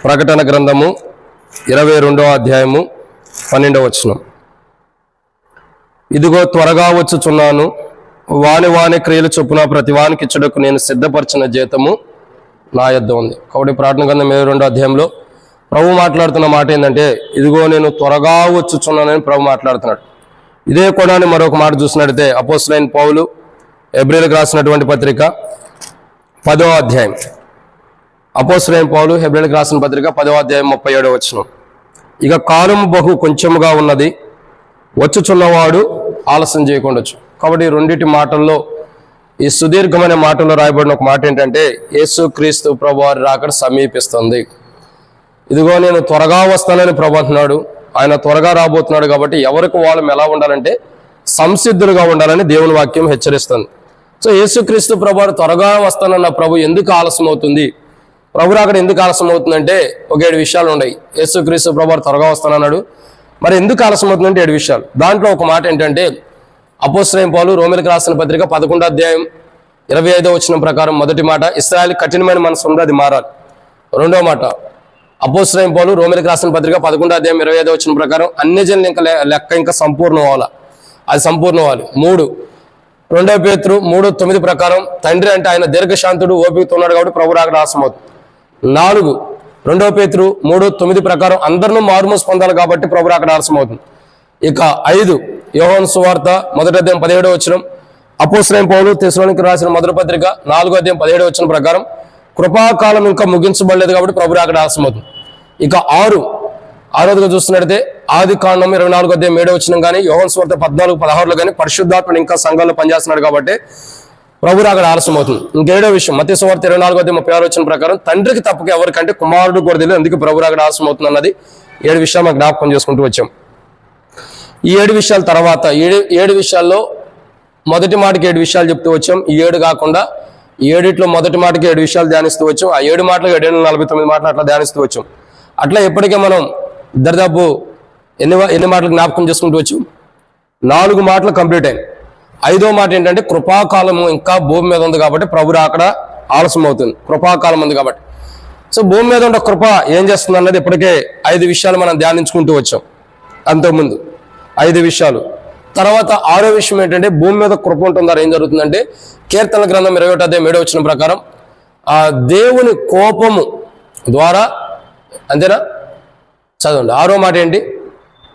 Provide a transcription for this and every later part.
ప్రకటన గ్రంథము 22వ అధ్యాయము 12వ వచనం. ఇదిగో త్వరగా వచ్చుచున్నాను, వాని క్రియలు చొప్పున ప్రతి వానికి ఇచ్చుటకు నేను సిద్ధపరిచిన జీతము నా యొద్ద ఉంది. కాబట్టి ప్రకటన గ్రంథం 22వ అధ్యాయంలో ప్రభు మాట్లాడుతున్న మాట ఏంటంటే, ఇదిగో నేను త్వరగా వచ్చుచున్నానని ప్రభు మాట్లాడుతున్నాడు. ఇదే కోణాన్ని మరొక మాట చూసినట్టయితే అపోస్తలుడైన పౌలు హెబ్రీయులకు రాసినటువంటి పత్రిక 10వ అధ్యాయం. అపోస్తలుడైన పౌలు హెబ్రీయులకు రాసిన పత్రిక 10వ అధ్యాయం 37వ వచనం. ఇక కాలము బహు కొంచెముగా ఉన్నది, వచ్చుచున్నవాడు ఆలస్యం చేయకుండొచ్చు. కాబట్టి రెండింటి మాటల్లో, ఈ సుదీర్ఘమైన మాటల్లో రాయబడిన ఒక మాట ఏంటంటే, యేసు క్రీస్తు ప్రభు వారి రాకడ సమీపిస్తుంది. ఇదిగో నేను త్వరగా వస్తానని ప్రభు అంటున్నాడు. ఆయన త్వరగా రాబోతున్నాడు. కాబట్టి ఎవరికి వాళ్ళు ఎలా ఉండాలంటే సంసిద్ధులుగా ఉండాలని దేవుని వాక్యం హెచ్చరిస్తుంది. సో యేసుక్రీస్తు ప్రభు త్వరగా వస్తానన్న ప్రభు ఎందుకు ఆలస్యం అవుతుంది, ప్రభు రాకడ ఎందుకు ఆలస్యం అవుతుందంటే ఒక 7 విషయాలు ఉన్నాయి. యేసుక్రీస్తు ప్రభు త్వరగా వస్తానన్నాడు, మరి ఎందుకు ఆలస్యం అవుతుందంటే 7 విషయాలు. దాంట్లో ఒక మాట ఏంటంటే, అపోస్తలుడైన పౌలు రోమీయులకు రాసిన పత్రిక 11వ అధ్యాయం 25వ వచనం ప్రకారం మొదటి మాట, ఇశ్రాయేలు కఠినమైన మనసు ఉంది, అది మారాలి. రెండవ మాట, అపోస్తలుడైన పౌలు రోమీయులకు రాసిన పత్రిక 11వ అధ్యాయం 25వ వచనం ప్రకారం అన్యజనుల ఇంకా లెక్క ఇంకా సంపూర్ణం అవ్వాలి, అది సంపూర్ణం అవ్వాలి. 3 2 పేతురు 3:9 ప్రకారం తండ్రి అంటే ఆయన దీర్ఘశాంతుడు, ఓపికతో ఉన్నాడు కాబట్టి ప్రభు రాకడ ఆలస్యం అవుతుంది. 4 2 పేతురు 3:9 ప్రకారం అందరినూ మారుమూసి పొందాలి కాబట్టి ప్రభు రాకడ ఆలస్యం అవుతుంది. ఇక 5 యోహాను సువార్త 1వ అధ్యాయం 17వ వచనం, అపోస్తలుడైన పౌలు తెస్సలోనికీయులకు రాసిన మొదటి పత్రిక 4వ అధ్యాయం 17వ వచనం ప్రకారం కృపాకాలం ఇంకా ముగించబడలేదు కాబట్టి ప్రభు రాకడ ఆలస్యం అవుతుంది. ఇక 6గా చూస్తున్నట్టయితే ఆది కాండం 24వ అధ్యాయం 7వ వచనం కానీ, యోహాను సువార్త 14:16లో కానీ పరిశుద్ధాత్ముడు ఇంకా సంఘాల్లో పనిచేస్తున్నాడు కాబట్టి ప్రభు రాకడ ఆలస్యం అవుతుంది. ఇంకేడో విషయం, మత్తయి సువార్త 24వ అధ్యాయం 36వ వచనం ప్రకారం తండ్రికి తప్పక ఎవరికంటే కుమారుడు కూడా తెలియదు, అందుకే ప్రభు రాకడ ఆలస్యం అవుతుంది అన్నది 7 విషయాలు మనం జ్ఞాపకం చేసుకుంటూ వచ్చాం. ఈ 7 విషయాల తర్వాత 7 విషయాల్లో మొదటి మాటకి 7 విషయాలు చెప్తూ వచ్చాం. ఈ 7 కాకుండా 7 మొదటి మాటకి 7 విషయాలు ధ్యానిస్తూ వచ్చాం. ఆ 7 మాటలు 749 మాటలు అట్లా ధ్యానిస్తూ వచ్చాం. అట్లా ఎప్పటికే మనం దరిదాపు ఎన్ని మాటలు జ్ఞాపకం చేసుకుంటూ వచ్చాం? 4 మాటలు కంప్లీట్ అయ్యాయి. 5వ మాట ఏంటంటే, కృపాకాలము ఇంకా భూమి మీద ఉంది కాబట్టి ప్రభు రాకడ ఆలస్యం అవుతుంది. కృపాకాలం ఉంది కాబట్టి. సో భూమి మీద ఉన్న కృప ఏం చేస్తుంది అన్నది ఇప్పటికే 5 విషయాలు మనం ధ్యానించుకుంటూ వచ్చాం. అంతకుముందు 5 విషయాలు. తర్వాత 6వ విషయం ఏంటంటే, భూమి మీద కృప ఉంటుందా ఏం జరుగుతుందంటే, కీర్తన గ్రంథం 21వ అధ్యాయం 7వ వచనం ప్రకారం ఆ దేవుని కోపము ద్వారా, అంతేనా? చదవండి 6వ మాట ఏంటి?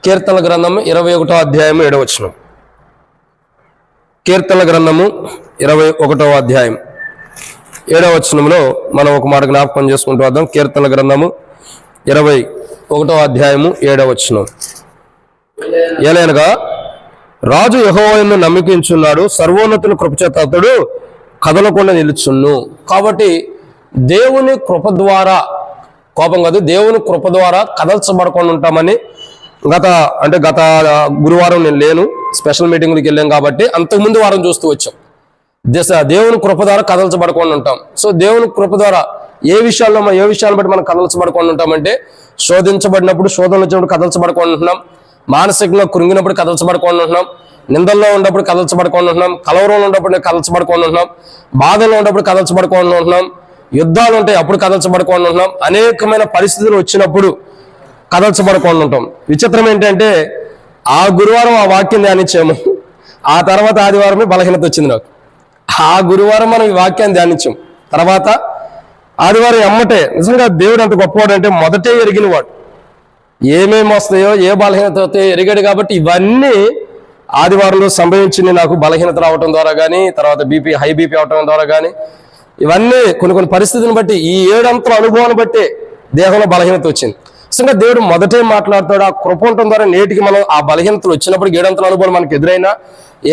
కీర్తన గ్రంథము 21వ అధ్యాయం 7వ వచనం. కీర్తన గ్రంథము 21వ అధ్యాయం 7వ వచనంలో మనం ఒక మాట జ్ఞాపకం చేసుకుంటూ వద్దాం. కీర్తన గ్రంథము 21వ అధ్యాయము 7వ వచనం. ఏలైనగా రాజు యెహోవాను నమ్మికించున్నాడు, సర్వోన్నతుని కృపచేత అతడు కదలకుండా నిలుచున్ను. కాబట్టి దేవుని కృప ద్వారా, కోపం కాదు, దేవుని కృప ద్వారా కదల్చబడకుండా ఉంటామని గత గురువారం నేను లేను, స్పెషల్ మీటింగ్కి వెళ్ళాం కాబట్టి అంతకుముందు వారం చూస్తూ వచ్చాం. దేవుని కృప ద్వారా కదల్చబడకుండా ఉంటాం. సో దేవుని కృప ద్వారా ఏ విషయాలను బట్టి మనం కదల్చబడకుండా ఉంటామంటే, శోధించబడినప్పుడు, శోధనలు వచ్చినప్పుడు కదల్చబడకుండా ఉంటున్నాం, మానసికంగా కృంగినప్పుడు కదల్చబడకుండా ఉంటున్నాం, నిందల్లో ఉన్నప్పుడు కదల్చబడకుండా ఉంటున్నాం, కలవరంలో ఉన్నప్పుడు కదల్చబడకుండా ఉంటున్నాం, బాధల్లో ఉన్నప్పుడు కదల్చబడకుండా ఉంటున్నాం, యుద్ధాలు ఉంటాయి అప్పుడు కదల్చబడకుండా ఉంటున్నాం, అనేకమైన పరిస్థితులు వచ్చినప్పుడు కదల్చబడకుండా ఉంటాం. విచిత్రం ఏంటంటే, ఆ గురువారం ఆ వాక్యం ధ్యానించాము, ఆ తర్వాత ఆదివారమే బలహీనత వచ్చింది నాకు. ఆ గురువారం మనం ఈ వాక్యాన్ని ధ్యానించాం, తర్వాత ఆదివారం ఎమ్మటే. నిజంగా దేవుడు అంత గొప్పవాడు అంటే మొదటే ఎరిగిన వాడు, ఏమేమి వస్తాయో ఏ బలహీనత వస్తాయో ఎరిగాడు. కాబట్టి ఇవన్నీ ఆదివారంలో సంభవించింది నాకు, బలహీనత రావటం ద్వారా కానీ, తర్వాత హై బీపీ అవటం ద్వారా కానీ, ఇవన్నీ కొన్ని పరిస్థితులను బట్టి, ఈ 7 అంతల అనుభవాన్ని బట్టి దేహంలో బలహీనత వచ్చింది. నిజంగా దేవుడు మొదటే మాట్లాడతాడు. ఆ కృప ఉండటం ద్వారా నేటికి మనం ఆ బలహీనతలు వచ్చినప్పుడు 7 అంతల అనుభవాలు మనకు ఎదురైనా,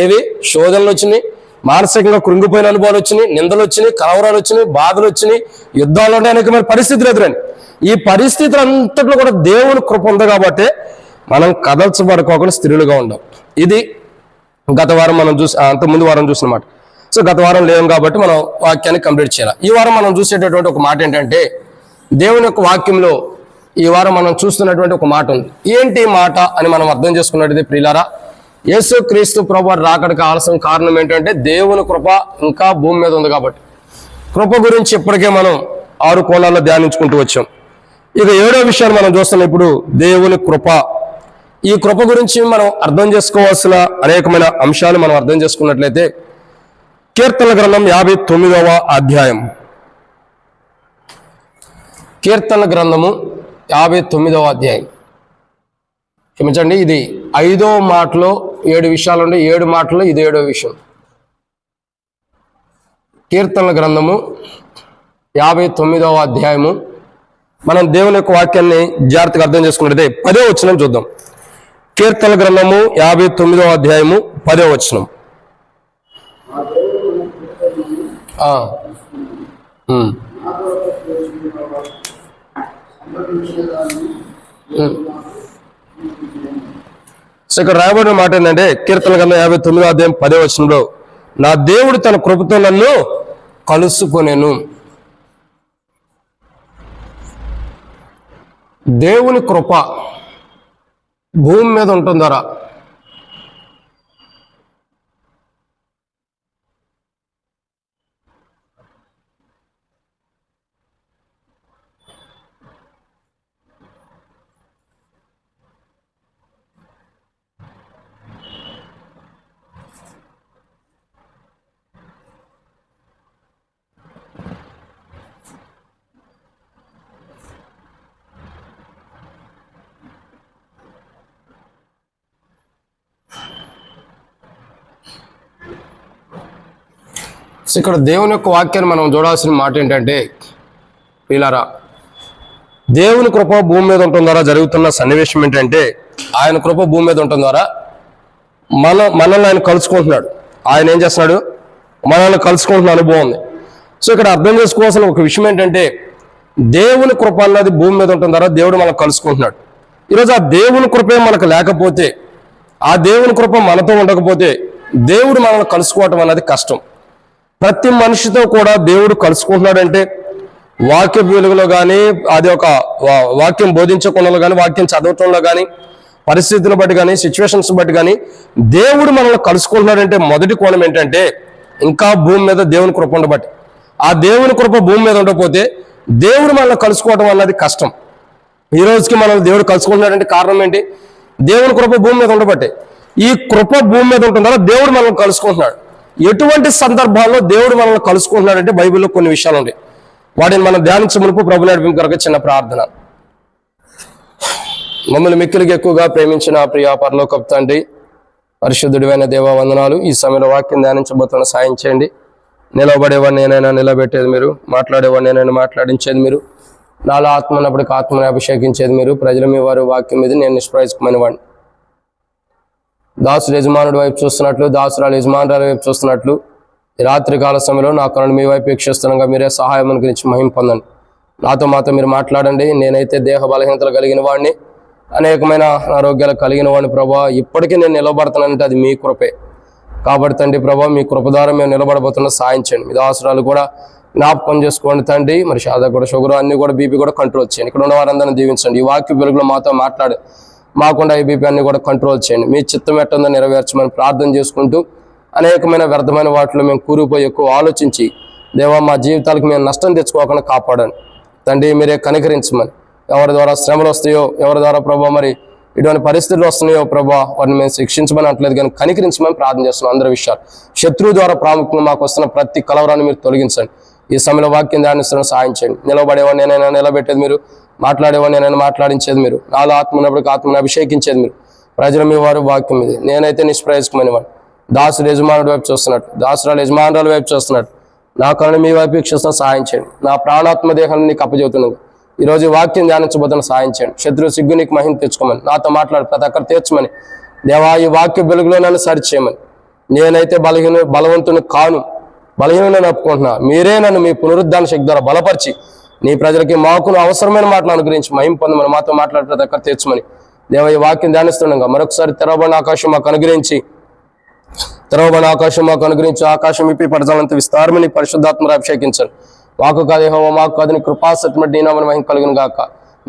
ఏవి శోధనలు వచ్చినాయి, మానసికంగా కృంగిపోయిన అనుభవాలు వచ్చినాయి, నిందలు వచ్చినాయి, కలవరాలు వచ్చినాయి, బాధలు వచ్చినాయి, యుద్ధాలు ఉంటాయి, అనేకమైన పరిస్థితులు ఎదురైనాయి. ఈ పరిస్థితులంతట్లో కూడా దేవుని కృప ఉంది కాబట్టి మనం కదల్చబడుకోకుండా స్థిరులుగా ఉండం. ఇది గత వారం మనం అంతకుముందు వారం చూసిన మాట. సో గత వారం లేం కాబట్టి మనం వాక్యాన్ని కంప్లీట్ చేయాలి. ఈ వారం మనం చూసేటటువంటి ఒక మాట ఏంటంటే, దేవుని యొక్క వాక్యంలో ఈ వారం మనం చూస్తున్నటువంటి ఒక మాట ఉంది. ఏంటి మాట అని మనం అర్థం చేసుకున్నట్టు ప్రియులారా, యేసు క్రీస్తు ప్రభు రాకడకు ఆలస్యం కారణం ఏంటంటే, దేవుని కృప ఇంకా భూమి మీద ఉంది కాబట్టి. కృప గురించి ఇప్పటికే మనం 6 కోణాల్లో ధ్యానించుకుంటూ వచ్చాం. ఇక 7వ విషయాన్ని మనం చూస్తున్నాం ఇప్పుడు, దేవుని కృప. ఈ కృప గురించి మనం అర్థం చేసుకోవాల్సిన అనేకమైన అంశాలు మనం అర్థం చేసుకున్నట్లయితే, కీర్తనల గ్రంథం 59వ అధ్యాయం. కీర్తనల గ్రంథము 59వ అధ్యాయం. క్షమించండి, ఇది 5వ మాటలో 7 విషయాలు ఉండే, 7 మాటల్లో ఇది 7వ విషయం. కీర్తనల గ్రంథము 59వ అధ్యాయము. మనం దేవుని యొక్క వాక్యాన్ని జాగ్రత్తగా అర్థం చేసుకున్నట్లయితే 10వ వచనం చూద్దాం. కీర్తనల గ్రంథము 59వ అధ్యాయము 10వ వచనం. సో ఇక్కడ రాయబడిన మాట ఏంటంటే, కీర్తనల గ్రంథం 59వ అధ్యాయం 10వ వచనంలో, నా దేవుడు తన కృపతో నన్ను కలుసుకొనెను. దేవుని కృప భూమి మీద ఉంటుందరా? సో ఇక్కడ దేవుని యొక్క వాక్యాన్ని మనం చూడాల్సిన మాట ఏంటంటే, వీళ్ళారా, దేవుని కృప భూమి మీద ఉండటం ద్వారా జరుగుతున్న సన్నివేశం ఏంటంటే, ఆయన కృప భూమి మీద ఉండటం ద్వారా మనల్ని ఆయన కలుసుకుంటున్నాడు. ఆయన ఏం చేస్తున్నాడు? మనల్ని కలుసుకుంటున్న అనుభవం ఉంది. సో ఇక్కడ అర్థం చేసుకోవాల్సిన ఒక విషయం ఏంటంటే, దేవుని కృప అన్నది భూమి మీద ఉండటం ద్వారా దేవుడు మనకు కలుసుకుంటున్నాడు. ఈరోజు ఆ దేవుని కృపే మనకు లేకపోతే, ఆ దేవుని కృప మనతో ఉండకపోతే దేవుడు మనల్ని కలుసుకోవటం అన్నది కష్టం. ప్రతి మనిషితో కూడా దేవుడు కలుసుకుంటున్నాడంటే, వాక్య వెలుగులో కానీ, అది ఒక వాక్యం బోధించకుండా కానీ, వాక్యం చదవటంలో కానీ, పరిస్థితులను బట్టి కానీ, సిచ్యువేషన్స్ బట్టి కానీ దేవుడు మనల్ని కలుసుకుంటున్నాడంటే మొదటి కోణం ఏంటంటే, ఇంకా భూమి మీద దేవుని కృప ఉండబట్టి. ఆ దేవుని కృప భూమి మీద ఉండకపోతే దేవుడు మనల్ని కలుసుకోవడం అన్నది కష్టం. ఈ రోజుకి మనల్ని దేవుడు కలుసుకుంటున్నాడంటే కారణం ఏంటి? దేవుని కృప భూమి మీద ఉండబట్టే. ఈ కృప భూమి మీద ఉంటుందా దేవుడు మనల్ని కలుసుకుంటున్నాడు. ఎటువంటి సందర్భాల్లో దేవుడు మనల్ని కలుసుకుంటున్నాడంటే బైబిల్లో కొన్ని విషయాలు ఉన్నాయి. వాటిని మనం ధ్యానించే మునుపు ప్రభు నడిపింపు కొరకు చిన్న ప్రార్థన. మమ్మల్ని మిక్కిలికి ఎక్కువగా ప్రేమించిన ప్రియ పరలోకపు తండ్రి, పరిశుద్ధుడివైన దేవా వందనాలు. ఈ సమయంలో వాక్యం ధ్యానించబోతున్న సాయం చేయండి. నిలబడేవాడిని నేనైనా నిలబెట్టేది మీరు, మాట్లాడేవాడిని నేనైనా మాట్లాడించేది మీరు, నాలో ఆత్మ ఉన్నప్పటికీ ఆత్మని అభిషేకించేది మీరు. ప్రజలు మీ వారి వాక్యం మీద నేను నిష్ప్రయోజకమైన వాడిని. దాసుడు యజమానుడి వైపు చూస్తున్నట్లు, దాసురాలు యజమానురాల వైపు చూస్తున్నట్లు ఈ రాత్రికాల సమయంలో నా కనులు మీ వైపు వీక్షిస్తుండగా మీరే సహాయం గురించి మహిమ పొందండి. మాతో మీరు మాట్లాడండి. నేనైతే దేహ బలహీనతలు కలిగిన వాడిని, అనేకమైన ఆరోగ్యాలు కలిగిన వాడిని ప్రభా. ఇప్పటికీ నేను నిలబడతానంటే అది మీ కృపే. కాబట్టి తండ్రి ప్రభా, మీ కృప ద్వారా మేము నిలబడబోతున్న సాయించండి. మీ దాసురాలు కూడా జ్ఞాపకం చేసుకోండి తండ్రి. మరి షాదా కూడా, షుగర్ అన్ని కూడా, బీపీ కూడా కంట్రోల్ చేయండి. ఇక్కడ ఉన్న వారందరినీ దీవించండి. ఈ వాక్య వెలుగులో మాతో మాట్లాడి మాకుండా ఈ బీపీ అన్ని కూడా కంట్రోల్ చేయండి. మీ చిత్తం ఎట్టుందో నెరవేర్చమని ప్రార్థన చేసుకుంటూ, అనేకమైన వ్యర్థమైన వాటిలో మేము కూరుకుపోయి ఎక్కువ ఆలోచించి దేవా మా జీవితాలకు మేము నష్టం తెచ్చుకోకుండా కాపాడండి తండ్రి. మీరే కనికరించమని, ఎవరి ద్వారా శ్రమలు వస్తాయో, ఎవరి ద్వారా ప్రభా మరి ఇటువంటి పరిస్థితులు వస్తున్నాయో ప్రభా, వారిని మేము శిక్షించమని అంటలేదు కానీ కనికరించమని ప్రార్థన చేస్తున్నాం. అందరి విషయాలు శత్రువు ద్వారా ప్రాముఖ్యంగా మాకు వస్తున్న ప్రతి కలవరాన్ని మీరు తొలగించండి. ఈ సమయంలో వాక్యం ధ్యానిస్తున్న సాయం చేయండి. నిలబడేవాడిని నేనైనా నిలబెట్టేది మీరు, మాట్లాడేవాడిని నేనైనా మాట్లాడించేది మీరు, నాలో ఆత్మ ఉన్నప్పటికీ ఆత్మను అభిషేకించేది మీరు. ప్రజలు మీ వారు వాక్యం ఇది. నేనైతే నిష్ప్రయోజకమైన వాడిని. దాసుడు యజమానుడి వైపు చూస్తున్నట్టు, దాసురాలు యజమానురాల వైపు చూస్తున్నట్టు నా కళ్ళు మీ వైపు వీక్షిస్తున్న సాయం చేయండి. నా ప్రాణాత్మ దేహాన్ని నీకు అప్పచెబుతున్నాను. ఈరోజు వాక్యం ధ్యానించబోతున్న సాయం చేయండి. శత్రువు సిగ్గు నీకు మహిమ తెచ్చుకోమని, నాతో మాట్లాడి ప్రతి ఒక్కరు తీర్చమని దేవా. ఈ వాక్య వెలుగులో నన్ను సరిచేయమని. నేనైతే బలవంతుని కాను, బలహీనని ఒప్పుకుంటున్నా. మీరే నన్ను మీ పునరుద్ధాన శక్తి ద్వారా బలపరిచి నీ ప్రజలకి మాకును అవసరమైన మాటలు అనుగ్రహించి మహిమ పొందమని, మాతో మాట్లాడి ప్రతి ఒక్కరు తీర్చమని దేవా. ఈ వాక్యం ధ్యానిస్తుండగా మరొకసారి తెరవబడిన ఆకాశం మాకు అనుగ్రహించి, ఆకాశం విప్పి పడజాలంత విస్తారమని పరిశుద్ధాత్మను అభిషేకించండి. మాకు కాదు యెహోవా, మాకు కాదు నీ కృపాసత్యం నీ నామమున మహిమ కలుగును గాక.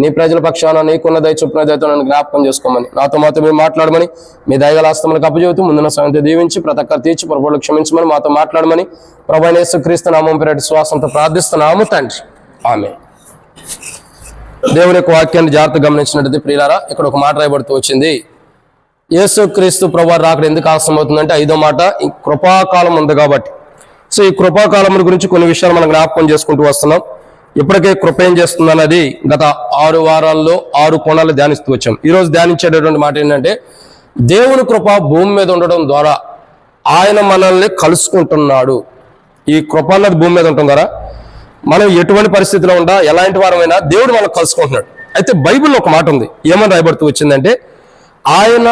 నీ ప్రజల పక్షాన నీకున్న దయ చొప్పున దయతో నన్ను జ్ఞాపకం చేసుకోమని, నాతో మీరు మాట్లాడమని, మీ దయగల హస్తములకు అప్పచెబుతూ ముందున్న సమయంతో దీవించి ప్రతి ఒక్కరు తీర్చి పొరపాట్లు క్షమించమని, మాతో మాట్లాడమని ప్రభువైన యేసుక్రీస్తు నామమున పేరిట శ్వాసంతో ప్రార్థిస్తున్నాము తండ్రి. ఆమేన్. దేవుని యొక్క వాక్యాన్ని జాగ్రత్తగా గమనించినట్లయితే ప్రియులారా, ఇక్కడ ఒక మాట రాయబడుతూ వచ్చింది. యేసుక్రీస్తు ప్రభువు రాకడ ఎందుకు ఆలస్యం అవుతుందంటే 5వ మాట, ఈ కృపాకాలం ఉంది కాబట్టి. సో ఈ కృపాకాలం గురించి కొన్ని విషయాలు మనం జ్ఞాపకం చేసుకుంటూ వస్తున్నాం. ఇప్పటికే కృప ఏం చేస్తుంది అన్నది గత 6 వారాల్లో 6 కోణాలు ధ్యానిస్తూ వచ్చాం. ఈరోజు ధ్యానించేటటువంటి మాట ఏంటంటే, దేవుని కృప భూమి మీద ఉండడం ద్వారా ఆయన మనల్ని కలుసుకుంటున్నాడు. ఈ కృప అన్నది భూమి మీద ఉండటం ద్వారా మనం ఎటువంటి పరిస్థితిలో ఉండా, ఎలాంటి వారమైనా దేవుడు మనల్ని కలుసుకుంటున్నాడు. అయితే బైబిల్లో ఒక మాట ఉంది, ఏమని రాయబడుతూ వచ్చిందంటే, ఆయన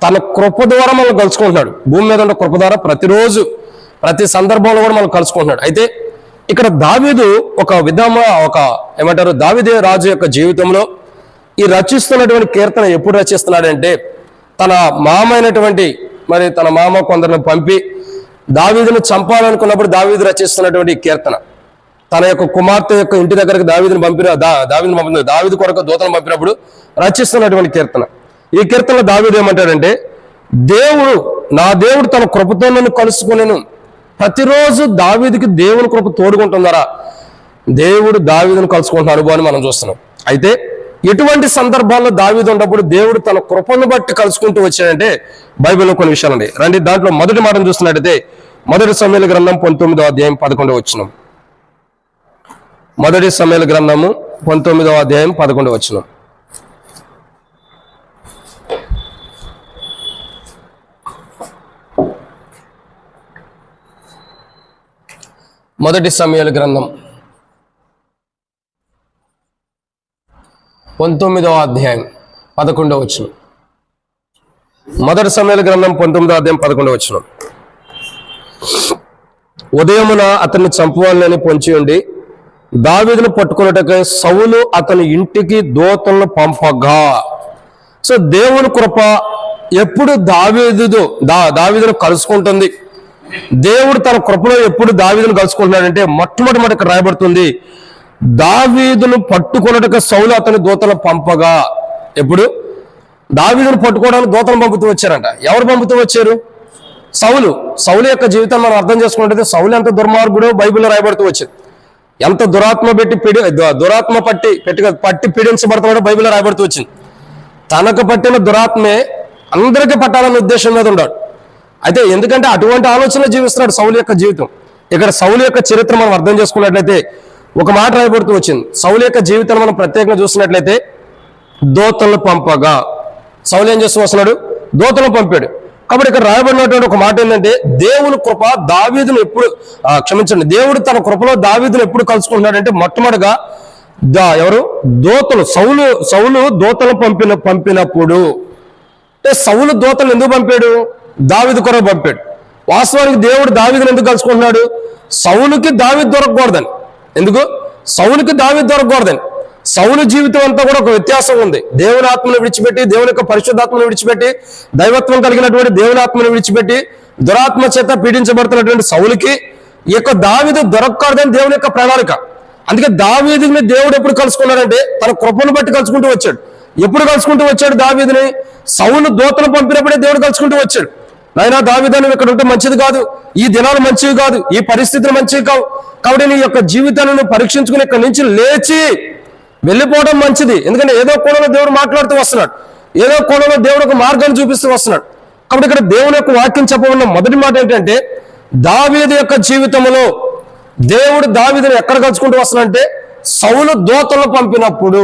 తన కృప ద్వారా మనల్ని కలుసుకుంటున్నాడు. భూమి మీద ఉన్న కృప ద్వారా ప్రతిరోజు ప్రతి సందర్భంలో కూడా మనం కలుసుకుంటున్నాడు. అయితే ఇక్కడ దావీదు దావీదే రాజు యొక్క జీవితంలో ఈ రచిస్తున్నటువంటి కీర్తన ఎప్పుడు రచిస్తున్నాడంటే, తన మామ కొందరిని పంపి దావీదును చంపాలనుకున్నప్పుడు దావీదు రచిస్తున్నటువంటి కీర్తన. తన యొక్క కుమార్తె యొక్క ఇంటి దగ్గరకు దావీదు కొరకు దూతను పంపినప్పుడు రచిస్తున్నటువంటి కీర్తన. ఈ కీర్తనలో దావీదు ఏమంటాడంటే, నా దేవుడు తన కృపతో నన్ను కలుసుకునేను. ప్రతిరోజు దావీదుకి దేవుని కృప తోడుకుంటున్నారా, దేవుడు దావీదును కలుసుకుంటున్న అనుభవాన్ని మనం చూస్తున్నాం. అయితే ఎటువంటి సందర్భాల్లో దావీదు ఉన్నప్పుడు దేవుడు తన కృపను బట్టి కలుసుకుంటూ వచ్చాడంటే బైబిల్లో కొన్ని విషయాలు ఉన్నాయి. రండి, దాంట్లో మొదటి మాటను చూస్తున్నట్టయితే 1 సమూయేలు గ్రంథం 19వ అధ్యాయం 11వ వచనం. 1 సమూయేలు గ్రంథము 19వ అధ్యాయం 11వ వచనం. మొదటి సమూయేలు గ్రంథం 19వ అధ్యాయం 11వ వచనం. 1 సమూయేలు గ్రంథం 19వ అధ్యాయం 11వ వచనం. ఉదయమున అతన్ని చంపువాలని పొంచి ఉండి దావీదును పట్టుకున్నట్టుగా సౌలు అతని ఇంటికి దూతలను పంపగా. సో దేవుని కృప ఎప్పుడు దావీదును కలుసుకుంటుంది. దేవుడు తన కృపలో ఎప్పుడు దావీదును కలుసుకుంటున్నాడంటే, మొట్టమొదటి ఇక్కడ రాయబడుతుంది, దావీదును పట్టుకున్నట్టుగా సౌలు అతని దూతలను పంపగా. ఎప్పుడు దావీదును పట్టుకోవడానికి దూతలను పంపుతూ వచ్చారంట. ఎవరు పంపుతూ వచ్చారు? సౌలు యొక్క జీవితాన్ని మనం అర్థం చేసుకున్నట్టయితే సౌలు ఎంత దుర్మార్గుడో బైబిల్లో రాయబడుతూ వచ్చింది. ఎంత దురాత్మ పట్టి పీడించబడుతున్నాడో బైబిల్లో రాయబడుతూ వచ్చింది. తనకు పట్టిన దురాత్మే అందరికీ పట్టాలన్న ఉద్దేశం మీద ఉన్నాడు. అయితే ఎందుకంటే అటువంటి ఆలోచనలు జీవిస్తున్నాడు సౌలు యొక్క జీవితం. ఇక్కడ సౌలు యొక్క చరిత్ర మనం అర్థం చేసుకున్నట్లయితే ఒక మాట రాయబడుతూ వచ్చింది. సౌలు యొక్క జీవితాన్ని మనం ప్రత్యేకంగా చూసినట్లయితే దూతలను పంపగా. సౌలు ఏం చేస్తూ వస్తున్నాడు? దూతలను పంపాడు. కాబట్టి ఇక్కడ రాయబడినటువంటి ఒక మాట ఏంటంటే, దేవుని కృప దావీదును దేవుడు తన కృపలో దావీదును ఎప్పుడు కలుసుకుంటున్నాడంటే, మొట్టమొదటిగా దూతలు సౌలు దూతలు పంపినప్పుడు. అంటే సౌలు దూతలు ఎందుకు పంపాడు? దావీదు కొరకు పంపాడు. వాస్తవానికి దేవుడు దావీదును ఎందుకు కలుసుకుంటున్నాడు? సౌలుకి దావీదు దొరకకూడదని. ఎందుకు? సౌలుకి దావీదు దొరకకూడదని. సౌలు జీవితం అంతా కూడా ఒక వ్యత్యాసం ఉంది. దేవుని ఆత్మను విడిచిపెట్టి, దేవుని యొక్క పరిశుద్ధాత్మను విడిచిపెట్టి, దైవత్వం కలిగినటువంటి దేవుని ఆత్మను విడిచిపెట్టి దురాత్మ చేత పీడించబడుతున్నటువంటి సౌలుకి ఈ యొక్క దావీదు దొరకకూడదని దేవుని యొక్క ప్రణాళిక. అందుకే దావీదుని దేవుడు ఎప్పుడు కలుసుకున్నాడంటే తన కృపను బట్టి కలుసుకుంటూ వచ్చాడు. ఎప్పుడు కలుసుకుంటూ వచ్చాడు దావీదుని? సౌలు దూతను పంపినప్పుడే దేవుడు కలుసుకుంటూ వచ్చాడు. నాయనా దావీదు, నువ్వు ఇక్కడ ఉంటే మంచిది కాదు, ఈ దినాలు మంచివి కాదు, ఈ పరిస్థితులు మంచివి కావు, కాబట్టి నీ యొక్క జీవితాలను పరీక్షించుకుని ఇక్కడి నుంచి లేచి వెళ్ళిపోవడం మంచిది. ఎందుకంటే ఏదో కోణంలో దేవుడు మాట్లాడుతూ వస్తున్నాడు, ఏదో కోణంలో దేవుడు ఒక మార్గాన్ని చూపిస్తూ వస్తున్నాడు. కాబట్టి ఇక్కడ దేవుని యొక్క వాక్యం చెప్పబడిన మొదటి మాట ఏంటంటే, దావీదు యొక్క జీవితంలో దేవుడు దావీదుని ఎక్కడ కలుసుకుంటూ వస్తున్నాడంటే సౌలు దూతలను పంపినప్పుడు.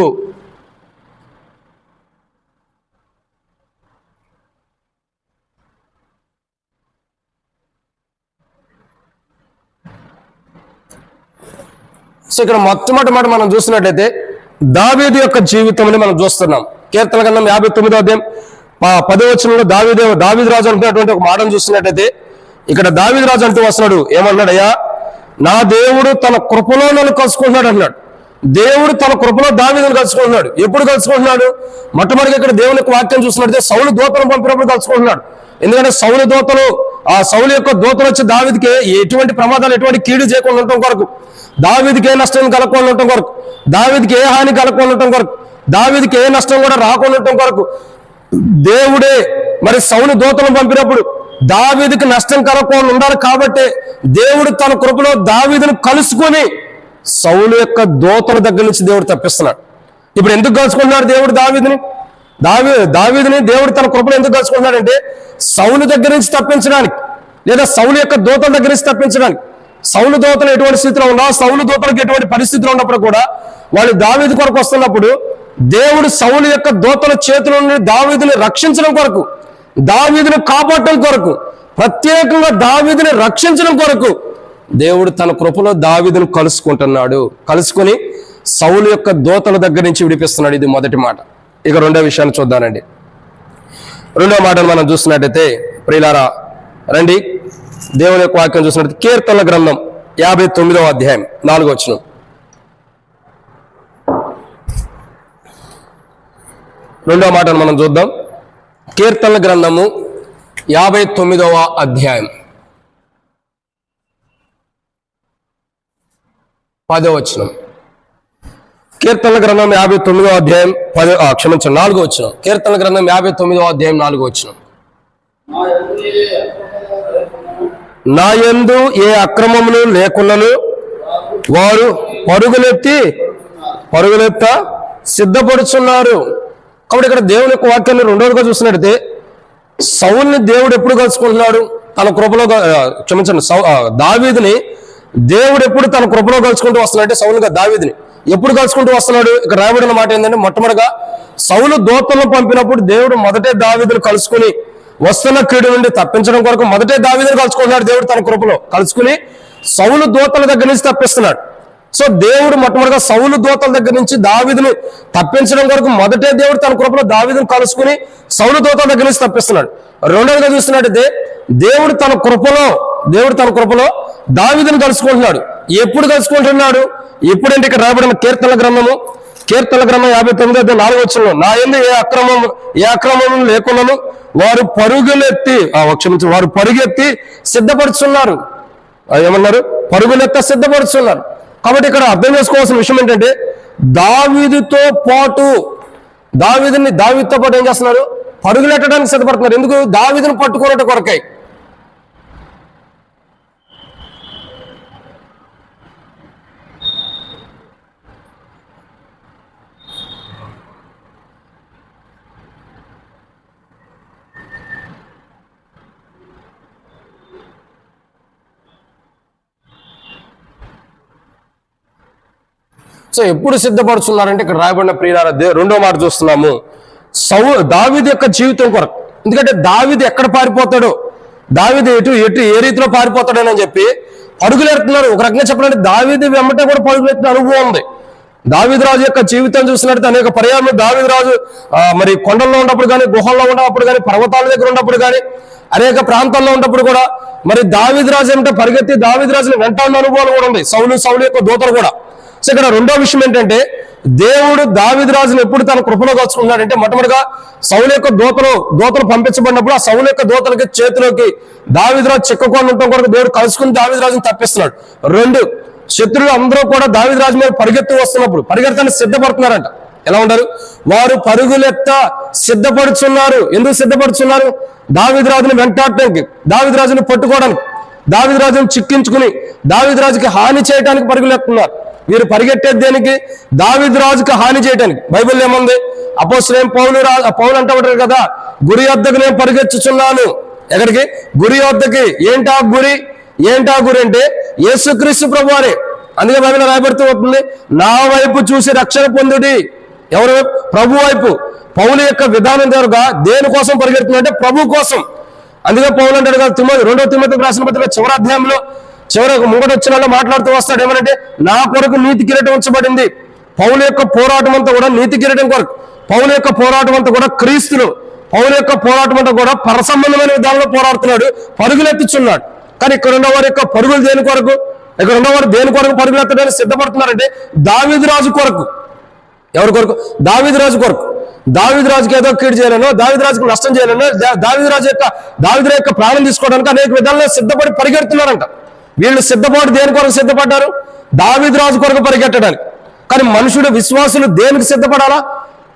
సో ఇక్కడ మొట్టమొదటి మాట మనం చూసినట్లయితే దావీదు యొక్క జీవితం మనం చూస్తున్నాం. కీర్తన గ్రంథం 59వ అధ్యాయం 10వ వచనంలో దావీదు రాజు అంటున్నటువంటి ఒక మాటను చూసినట్లయితే ఇక్కడ దావీదు రాజు అంటూ వస్తున్నాడు. ఏమన్నాడయ్యా? నా దేవుడు తన కృపలో నన్ను కలుసుకుంటున్నాడు అన్నాడు. దేవుడు తన కృపలో దావీదును కలుసుకుంటున్నాడు. ఎప్పుడు కలుసుకుంటున్నాడు? మొట్టమొదటిగా ఇక్కడ దేవుని యొక్క వాక్యం చూసినట్లయితే సౌలు దూతలను పంపినప్పుడు కలుసుకుంటున్నాడు. ఎందుకంటే సౌలు యొక్క దూతలు వచ్చి దావీదుకి ఎటువంటి ప్రమాదాలు, ఎటువంటి కీడు చేయకుండా ఉండటం కొరకు, దావీదుకి ఏ నష్టం కలగకుండా ఉండటం కొరకు, దావీదుకి ఏ హాని కలగకుండా ఉండటం కొరకు, దావీదుకి ఏ నష్టం కూడా రాకుండా ఉండటం కొరకు దేవుడే సౌలు దూతలను పంపినప్పుడు దావీదుకి నష్టం కలగకుండా ఉండాలి. కాబట్టి దేవుడు తన కృపలో దావీదును కలుసుకొని సౌలు యొక్క దూతల దగ్గర నుంచి దేవుడు తప్పిస్తున్నాడు. ఇప్పుడు ఎందుకు కలుసుకుంటున్నాడు దేవుడు దావీదుని దేవుడు తన కృపను ఎందుకు కలుసుకుంటున్నాడంటే సౌలు దగ్గర నుంచి తప్పించడానికి, లేదా సౌలు యొక్క దూతల దగ్గర నుంచి తప్పించడానికి. సౌలు దూతలు ఎటువంటి స్థితిలో ఉన్నా, సౌలు దూతలకు ఎటువంటి పరిస్థితిలో ఉన్నప్పుడు కూడా వాళ్ళు దావీదు కొరకు వస్తున్నప్పుడు దేవుడు సౌలు యొక్క దూతల చేతుల నుండి దావీదుని రక్షించడం కొరకు, దావీదుని కాపాడటం కొరకు, ప్రత్యేకంగా దావీదుని రక్షించడం కొరకు దేవుడు తన కృపలో దావీదును కలుసుకుంటున్నాడు. కలుసుకొని సౌలు యొక్క దూతల దగ్గర నుంచి విడిపిస్తున్నాడు. ఇది మొదటి మాట. ఇక రెండో విషయాన్ని చూద్దానండి. రెండో మాటను మనం చూస్తున్నట్టయితే ప్రియులారా రండి, దేవుని యొక్క వాక్యం చూసినట్టు కీర్తనల గ్రంథం 59వ అధ్యాయం 4వ వచనం. రెండో మాటను మనం చూద్దాం. కీర్తనల గ్రంథము 59వ అధ్యాయం 10వ వచనం. కీర్తనల గ్రంథం 59వ అధ్యాయం 4వ వచనం. కీర్తనల గ్రంథం 59వ అధ్యాయం 4వ వచనం. నా యందు ఏ అక్రమములు లేకున్నను వారు పరుగులెత్త సిద్ధపడుచున్నారు. కాబట్టి ఇక్కడ దేవుని యొక్క వాక్యాన్ని రెండోదిగా చూసినట్టయితే సౌల్ని దేవుడు ఎప్పుడు కలుసుకుంటున్నాడు? తన కృపలో దావీదుని దేవుడు ఎప్పుడు తన కృపలో కలుసుకుంటూ వస్తున్నాడంటే సౌలుగా దావీదుని ఎప్పుడు కలుసుకుంటూ వస్తున్నాడు? ఇక్కడ రాయబడిన మాట ఏంటంటే మొట్టమొదటిగా సౌలు దూతలను పంపినప్పుడు దేవుడు మొదటే దావీదుని కలుసుకుని వస్తున్న కీడు నుండి తప్పించడం కొరకు మొదటే దావీదుని కలుసుకుంటున్నాడు. దేవుడు తన కృపలో కలుసుకుని సౌలు దూతల దగ్గర నుంచి తప్పిస్తున్నాడు. సో దేవుడు మొట్టమొదటిగా సౌలు దూతల దగ్గర నుంచి దావీదుని తప్పించడం కొరకు మొదటే దేవుడు తన కృపలో దావీదుని కలుసుకుని సౌలు దూతల దగ్గర నుంచి తప్పిస్తున్నాడు. రెండవదిగా చూస్తున్నట్టయితే దేవుడు తన కృపలో దావీదుని కలుసుకుంటున్నాడు. ఎప్పుడు కలుసుకుంటున్నాడు? ఎప్పుడంటే ఇక్కడ రాబడిన కీర్తనల గ్రంథం 59వ 4వ వచనంలో నా యందు ఏ అక్రమం లేకున్నాను వారు పరుగెత్తి సిద్ధపడుతున్నారు. ఏమన్నారు? పరుగులెత్త సిద్ధపడుతున్నారు. కాబట్టి ఇక్కడ అర్థం చేసుకోవాల్సిన విషయం ఏంటంటే దావీదుతో పాటు ఏం చేస్తున్నారు? పరుగులెట్టడానికి సిద్ధపడుతున్నారు. ఎందుకు? దావీదుని పట్టుకోవడం కొరకై. సో ఎప్పుడు సిద్ధపడుతున్నారంటే ఇక్కడ రాయబడిన ప్రియులారా రెండో మాట చూస్తున్నాము, దావీదు యొక్క జీవితం కొరకు. ఎందుకంటే దావీదు ఎక్కడ పారిపోతాడో, దావీదు ఎటు ఏ రీతిలో పారిపోతాడని చెప్పి పరుగులెడుతున్నారు. ఒక రకంగా చెప్పాలంటే దావీదు వెంబటే కూడా పరుగులెత్తిన అనుభవం ఉంది. దావీదు రాజు యొక్క జీవితం చూసినట్టు అనేక పర్యాలు దావీదు రాజు మరి కొండల్లో ఉన్నప్పుడు కానీ, గుహల్లో ఉన్నప్పుడు కానీ, పర్వతాల దగ్గర ఉన్నప్పుడు కానీ, అనేక ప్రాంతాల్లో ఉన్నప్పుడు కూడా మరి దావీదు రాజు ఏమిటో పరిగెత్తి దావీదు రాజుని వెంటాడిన అనుభవాలు కూడా ఉంది. సౌలు యొక్క దూతలు కూడా. సో ఇక్కడ రెండో విషయం ఏంటంటే దేవుడు దావీదు రాజును ఎప్పుడు తన కృపలో కలుసుకున్నాడంటే మొట్టమొదటిగా సౌలు యొక్క దూతలు పంపించబడినప్పుడు ఆ సౌలు యొక్క దూతలకి చేతిలోకి దావీదు రాజు చిక్కుకొని ఉండటం కొరకు దేవుడు కలుసుకుని దావీదు రాజును తప్పిస్తున్నాడు. రెండు, శత్రువులు అందరూ కూడా దావీదు రాజు మీద పరిగెత్తడానికి సిద్ధపడుతున్నారంట. ఎలా ఉంటారు? వారు పరుగులెత్త సిద్ధపడుచున్నారు. ఎందుకు సిద్ధపడుచున్నారు? దావీదు రాజుని వెంటాడటానికి, దావీదు రాజుని పట్టుకోవడానికి, దావీదు రాజును చిక్కించుకుని దావీదు రాజుకి హాని చేయడానికి పరుగులెత్తున్నారు. వీరు పరిగెట్టేది దేనికి? దావీదు రాజుకి హాని చేయడానికి. బైబిల్ ఏముంది? అపోస్తలుడైన పౌలు అంటారు కదా, గురి వద్దకు నేను పరిగెత్తుచున్నాను. ఎక్కడికి? గురి వద్దకి. ఏంటా గురి అంటే యేసుక్రీస్తు ప్రభువారే. అందుకే బైబిల్ రాయబడుతూ అవుతుంది, నా వైపు చూసి రక్షణ పొందుడి. ఎవరు? ప్రభు వైపు. పౌలు యొక్క విధానం ద్వారా దేనికోసం పరిగెడుతుందంటే ప్రభు కోసం. అందుకే పౌలు అంటాడు కదా, 2వ తిమోతికి రాసిన పత్రిక చివరి అధ్యాయంలో ముంగట వచ్చిన మాట్లాడుతూ వస్తాడు. ఏమనంటే నా కొరకు నీతి కిరీటం ఉంచబడింది. పౌలు యొక్క పోరాటం అంతా కూడా నీతి కిరీటం కొరకు. పౌలు యొక్క పోరాటం అంతా కూడా క్రీస్తులు. పౌలు యొక్క పోరాటం అంతా కూడా పరసంబంధమైన విధానంలో పోరాడుతున్నాడు, పరుగులెత్తుచున్నాడు. కానీ ఇక్కడ ఉన్నవారి యొక్క పరుగులు దేని కొరకు? ఇక్కడ ఉన్నవారు దేని కొరకు పరుగులెత్తడానికి సిద్ధపడుతున్నారంటే దావీదు రాజు కొరకు. ఎవరి కొరకు? దావీదు రాజు కొరకు. దావీదు రాజుకి ఏదో కీడు చేయాలనో, దావీదు రాజుకు నష్టం చేయాలనో, దావీదు యొక్క ప్రాణం తీసుకోవడానికి అనేక విధాలుగా సిద్ధపడి పరిగెడుతున్నారంట. వీళ్ళు సిద్ధపాటు దేని కొరకు సిద్ధపడ్డారు? దావీదు రాజు కొరకు పరిగెట్టడానికి. కానీ మనుషుడు, విశ్వాసులు దేనికి సిద్ధపడాలా?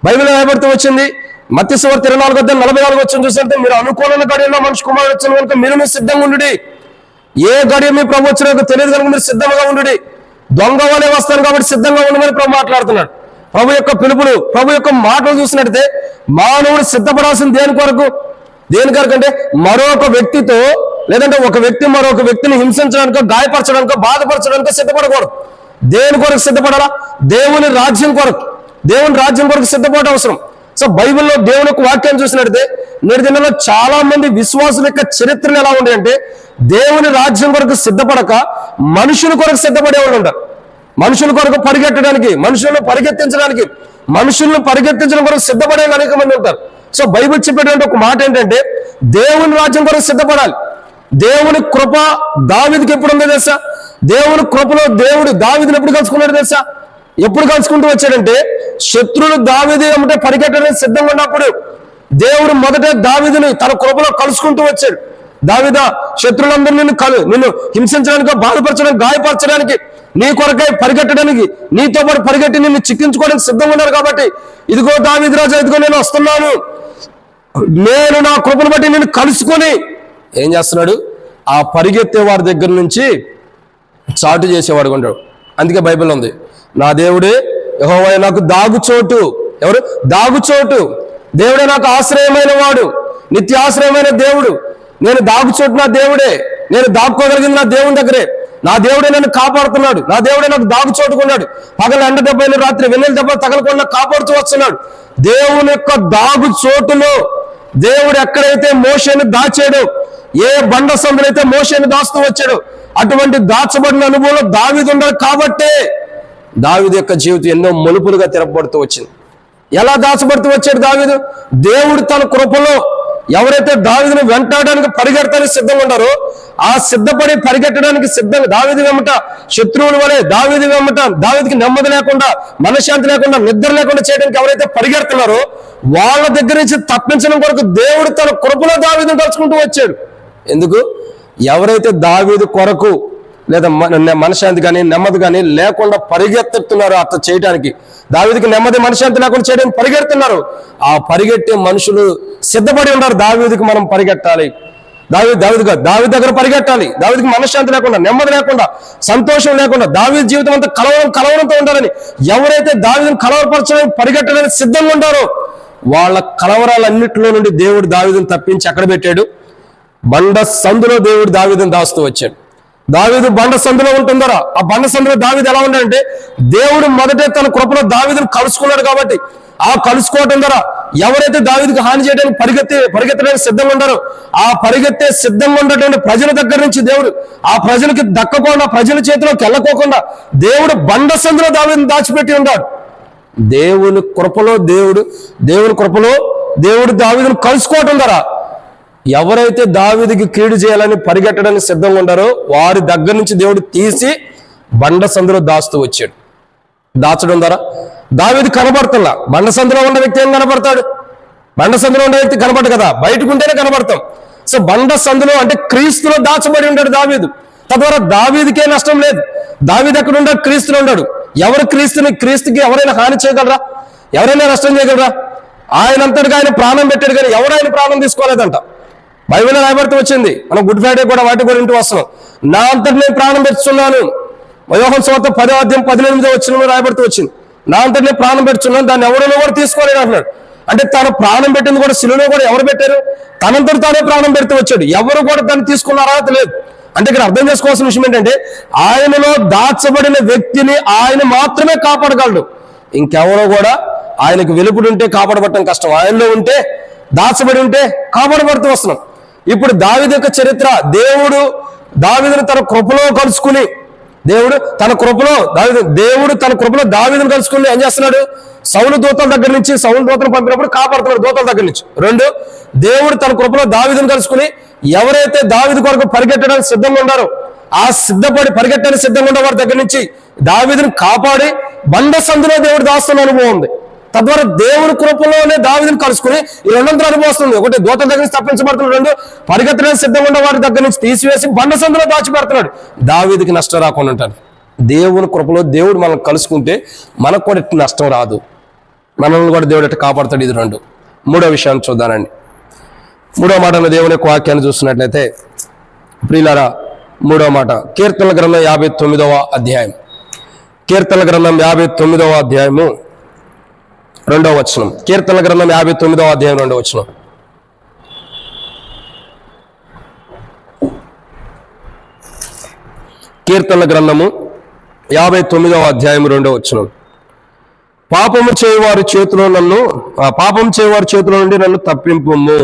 బైబిల్ రాయబడుతూ వచ్చింది, మత్తయి సువార్త 24:44 చూసినట్టు మీరు అనుకూలమైన గడియల్లో మనిషి కుమారుడు వచ్చిన కనుక మీరు సిద్ధంగా ఉండు. ఏ గడియ మీ ప్రభు వచ్చిన తెలియదు కనుక మీరు సిద్ధంగా ఉండు. దొంగ వలె వస్తాను కాబట్టి సిద్ధంగా ఉండమని ప్రభు మాట్లాడుతున్నాడు. ప్రభు యొక్క పిలుపులు, ప్రభు యొక్క మాటలు చూసినట్టయితే మానవుడు సిద్ధపడాల్సిన దేని కొరకు అంటే మరొక వ్యక్తితో, లేదంటే ఒక వ్యక్తి మరొక వ్యక్తిని హింసించడానికో, గాయపరచడానికో, బాధపరచడానికో సిద్ధపడకూడదు. దేని కొరకు సిద్ధపడాలా? దేవుని రాజ్యం కొరకు. దేవుని రాజ్యం కొరకు సిద్ధపడటం అవసరం. సో బైబిల్లో దేవుని యొక్క వాక్యాన్ని చూసినట్టయితే నేటి దినంలో చాలా మంది విశ్వాసుల యొక్క చరిత్రలు ఎలా ఉంది అంటే, దేవుని రాజ్యం కొరకు సిద్ధపడక మనుషుల కొరకు సిద్ధపడేవాళ్ళు ఉంటారు. మనుషుల కొరకు పరిగెట్టడానికి, మనుషులను పరిగెత్తించడం కొరకు సిద్ధపడే అనేక మంది ఉంటారు. సో బైబిల్ చెప్పేటువంటి ఒక మాట ఏంటంటే, దేవుని రాజ్యం కొరకు సిద్ధపడాలి. దేవుని కృప దావీదుకి ఎప్పుడు ఉందో తెలుసా? దేవుని కృపలో దేవుడు దావీదుని ఎప్పుడు కలుసుకున్నాడు తెలుసా? ఎప్పుడు కలుసుకుంటూ వచ్చాడంటే, శత్రువులు దావీదు ఏమంటే పరిగెట్టడానికి సిద్ధంగా ఉన్నప్పుడు దేవుడు మొదట దావీదుని తన కృపలో కలుసుకుంటూ వచ్చాడు. దావీదా, శత్రువులందరూ నిన్ను హింసించడానికి, బాధపరచడానికి, గాయపరచడానికి, నీ కొరకై పరిగెట్టడానికి, నీతో పాటు పరిగెట్టి నిన్ను చిక్కించుకోవడానికి సిద్ధంగా ఉన్నారు. కాబట్టి ఇదిగో దావీదు రాజా, ఇదిగో నేను వస్తున్నాను, నేను నా కృపను బట్టి నిన్ను కలుసుకొని ఏం చేస్తున్నాడు? ఆ పరిగెత్తే వారి దగ్గర నుంచి చాటు చేసేవాడు ఉంటాడు. అందుకే బైబిల్ ఉంది, నా దేవుడే యెహోవా నాకు దాగుచోటు. ఎవరు? దాగుచోటు. దేవుడే నాకు ఆశ్రయమైన వాడు, నిత్య ఆశ్రయమైన దేవుడు. నేను దాగుచోటు నా దేవుడే, నేను దాక్కోగలిగింది నా దేవుని దగ్గరే. నా దేవుడే నన్ను కాపాడుతున్నాడు, నా దేవుడే నాకు దాగుచోటుకున్నాడు. పగల ఎండ దెబ్బలు, రాత్రి వెన్నెల దెబ్బలు తగలకుండా కాపాడుతూ వస్తున్నాడు. దేవుని యొక్క దాగు చోటులో దేవుడు ఎక్కడైతే మోషేని దాచాడో, ఏ బండ సందులైతే మోషేని దాస్తూ వచ్చాడో, అటువంటి దాచబడిన అనుభవంలో దావీదు ఉన్నాడు. కాబట్టే దావీదు యొక్క జీవితం ఎన్నో మలుపులుగా తిరగబడుతూ వచ్చింది. ఎలా దాచబడుతూ వచ్చాడు దావీదు? దేవుడు తన కృపలో ఎవరైతే దావీదుని వెంటాడడానికి పరిగెడతానికి సిద్ధంగా ఉన్నారో, ఆ సిద్ధపడి పరిగెట్టడానికి సిద్ధంగా దావీదు వెంబట శత్రువుల వలె దావీదు వెంబట దావీదుకి నెమ్మది లేకుండా, మనశ్శాంతి లేకుండా, నిద్ర లేకుండా చేయడానికి ఎవరైతే పరిగెడుతున్నారో వాళ్ళ దగ్గర నుంచి తప్పించడం కొరకు దేవుడు తన కృపలో దావీదుని కలుసుకుంటూ వచ్చాడు. ఎందుకు? ఎవరైతే దావీదు కొరకు లేదా మనశ్శాంతి కానీ నెమ్మది కానీ లేకుండా పరిగెత్తుతున్నారో అట్లా చేయడానికి, దావీదుకి నెమ్మది మనశ్శాంతి లేకుండా చేయడానికి పరిగెడుతున్నారు, ఆ పరిగెట్టే మనుషులు సిద్ధపడి ఉన్నారు. దావీదుకి మనం పరిగెట్టాలి, దావీదు దగ్గర పరిగెట్టాలి. దావీదుకి మనశ్శాంతి లేకుండా, నెమ్మది లేకుండా, సంతోషం లేకుండా, దావీదు జీవితం అంతా కలవరంతో ఉండాలని ఎవరైతే దావీదుని కలవరపరచడానికి పరిగెట్టడానికి సిద్ధంగా ఉంటారో వాళ్ళ కలవరాలన్నింటిలో నుండి దేవుడు దావీదుని తప్పించి ఎక్కడ పెట్టాడు? బండ సందులో దేవుడు దావీదుని దాస్తూ వచ్చాడు. దావీదు బండ సందులో ఉంటుందరా, ఆ బండ సందులో దావీదు ఎలా ఉన్నాడంటే, దేవుడు మొదటే తన కృపలో దావీదుని కలుసుకున్నాడు. కాబట్టి ఆ కలుసుకోవటం ద్వారా ఎవరైతే దావీదుకి హాని చేయడానికి పరిగెత్తడానికి సిద్ధంగా ఉన్నారో, ఆ పరిగెత్తే సిద్ధంగా ఉన్నటువంటి ప్రజల దగ్గర నుంచి దేవుడు ఆ ప్రజలకి దక్కకుండా, ప్రజల చేతిలోకి వెళ్ళకోకుండా దేవుడు బండ సందులో దావీదుని దాచిపెట్టి ఉన్నాడు. దేవుని కృపలో దేవుడు దావీదుని కలుసుకోవటం ద్వారా ఎవరైతే దావీదుకి కీడు చేయాలని పరిగెట్టడానికి సిద్ధంగా ఉన్నారో వారి దగ్గర నుంచి దేవుడు తీసి బండ సందులో దాస్తూ వచ్చాడు. దాచడం ద్వారా దావీదు కనబడుతున్నా, బండ సందులో ఉన్న వ్యక్తి ఏం కనబడతాడు? బండ సందులో ఉన్న వ్యక్తి కనబడదు కదా, బయటకు ఉంటేనే కనబడతాం. సో బండ సందులో అంటే క్రీస్తులో దాచబడి ఉంటాడు దావీదు. తద్వారా దావీదుకే నష్టం లేదు. దావీదు ఎక్కడ ఉన్నాడు? క్రీస్తులో ఉన్నాడు. ఎవరు క్రీస్తుకి ఎవరైనా హాని చేయగలరా? ఎవరైనా నష్టం చేయగలరా? ఆయనంతటిగా ఆయన ప్రాణం పెట్టాడు, కానీ ఎవరు ఆయన ప్రాణం తీసుకోలేదంట. బైబిల్లో రాయబడుతూ వచ్చింది. మనం గుడ్ ఫ్రైడే కూడా వాటి కూడా ఇంటూ వస్తున్నాం. నా అంతటి నేను ప్రాణం పెట్టుచున్నాను, యోహాను సువార్త 10వ అధ్యాయం 18వ వచనంలో రాయబడుతూ వచ్చింది. నా అంతటి నేను ప్రాణం పెట్టుచున్నాను, దాన్ని ఎవరిలో కూడా తీసుకోలేడు అంటున్నాడు. అంటే తను ప్రాణం పెట్టింది కూడా శిలువలో కూడా ఎవరు పెట్టారు? తనంతటి తానే ప్రాణం పెడుతూ వచ్చాడు. ఎవరు కూడా దాన్ని తీసుకున్న అర్హత లేదు. అంటే ఇక్కడ అర్థం చేసుకోవాల్సిన విషయం ఏంటంటే, ఆయనలో దాచబడిన వ్యక్తిని ఆయన మాత్రమే కాపాడగలడు. ఇంకెవరో కూడా ఆయనకు వెలుపుడు ఉంటే కాపాడబడటం కష్టం, ఆయనలో ఉంటే దాచబడి ఉంటే కాపాడబడుతూ వస్తున్నాం. ఇప్పుడు దావీదు యొక్క చరిత్ర, దేవుడు దావీదును తన కృపలో కలుసుకుని, దేవుడు తన కృపలో దావీదును కలుసుకుని ఏం చేస్తున్నాడు? సౌలు దూతల దగ్గర నుంచి, సౌలు దూతను పంపినప్పుడు కాపాడుతున్నాడు దూతల దగ్గర నుంచి. 2, దేవుడు తన కృపలో దావీదును కలుసుకుని ఎవరైతే దావీదు కొరకు పరిగెట్టడానికి సిద్ధంగా ఉన్నారో, ఆ పరిగెట్టడానికి సిద్ధంగా ఉన్న వారి దగ్గర నుంచి దావీదును కాపాడి బండ సందులో దేవుడు దాస్తున్న అనుభవం ఉంది. తద్వారా దేవుని కృపలోనే దావీదుని కలుసుకుని ఈ రెండంతా అనుభవం వస్తుంది. ఒకటి దూతల దగ్గర నుంచి తప్పించబడుతున్నాడు, 2 పరిగెత్తడానికి సిద్ధంగా ఉన్న వారి దగ్గర నుంచి తీసివేసి బండ సందులో దాచిపెడుతున్నాడు. దావీదుకి నష్టం రాకుండా ఉంటాడు. దేవుని కృపలో దేవుడు మనల్ని కలుసుకుంటే మనకు కూడా ఎట్టి నష్టం రాదు, మనల్ని కూడా దేవుడు ఎట్లా కాపాడుతాడు. ఇది 2. 3వ విషయాన్ని చూద్దానండి. 3వ మాటలో దేవుని యొక్క వాక్యాన్ని చూస్తున్నట్లయితే ప్రియులారా, 3వ మాట కీర్తనల గ్రంథం 59వ అధ్యాయం. కీర్తనల గ్రంథం 59వ అధ్యాయము 2వ వచనం. కీర్తనల గ్రంథం 59వ అధ్యాయం 2వ వచనం. కీర్తనల గ్రంథము 59వ అధ్యాయం 2వ వచనం. పాపం చేయవారి చేతిలో నుండి నన్ను తప్పింపుము.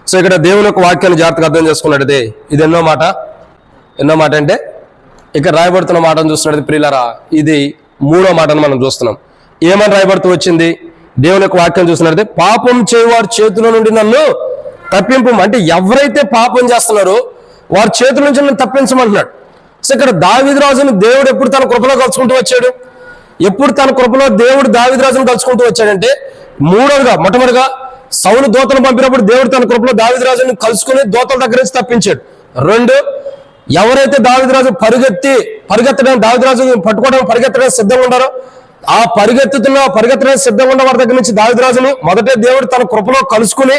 సో ఇక్కడ దేవుని యొక్క వాక్యాన్ని జాగ్రత్తగా అర్థం చేసుకున్నట్టు ఇది ఎన్నో మాట అంటే ఇక్కడ రాయబడుతున్న మాటను చూస్తున్నట్టు ప్రియులారా, ఇది 3వ మాటను మనం చూస్తున్నాం. ఏమని రాయబడుతూ వచ్చింది? దేవుని యొక్క వాక్యం చూస్తున్నట్టు పాపం చేయవారి చేతిలో నుండి నన్ను తప్పింపు. అంటే ఎవరైతే పాపం చేస్తున్నారో వారి చేతుల నుంచి నన్ను తప్పించమంటున్నాడు. సో ఇక్కడ దావీదు రాజును దేవుడు ఎప్పుడు తన కృపలో కలుసుకుంటూ వచ్చాడు? ఎప్పుడు తన కృపలో దేవుడు దావీదు రాజును కలుసుకుంటూ వచ్చాడంటే, మొట్టమొదటిగా సౌలు దూతను పంపినప్పుడు దేవుడు తన కృపలో దావీదు రాజును కలుసుకుని దూతల దగ్గర నుంచి తప్పించాడు. 2, ఎవరైతే దావీదు రాజు పరిగెత్తడానికి దావీదు రాజు పట్టుకోవడానికి పరిగెత్తడానికి సిద్ధంగా ఉన్నారో ఆ పరిగెత్తడానికి సిద్ధంగా ఉన్న వారి దగ్గర నుంచి దావీదు రాజుని మొదటే దేవుడు తన కృపలో కలుసుకుని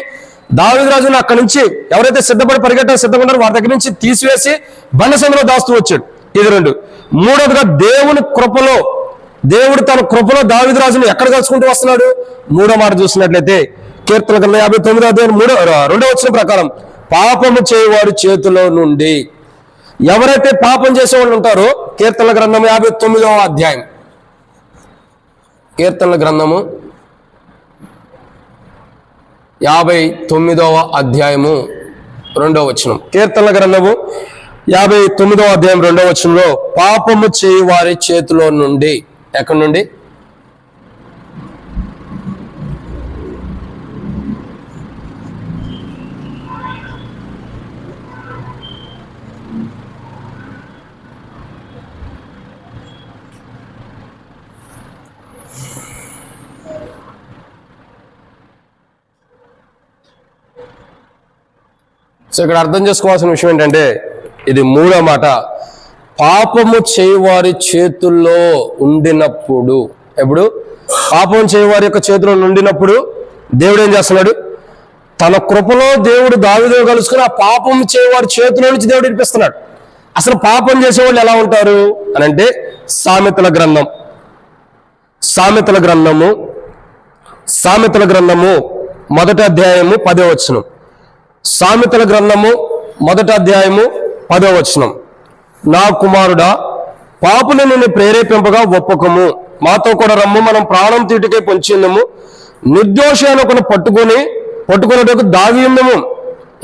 దావీదు రాజుని అక్కడి నుంచి ఎవరైతే సిద్ధపడి పరిగెట్టడానికి సిద్ధంగా ఉన్నారో వారి దగ్గర నుంచి తీసివేసి బండసంలో దాస్తూ వచ్చాడు. ఇది 2. 3వదిగా దేవుడు తన కృపలో దావీదు రాజుని ఎక్కడ కలుసుకుంటూ వస్తున్నాడు? 3వ మాట చూసినట్లయితే కీర్తన గ్రంథం 59వ అధ్యాయం 2వ వచనం ప్రకారం పాపము చేయవారి చేతిలో నుండి. ఎవరైతే పాపం చేసేవాళ్ళు ఉంటారో కీర్తనల గ్రంథం 59వ అధ్యాయం, కీర్తనల గ్రంథము 59వ అధ్యాయము 2వ వచనం. కీర్తనల గ్రంథము 59వ అధ్యాయం 2వ వచనంలో పాపము చేయి వారి చేతిలో నుండి. ఎక్కడి నుండి? సో ఇక్కడ అర్థం చేసుకోవాల్సిన విషయం ఏంటంటే ఇది 3వ మాట. పాపము చేయవారి చేతుల్లో ఉండినప్పుడు. ఎప్పుడు? పాపం చేయవారి యొక్క చేతిలో ఉండినప్పుడు దేవుడు ఏం చేస్తున్నాడు? తన కృపలో దేవుడు దావీదును కలుసుకుని ఆ పాపం చేయవారి చేతిలో నుంచి దేవుడు విడిపిస్తున్నాడు. అసలు పాపం చేసేవాళ్ళు ఎలా ఉంటారు అని అంటే సామెతల గ్రంథము 1వ అధ్యాయము 10వ వచనం. సామెతల గ్రంథము 1వ అధ్యాయము 10వ వచనం. నా కుమారుడా, పాపుని నిన్ను ప్రేరేపింపగా ఒప్పకము, మాతో కూడా రమ్ము, మనం ప్రాణం తీటికే పొంచిందము, నిర్దోషి అనుకుని పట్టుకునేటకు దాగి ఉందము.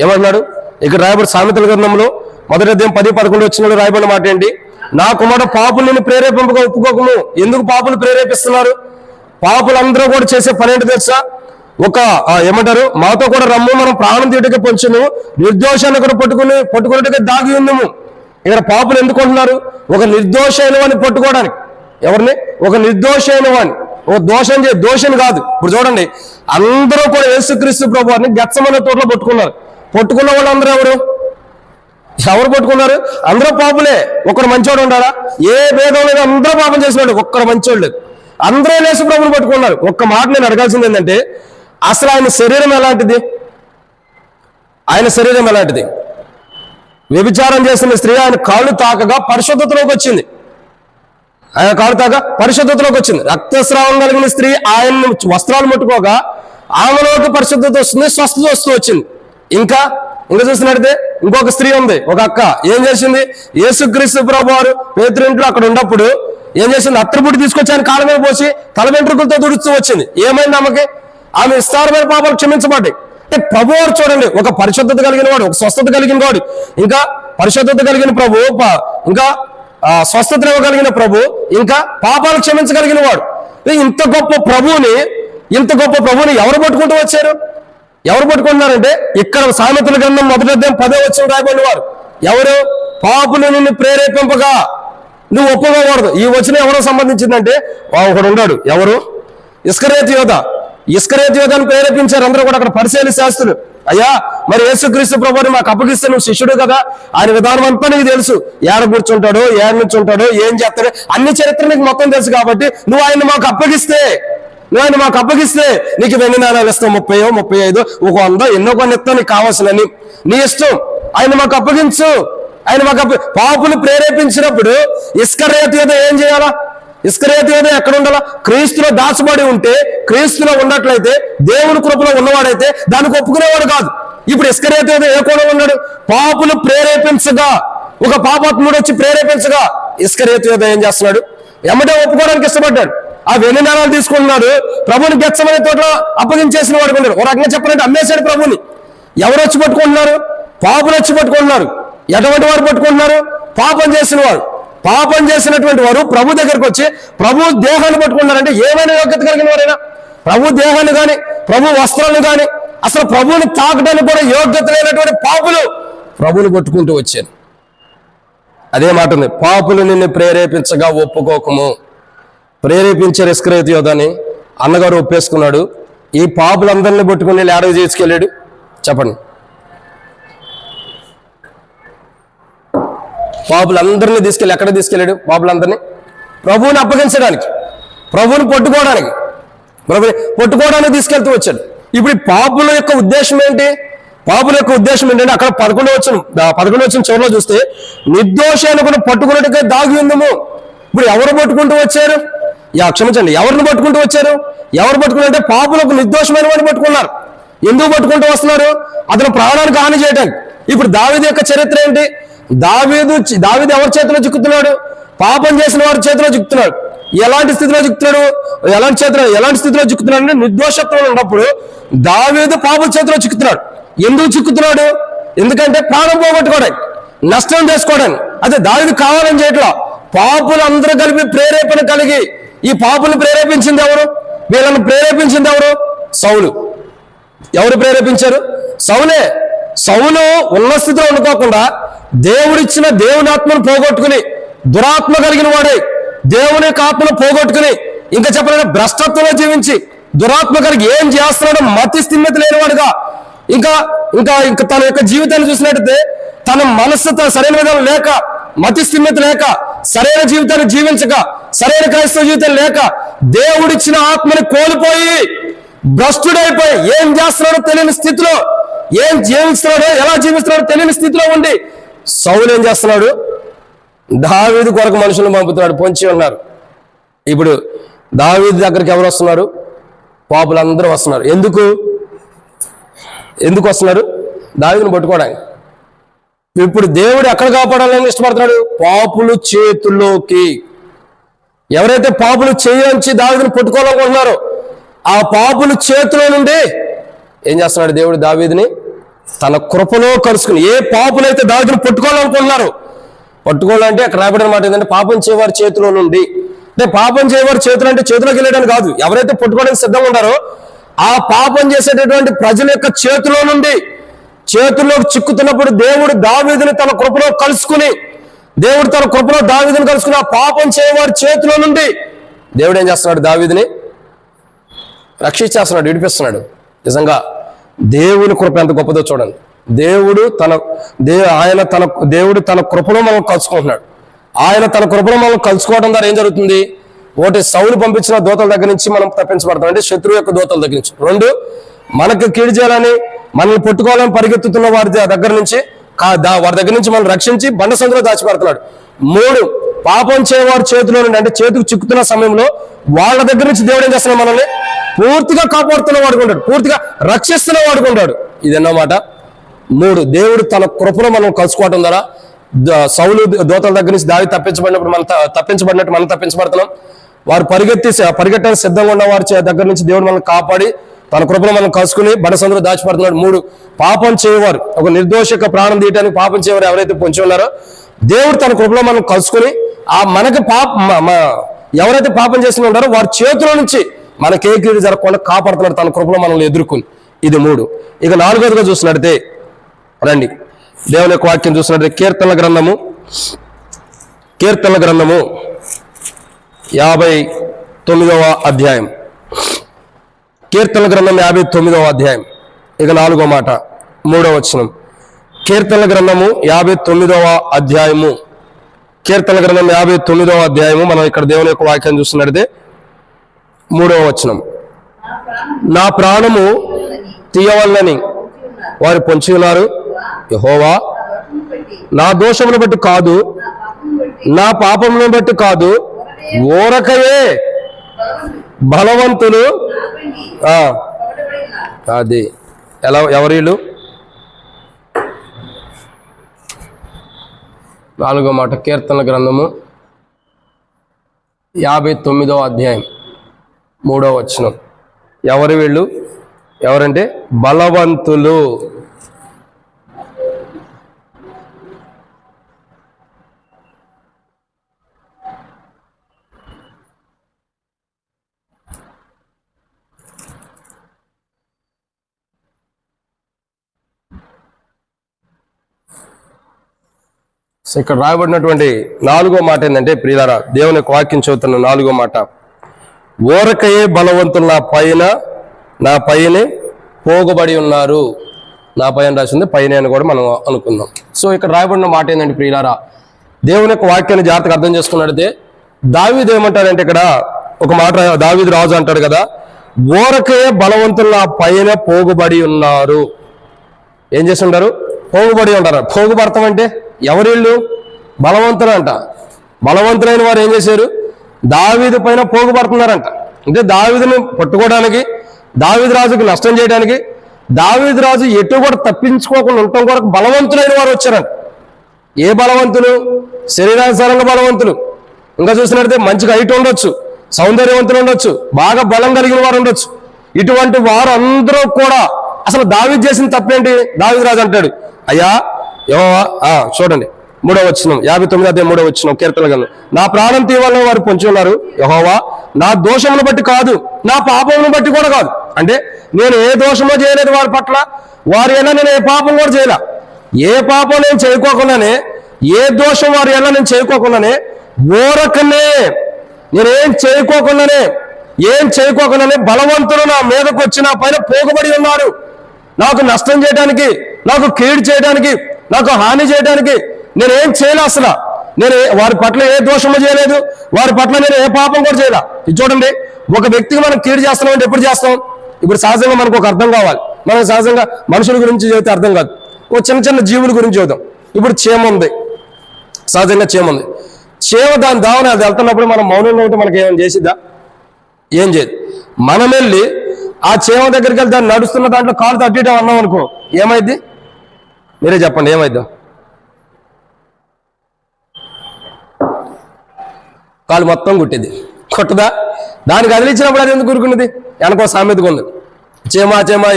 ఏమన్నాడు ఇక్కడ రాయబడి? సామెతల గ్రంథంలో 1వ అధ్యాయం 10-11 వచనంలో రాయబడిన మాట ఏంటి? నా కుమారుడు, పాపుని నిన్ను ప్రేరేపింపగా ఒప్పుకోకము. ఎందుకు పాపులు ప్రేరేపిస్తున్నారు? పాపులందరూ కూడా చేసే పని ఏంటి తెలుసా? మాతో కూడా రమ్ము, మనం ప్రాణం తీటికే పొంచును, నిర్దోషాన్ని కూడా పట్టుకునేట్టుగా దాగి ఉందము. ఇక్కడ పాపులు ఎందుకు అంటున్నారు? ఒక నిర్దోషైన వాడిని పట్టుకోవడానికి. ఎవరిని? ఒక నిర్దోషైన వాడిని. ఒక దోషం కాదు. ఇప్పుడు చూడండి, అందరూ కూడా యేసుక్రీస్తు ప్రభువారిని గెత్సెమనే తోటలో పట్టుకున్న వాళ్ళు అందరూ ఎవరు పట్టుకున్నారు? అందరూ పాపులే. ఒక్కడు మంచోడు ఉండాలా? ఏ భేదం లేదు, అందరూ పాపం చేసినాడు, ఒక్కడు మంచోడు లేదు. అందరూ యేసు ప్రభువుని పట్టుకున్నారు. ఒక్క మాట నేను అడగాల్సింది ఏంటంటే, అసలు ఆయన శరీరం ఎలాంటిది? వ్యభిచారం చేసిన స్త్రీ ఆయన కాళ్ళు తాకగా పరిశుద్ధతలోకి వచ్చింది. రక్తస్రావం కలిగిన స్త్రీ ఆయన వస్త్రాలు ముట్టుకోగా ఆమెలోకి పరిశుద్ధత వస్తుంది, స్వస్థత వస్తూ వచ్చింది. ఇంకా చూసినట్టే ఇంకొక స్త్రీ ఉంది, ఒక అక్క. ఏం చేసింది? యేసుక్రీస్తు ప్రభువారు పేతురింట్లో అక్కడ ఉన్నప్పుడు ఏం చేసింది? అత్తరుపుట్టి తీసుకొచ్చి ఆయన కాళ్ళ మీద పోసి తల వెంట్రుకలతో తుడుస్తూ వచ్చింది. ఏమైంది ఆమెకి? ఆమె విస్తారమైన పాపాలు క్షమించబడ్డాయి. అంటే ప్రభువారు చూడండి, ఒక పరిశుద్ధత కలిగిన వాడు, ఒక స్వస్థత కలిగిన వాడు, ఇంకా పరిశుద్ధత కలిగిన ప్రభు, ఇంకా స్వస్థత ఇవ్వగలిగిన ప్రభు, ఇంకా పాపాలు క్షమించగలిగిన వాడు. ఇంత గొప్ప ప్రభువుని ఎవరు పట్టుకుంటూ వచ్చారు? ఎవరు పట్టుకుంటున్నారంటే ఇక్కడ సామెతల గ్రంథం 1వ అధ్యాయం 10వ వచనం రాయబడిన వారు ఎవరు? పాపులు నిన్ను ప్రేరేపింపగా నువ్వు ఒప్పుకోకూడదు. ఈ వచనం ఎవరో సంబంధించిందంటే ఒకడు ఉన్నాడు. ఎవరు? ఇస్కరియోతు యోధాను ప్రేరేపించారు అందరూ కూడా అక్కడ పరిశీలి శాస్త్రులు. అయ్యా, మరి యేసుక్రీస్తు ప్రభువుని మాకు అప్పగిస్తే నువ్వు శిష్యుడు కదా, ఆయన విధానం అంతా నీకు తెలుసు. ఏడ కూర్చుంటాడో, ఏడ నుంచి ఉంటాడో, ఏం చేస్తాడో అన్ని చరిత్ర నీకు మొత్తం తెలుసు. కాబట్టి నువ్వు ఆయన మాకు అప్పగిస్తే నీకు వెండి నాణాలు ఇస్తాం, 30, 35, 100, ఎన్నో కొన్ని ఇస్తాం, నీకు కావాల్సినని నీ ఇష్టం. ఆయన మాకు అప్పగించు. పాపులు ప్రేరేపించినప్పుడు ఇస్కరియోతు యోధ ఏం చేయాలా? ఇస్కరియోతు యూదా ఎక్కడ ఉండాలా? క్రీస్తులో దాచబడి ఉంటే, క్రీస్తులో ఉన్నట్లయితే, దేవుని కృపలో ఉన్నవాడైతే దానికి ఒప్పుకునేవాడు కాదు. ఇప్పుడు ఇస్కరియోతు యూదా ఏ కోణంలో ఉన్నాడు? పాపులు ప్రేరేపించగా, ఒక పాపాత్ముడు వచ్చి ప్రేరేపించగా ఇస్కరియోతు యూదా ఏం చేస్తున్నాడు? ఎమ్మటే ఒప్పుకోవడానికి ఇష్టపడ్డాడు. ఆ వెండి నాణాలు తీసుకుంటున్నాడు. ప్రభుని గెత్సమనే తోటలో అప్పగించేసిన వాడు ఉన్నాడు. ఒక రకంగా చెప్పాలంటే అమ్మేశాడు ప్రభుని. ఎవరు వచ్చి పట్టుకుంటున్నారు? పాపులు వచ్చి పట్టుకుంటున్నారు. ఎటువంటి వారు పట్టుకుంటున్నారు? పాపం చేసిన వారు. పాపం చేసినటువంటి వారు ప్రభు దగ్గరికి వచ్చి ప్రభు దేహాన్ని పట్టుకుంటున్నారంటే ఏమైనా యోగ్యత కలిగిన వారైనా? ప్రభు దేహాన్ని కానీ, ప్రభు వస్త్రాలను కానీ, అసలు ప్రభువుని తాకడానికి కూడా యోగ్యత లేనటువంటి పాపులు ప్రభుని పట్టుకుంటూ వచ్చారు. అదే మాట ఉంది, పాపులు నిన్ను ప్రేరేపించగా ఒప్పుకోకము. ప్రేరేపించారు ఇస్కరియోతు యూదాని, అన్నగారు ఒప్పేసుకున్నాడు. ఈ పాపులందరినీ పట్టుకుని ఏడకు తీసుకెళ్ళాడు? చెప్పండి. పాపులందరినీ తీసుకెళ్ళి ఎక్కడ తీసుకెళ్ళాడు? పాపులందరినీ ప్రభువుని అప్పగించడానికి, ప్రభువుని పట్టుకోవడానికి తీసుకెళ్తూ వచ్చాడు. ఇప్పుడు ఈ పాపుల యొక్క ఉద్దేశం ఏంటి? పాపుల యొక్క ఉద్దేశం ఏంటంటే అక్కడ 11 వచ్చిన చివరిలో చూస్తే, నిర్దోషి అనుకుని పట్టుకున్నట్టుగా దాగి ఉందము. ఇప్పుడు ఎవరు పట్టుకుంటూ వచ్చారు? క్షమించండి, ఎవరిని పట్టుకుంటూ వచ్చారు? ఎవరు పట్టుకున్నారంటే పాపులకు నిర్దోషమైన వాడిని పట్టుకున్నారు. ఎందుకు పట్టుకుంటూ వస్తున్నారు? అతను ప్రాణానికి హాని చేయడానికి. ఇప్పుడు దావీదు యొక్క చరిత్ర ఏంటి? దావీదు ఎవరి చేతిలో చిక్కుతున్నాడు? పాపం చేసిన వారి చేతిలో చిక్కుతున్నాడు. ఎలాంటి స్థితిలో చిక్కుతున్నాడు? ఎలాంటి స్థితిలో చిక్కుతున్నాడు అంటే నిర్దోషత్వం ఉన్నప్పుడు దావీదు పాపం చేతిలో చిక్కుతున్నాడు. ఎందుకు చిక్కుతున్నాడు? ఎందుకంటే ప్రాణం పోగొట్టుకోవడానికి, నష్టం చేసుకోవడానికి. అదే దావీదు కావాలని చేయట్లా. పాపులందరూ కలిపి ప్రేరేపణ కలిగి ఈ పాపులు ప్రేరేపించింది ఎవరు? వీళ్ళని ప్రేరేపించింది ఎవరు? సౌలు. ఎవరు ప్రేరేపించారు? సౌలే. సౌలు ఉన్న స్థితిలో ఉండుకోకుండా దేవుడిచ్చిన దేవుని ఆత్మను పోగొట్టుకుని, దురాత్మ కలిగిన వాడే దేవుని యొక్క ఆత్మను పోగొట్టుకుని, ఇంకా చెప్పాలంటే భ్రష్టత్వంలో జీవించి దురాత్మ కలిగి ఏం చేస్తున్నాడో మతి స్థిమిత లేనివాడుగా, ఇంకా తన యొక్క జీవితాన్ని చూసినట్టయితే తన మనస్సు సరైన విధానం లేక, మతి స్థిమిత లేక, సరైన జీవితాన్ని జీవించక, సరైన క్రైస్తవ జీవితం లేక, దేవుడిచ్చిన ఆత్మని కోల్పోయి భ్రష్టుడైపోయి ఏం చేస్తున్నాడో తెలియని స్థితిలో, ఏం జీవిస్తున్నాడో ఎలా జీవిస్తున్నాడో తెలియని స్థితిలో ఉండి సౌలు ఏం చేస్తున్నాడు? దావీదు కొరకు మనుషులను పంపుతున్నాడు, పొంచి ఉన్నారు. ఇప్పుడు దావీదు దగ్గరికి ఎవరు వస్తున్నారు? పాపులందరూ వస్తున్నారు. ఎందుకు వస్తున్నారు? దావీదుని పట్టుకోవడానికి. ఇప్పుడు దేవుడు ఎక్కడ కాపాడాలని ఇష్టపడుతున్నాడు? పాపుల చేతుల్లోకి. ఎవరైతే పాపులు చేయించి దావీదుని పట్టుకోవాలనుకుంటున్నారో ఆ పాపుల చేతిలో నుండి ఏం చేస్తున్నాడు దేవుడు? దావీదుని తన కృపలో కలుసుకుని, ఏ పాపులైతే దావీదుని పట్టుకోవాలనుకుంటున్నారో, పట్టుకోవాలంటే అక్కడ రాబడిన మాట ఏంటంటే పాపం చేయవారి చేతిలో నుండి. అంటే పాపం చేయవారి చేతులు అంటే చేతిలోకి వెళ్ళడానికి కాదు. ఎవరైతే పట్టుకోవడానికి సిద్ధంగా ఉన్నారో ఆ పాపం చేసేటటువంటి ప్రజల యొక్క చేతిలో నుండి, చేతుల్లోకి చిక్కుతున్నప్పుడు దేవుడు దావీదుని తన కృపలో కలుసుకుని, ఆ పాపం చేయవారి చేతిలో నుండి దేవుడు ఏం చేస్తున్నాడు? దావీదుని రక్షించేస్తున్నాడు, విడిపిస్తున్నాడు. నిజంగా దేవుని కృప ఎంత గొప్పదో చూడండి. దేవుడు తన కృపలో మనం కలుసుకుంటున్నాడు. ఆయన తన కృపలో మనం కలుసుకోవడం ద్వారా ఏం జరుగుతుంది? ఒకటి, సౌలు పంపించిన దూతల దగ్గర నుంచి మనం తప్పించబడతాం, అంటే శత్రువు యొక్క దూతల దగ్గర నుంచి. 2, మనకు కీడు చేయాలని, మనల్ని పట్టుకోవాలని పరిగెత్తుతున్న వారి దగ్గర నుంచి మనం రక్షించి బండ సందులో దాచిపెడుతున్నాడు. 3, పాపం చేయవారి చేతిలో నుండి, అంటే చేతికి చిక్కుతున్న సమయంలో వాళ్ళ దగ్గర నుంచి దేవుడు ఏం చేస్తున్నాడు? మనల్ని పూర్తిగా కాపాడుతున్న వాడుకుంటాడు, పూర్తిగా రక్షిస్తున్న వాడుకుంటాడు. ఇదన్నమాట. 3, దేవుడు తన కృపలో మనం కలుసుకోవడం ద్వారా సౌలు దూతల దగ్గర నుంచి దావీదు తప్పించబడినప్పుడు మనం తప్పించబడుతున్నాం. వారు పరిగెట్టడానికి సిద్ధంగా ఉన్న వారి దగ్గర నుంచి దేవుడు మనల్ని కాపాడి తన కృపలో మనం కలుసుకుని బండ సందులో దాచిపడుతున్నాడు. 3, పాపం చేయవారు, ఒక నిర్దోష యొక్క ప్రాణం తీయడానికి పాపం చేయవారు ఎవరైతే పొంచి ఉన్నారో దేవుడు తన కృపలో మనం కలుసుకుని, ఎవరైతే పాపం చేసి ఉన్నారో వారి చేతుల నుంచి మనకే కీడు జరగకుండా కాపాడుతున్నాడు తన కృపలో మనల్ని ఎదుర్కొని. ఇది 3. ఇక 4వదిగా చూసినట్టే రండి, దేవుని యొక్క వాక్యం చూసినట్టే కీర్తనల గ్రంథము 59వ అధ్యాయం. కీర్తనల గ్రంథం 59వ అధ్యాయం. ఇక 4వ మాట, 3వ వచనం. కీర్తనల గ్రంథము 59వ అధ్యాయము. కీర్తనల గ్రంథం 59వ అధ్యాయము. మనం ఇక్కడ దేవుని యొక్క వాక్యం చూస్తున్నట్టే 3వ వచనం. నా ప్రాణము తీయవల్లని వారు పొంచి ఉన్నారు. యెహోవా, నా దోషమును బట్టి కాదు, నా పాపమును బట్టి కాదు, ఊరకయే బలవంతులు అది ఎవరీళ్ళు? 4వ మాట కీర్తనల గ్రంథము 59వ అధ్యాయం 3వ వచనం. ఎవరు వీళ్ళు? ఎవరంటే బలవంతులు. ఇక్కడ రాయబడినటువంటి 4వ మాట ఏంటంటే ప్రియులారా, దేవుని యొక్క వాక్యం చదువుతున్న 4వ మాట, ఊరకయే బలవంతులు నా పైనే పోగుబడి ఉన్నారు. నా పైన రాసింది పైన అని కూడా మనం అనుకుందాం. సో ఇక్కడ రాయబడిన మాట ఏంటంటే ప్రియులారా, దేవుని యొక్క వాక్యాన్ని జాగ్రత్తగా అర్థం చేసుకున్నట్లయితే దావీదు ఏమంటాడంటే, ఇక్కడ ఒక మాట దావీదు రాజు అంటాడు కదా, ఊరకయే బలవంతులు నా పైన పోగుబడి ఉన్నారు. ఏం చేసి ఉంటారు? పోగుబడి ఉంటారు. పోగుపడతాం అంటే ఎవరిళ్ళు? బలవంతులు అంట. బలవంతులైన వారు ఏం చేశారు? దావీదు పైన పోగుపడుతున్నారంట. అంటే దావీదుని పట్టుకోవడానికి, దావీదు రాజుకి నష్టం చేయడానికి, దావీదు రాజు ఎటు కూడా తప్పించుకోకుండా ఉండటం కొరకు బలవంతులైన వారు వచ్చారంట. ఏ బలవంతులు? శరీరానుసారంగా బలవంతులు. ఇంకా చూసినట్లయితే మంచిగా హైట్ ఉండొచ్చు, సౌందర్యవంతులు ఉండొచ్చు, బాగా బలం కలిగిన వారు ఉండొచ్చు. ఇటువంటి వారు అందరూ కూడా అసలు దావీదు చేసిన తప్పేంటి? దావీదు రాజు అంటాడు, అయ్యా యెహోవా, చూడండి 3వ వచనం, 59వ అధ్యాయం 3వ వచనం కీర్తనల గ్రంథం, నా ప్రాణం తీవాలని వారు పొంచి ఉన్నారు. యెహోవా నా దోషమును బట్టి కాదు, నా పాపమును బట్టి కూడా కాదు. అంటే నేను ఏ దోషమో చేయలేదు వారి పట్ల, వారి ఎలా నేను ఏ పాపం కూడా చేయలే. ఏ పాపం నేను చేయకోకుండానే, ఏ దోషం వారి ఎలా నేను చేయకోకుండానే, ఊరకనే నేనేం చేయకోకుండానే బలవంతులు నా మీదకు వచ్చి నా పైన పోగుబడి ఉన్నారు. నాకు నష్టం చేయడానికి, నాకు కీడు చేయడానికి, నాకు హాని చేయడానికి నేనేం చేయలే. అసలు నేను వారి పట్ల ఏ దోషము చేయలేదు, వారి పట్ల నేను ఏ పాపం కూడా చేయలే. ఇది చూడండి, ఒక వ్యక్తికి మనం కీడు చేస్తున్నాం అంటే ఎప్పుడు చేస్తాం? ఇప్పుడు సహజంగా మనకు ఒక అర్థం కావాలి. మనం సహజంగా మనుషుల గురించి చదివితే అర్థం కాదు, ఓ చిన్న చిన్న జీవుల గురించి చదువుతాం. ఇప్పుడు చీమ ఉంది, సహజంగా చీమ ఉంది. చీమ దాని దావన అది వెళ్తున్నప్పుడు మనం మౌనంగా ఉంటే మనకి ఏమైనా చేసిద్దా? ఏం చేయదు. మనం వెళ్ళి ఆ చీమ దగ్గరికి వెళ్తే దాన్ని నడుస్తున్న దాంట్లో కాలు తట్టడం అన్నాం అనుకో, ఏమైద్ది? మీరే చెప్పండి, ఏమైద్దాం? కాలు మొత్తం కుట్టింది, కొట్టదా? దానికి కదిలించినప్పుడు అది ఎందుకు కూరుకున్నది? వెనకో సామెతగా ఉంది, చీమ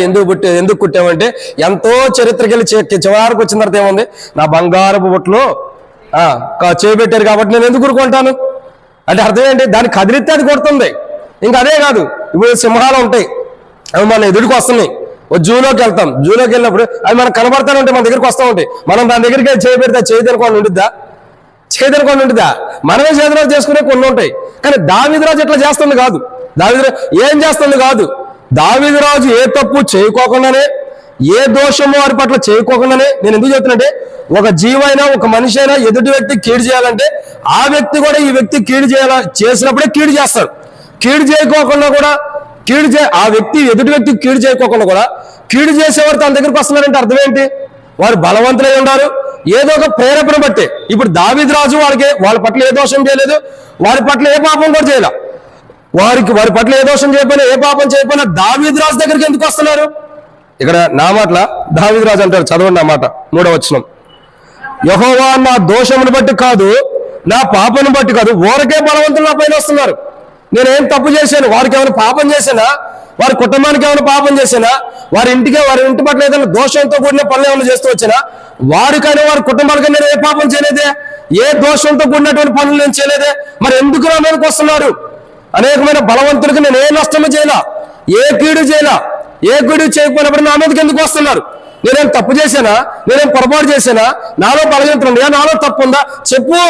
ఎందుకు కుట్టామంటే ఎంతో చరిత్రకెళ్ళి చివరికి వచ్చిన తర్వాత ఏముంది, నా బంగారపు బొట్లు చేయబెట్టారు కాబట్టి నేను ఎందుకు కూరుకుంటాను అంటే అర్థం ఏంటి? దాన్ని కదిలిస్తే అది కొడుతుంది. ఇంకా అదే కాదు, ఇప్పుడు సింహాలు ఉంటాయి, అవి మన ఎదుటికి వస్తున్నాయి. ఓ జూలోకి వెళ్తాం, జూలోకి వెళ్ళినప్పుడు అవి మనకు కనబడతానే ఉంటాయి, మన దగ్గరికి వస్తూ ఉంటాయి. మనం దాని దగ్గరికి చేయబెడితే చేయదనుకోండి ఉంటుందా? చేయదనుకోండి ఉంటుందా? మనమే చేతిరాజు చేసుకునే కొన్ని ఉంటాయి. కానీ దావీదు రాజు ఎట్లా చేస్తుంది కాదు. దావీదు ఏం చేస్తుంది కాదు. దావీదు రాజు ఏ తప్పు చేయకోకుండానే, ఏ దోషము వారి పట్ల చేయకోకుండానే, నేను ఎందుకు చెప్తున్నట్టే, ఒక జీవైనా ఒక మనిషి అయినా ఎదుటి వ్యక్తికి కీడు చేయాలంటే ఆ వ్యక్తి కూడా ఈ వ్యక్తి కీడు చేసినప్పుడే కీడు చేస్తాడు. కీడు చేయకోకుండా కూడా ఆ వ్యక్తి ఎదుటి వ్యక్తికి కీడు చేయకోకుండా కూడా కీడు చేసేవారు తన దగ్గరికి వస్తున్నారంటే అర్థం ఏంటి? వారు బలవంతులై ఉన్నారు, ఏదో ఒక ప్రేరేపణ బట్టే. ఇప్పుడు దావీదు రాజు వాళ్ళ పట్ల ఏ దోషం చేయలేదు, వారి పట్ల ఏ పాపం కూడా చేయలే. వారి పట్ల ఏ దోషం చేయకపోయినా, ఏ పాపం చేయకపోయినా దావీదు రాజు దగ్గరికి ఎందుకు వస్తున్నారు? ఇక్కడ నా మాటల దావీదు రాజు అంటారు, చదవండి ఆ మాట 3వ వచనం, యెహోవా నా దోషమును బట్టి కాదు, నా పాపను బట్టి కాదు, ఊరకే బలవంతులు నా పైన వస్తున్నారు. నేనేం తప్పు చేశాను? వారికి ఏమైనా పాపం చేశానా? వారి కుటుంబానికి ఏమైనా పాపం చేశానా? వారి ఇంటి పట్ల ఏదైనా దోషంతో కూడిన పనులు ఏమైనా చేస్తూ వచ్చినా? వారికైనా వారి కుటుంబానికి నేను ఏ పాపం చేయలేదే, ఏ దోషంతో కూడినటువంటి పనులు నేను చేయలేదే, మరి ఎందుకు నా మీదకి వస్తున్నారు? అనేకమైన బలవంతులకు నేను ఏ నష్టము చేయలా, ఏ కీడు చేయకపోయినప్పుడు నా మీదకి ఎందుకు వస్తున్నారు? నేనేం తప్పు చేశానా? నేనేం పొరపాటు చేశానా? నాలో బలహీనత ఉందా? నాలో తప్పు ఉందా? చెప్పు.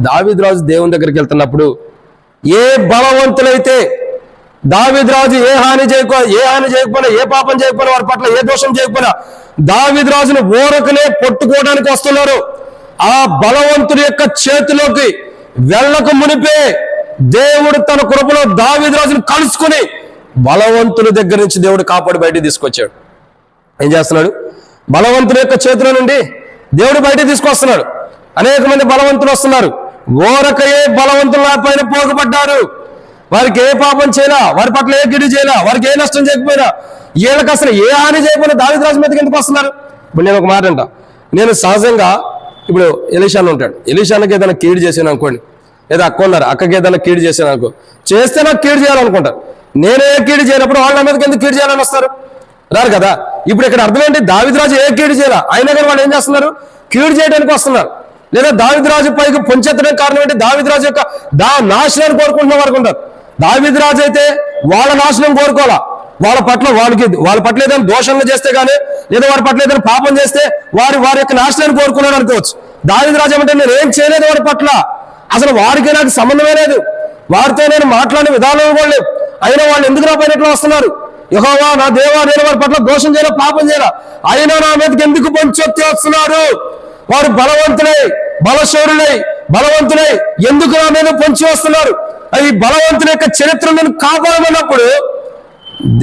దావీదు రాజు దేవుని దగ్గరికి వెళ్తున్నప్పుడు ఏ బలవంతులైతే దావీదు రాజు ఏ హాని చేయకపోయినా, ఏ పాపం చేయకపోయినా, వారి పట్ల ఏ దోషం చేయకపోయినా దావీదు రాజుని ఊరకనే పట్టుకోవడానికి వస్తున్నారు, ఆ బలవంతుడి యొక్క చేతిలోకి వెళ్ళక మునిపే దేవుడు తన కృపలో దావీదు రాజుని కలుసుకుని బలవంతుల దగ్గర నుంచి దేవుడు కాపాడి బయటికి తీసుకొచ్చాడు. ఏం చేస్తున్నాడు? బలవంతుల యొక్క చేతిలో నుండి దేవుడు బయటికి తీసుకొస్తున్నాడు. అనేక మంది బలవంతులు వస్తున్నారు, ఓరకయే బలవంతుల పైన పోగబడ్డారు. వారికి ఏ పాపం చేయలా, వారి పట్ల ఏ గిడి చేయలా, వారికి ఏ నష్టం చేయకపోయినా, వీళ్ళకి అసలు ఏ హాని చేయకపోయినా దావీదు రాజు మీదకి ఎందుకు వస్తున్నారు? ఇప్పుడు నేను ఒక మాట అంట, నేను సహజంగా ఇప్పుడు ఎలీషాను ఉంటాడు, ఎలీషానికి ఏదైనా కీడు చేశాను అనుకోండి, లేదా అక్క ఉన్నారు, అక్కకి ఏదైనా కీడు చేశాను అనుకో, చేస్తే నాకు కీడు చేయాలనుకుంటారు. నేనే కీడు చేయనప్పుడు వాళ్ళ మీదకి ఎందుకు కీడు చేయాలని వస్తారు? రారు కదా. ఇప్పుడు ఇక్కడ అర్థం ఏంటి? దావీదు రాజు ఏ కీడు చేయాల, అయినా కానీ వాళ్ళు ఏం చేస్తున్నారు? కీడు చేయడానికి వస్తున్నారు. లేదా దావీదు రాజు పైకి పొంచెత్తడానికి కారణం ఏంటి? దావీదు రాజు యొక్క నాశనాన్ని కోరుకుంటున్న వారికి ఉంటారు. దావీదు రాజు అయితే వాళ్ళ నాశనం కోరుకోవాలా, వాళ్ళ పట్ల ఏదైనా దోషంగా చేస్తే కానీ, లేదా వారి పట్ల ఏదైనా పాపం చేస్తే వారి యొక్క నాశనాన్ని కోరుకున్నాడు అనుకోవచ్చు. దావీదు రాజు ఏమంటే నేను ఏం చేయలేదు వారి పట్ల, అసలు వారికి నాకు సంబంధమే లేదు, వారితో నేను మాట్లాడిన విధానం కూడా లేవు, అయినా వాళ్ళు ఎందుకు నా పైన ఎట్లా వస్తున్నారు? యెహోవా నా దేవా, నేను వారి పట్ల దోషం చేయాలా, పాపం చేయాలా, అయినా నా మీదకి ఎందుకు పొంచెత్తి వస్తున్నారు? వారు బలవంతులై ఎందుకు నా మీద పొంచి వస్తున్నారు? అది బలవంతుల యొక్క చరిత్ర నేను కాపాడమన్నప్పుడు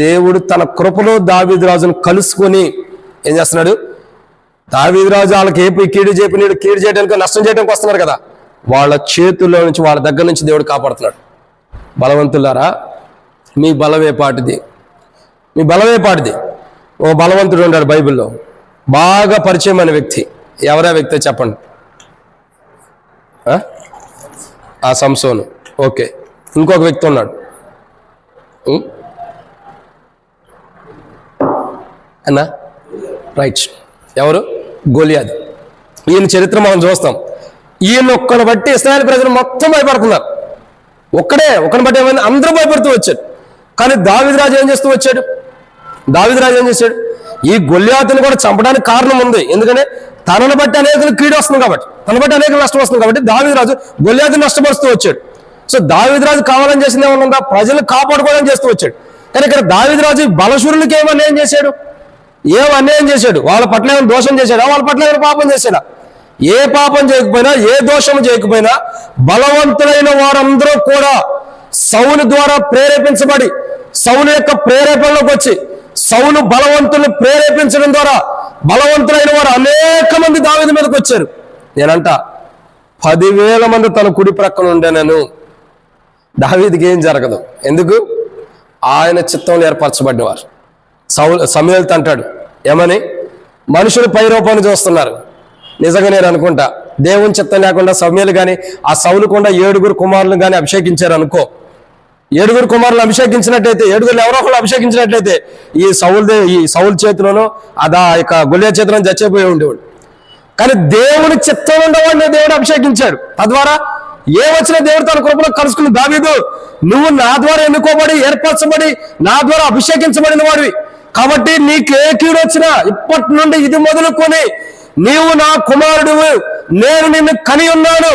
దేవుడు తన కృపలో దావీదు రాజును కలుసుకొని ఏం చేస్తున్నాడు? దావీదు రాజు వాళ్ళకి కీడు చేయడానికి నష్టం చేయడానికి వస్తున్నారు కదా, వాళ్ళ చేతుల్లో నుంచి, వాళ్ళ దగ్గర నుంచి దేవుడు కాపాడుతున్నాడు. బలవంతులారా, మీ బలమే పాటిది. ఓ బలవంతుడు ఉన్నాడు బైబిల్లో, బాగా పరిచయమైన వ్యక్తి. ఎవరా వ్యక్తి చెప్పండి? ఆ సంసోను. ఓకే, ఇంకొక వ్యక్తి ఉన్నాడు అన్నా, రైట్. ఎవరు? గొలియాదు. ఈయన చరిత్ర మనం చూస్తాం. ఈయన ఒక్కని బట్టి ఇశ్రాయేలు ప్రజలు మొత్తం భయపడుతున్నారు. ఒకని బట్టి ఏమైనా అందరూ భయపడుతూ వచ్చాడు. కానీ దావీదు రాజు ఏం చేశాడు? ఈ గొలియాతుని కూడా చంపడానికి కారణం ఉంది. ఎందుకంటే తనను బట్టి అనేకులు కీడు వస్తుంది కాబట్టి, తన బట్టి అనేకులు నష్టం వస్తుంది కాబట్టి దావీదు రాజు గొలియాతుని నష్టపరుస్తూ వచ్చాడు. సో దావీదు రాజు కావాలని చేసింది ఏమన్నా? ప్రజలు కాపాడుకోవడం చేస్తూ వచ్చాడు. కానీ ఇక్కడ దావీదు రాజు బలశూరులకి ఏం అన్యాయం చేశాడు? వాళ్ళ పట్ల ఏమైనా దోషం చేశాడా? వాళ్ళ పట్ల ఏమైనా పాపం చేశాడా? ఏ పాపం చేయకపోయినా, ఏ దోషం చేయకపోయినా, బలవంతులైన వారందరూ కూడా సౌలు ద్వారా ప్రేరేపించబడి, సౌలు యొక్క ప్రేరేపణలోకి వచ్చి, సౌలు బలవంతులను ప్రేరేపించడం ద్వారా బలవంతులైన వారు అనేక మంది దావీదు మీదకి వచ్చారు. నేనంట 10,000 మంది తన కుడి ప్రక్కన ఉండేనను. దావీదుకి ఏం జరగదు. ఎందుకు? ఆయన చిత్తంలో ఏర్పరచబడినవారు. సమూయేలుతో అంటాడు ఏమని? మనుషులు పై రూపాన్ని చూస్తున్నారు. నిజంగా నేను అనుకుంటా, దేవుని చిత్తం లేకుండా సమూయేలు కానీ ఆ సౌలుకుండా 7 కుమారులు కానీ అభిషేకించారు అనుకో, 7 కుమారులు అభిషేకించినట్లయితే, 7 ఎవరో ఒకళ్ళు అభిషేకించినట్లయితే ఈ సౌలు చేతిలోనూ ఇక గొలియా చేతిలో చచ్చిపోయి ఉండేవాడు. కానీ దేవుని చిత్తం ఉండేవాడిని దేవుడు అభిషేకించాడు. తద్వారా ఏ వచ్చిన దేవుడు తన కృపలో కలుసుకుని, దావీదు నువ్వు నా ద్వారా ఎన్నుకోబడి, ఏర్పరచబడి, నా ద్వారా అభిషేకించబడిన వాడివి కాబట్టి నీకు ఏ కీడు వచ్చినా ఇప్పటి నుండి ఇది మొదలుకొని నీవు నా కుమారుడువు, నేను నిన్ను కని ఉన్నాను.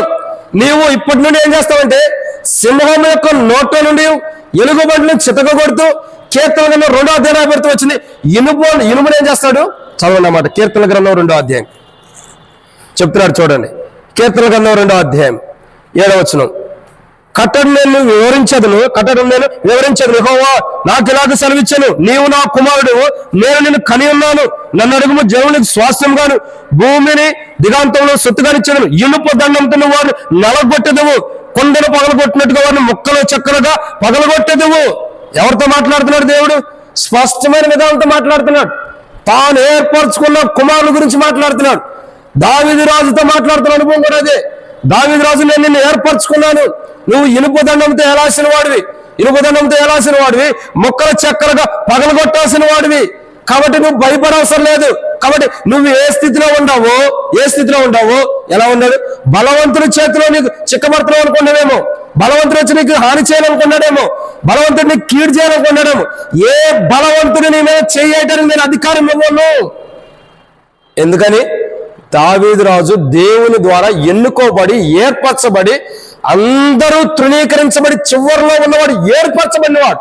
నీవు ఇప్పటి నుండి ఏం చేస్తావంటే సింహం యొక్క నోట్లో నుండి ఎలుగుబంటిని చితకగొడుతూ, కీర్తన గ్రంథం 2వ అధ్యాయం పెడుతూ వచ్చింది. ఇనుమును ఏం చేస్తాడు? చదవండి అన్నమాట. కీర్తన గ్రంథం 2వ అధ్యాయం చెప్తున్నాడు చూడండి. కీర్తన గ్రంథం 2వ అధ్యాయం 7వ వచనం. కట్టడం నేను వివరించదును, యెహోవా నాకు ఇలాగ సెలవిచ్చాను, నీవు నా కుమారుడు, నేను నిన్ను కని ఉన్నాను. నన్ను అడుగుము, జనునికి స్వాస్థ్యంగాను భూమిని దిగాంతంలో సొత్తుగానిచ్చాను. ఇనుప దండంతో వారిని నలగొట్టెదవు, కొండను పగలగొట్టినట్టుగా వారిని ముక్కలు చెక్కలుగా పగలగొట్టెదవు. ఎవరితో మాట్లాడుతున్నాడు దేవుడు? స్పష్టమైన విధానంతో మాట్లాడుతున్నాడు. తాను ఏర్పరచుకున్న కుమారుల గురించి మాట్లాడుతున్నాడు. దావీదు రాజుతో మాట్లాడుతున్న అనుభవం కూడా అదే. దావీదు రాజు, నేను నిన్ను ఏర్పరచుకున్నాను, నువ్వు ఇనుప దండంతో ఏలాల్సిన వాడివి, ముక్కల చెక్కలుగా పగలగొట్టాల్సిన వాడివి. కాబట్టి నువ్వు భయపడవసరం లేదు. కాబట్టి నువ్వు ఏ స్థితిలో ఉండవో ఎలా ఉండదు? బలవంతుడి చేతిలో నీకు చిక్కబడుతున్నావు అనుకున్నాడేమో, బలవంతుడు వచ్చి నీకు హాని చేయాలనుకున్నాడేమో, బలవంతుడు నీకు కీడు చేయాలనుకున్నాడేమో. ఏ బలవంతుడు నీ మీద చేయటానికి నేను అధికారం ఇవ్వను. ఎందుకని? దావీదు రాజు దేవుని ద్వారా ఎన్నుకోబడి, ఏర్పరచబడి, అందరూ తృణీకరించబడి చివరిలో ఉన్నవాడు ఏర్పరచబడినవాడు.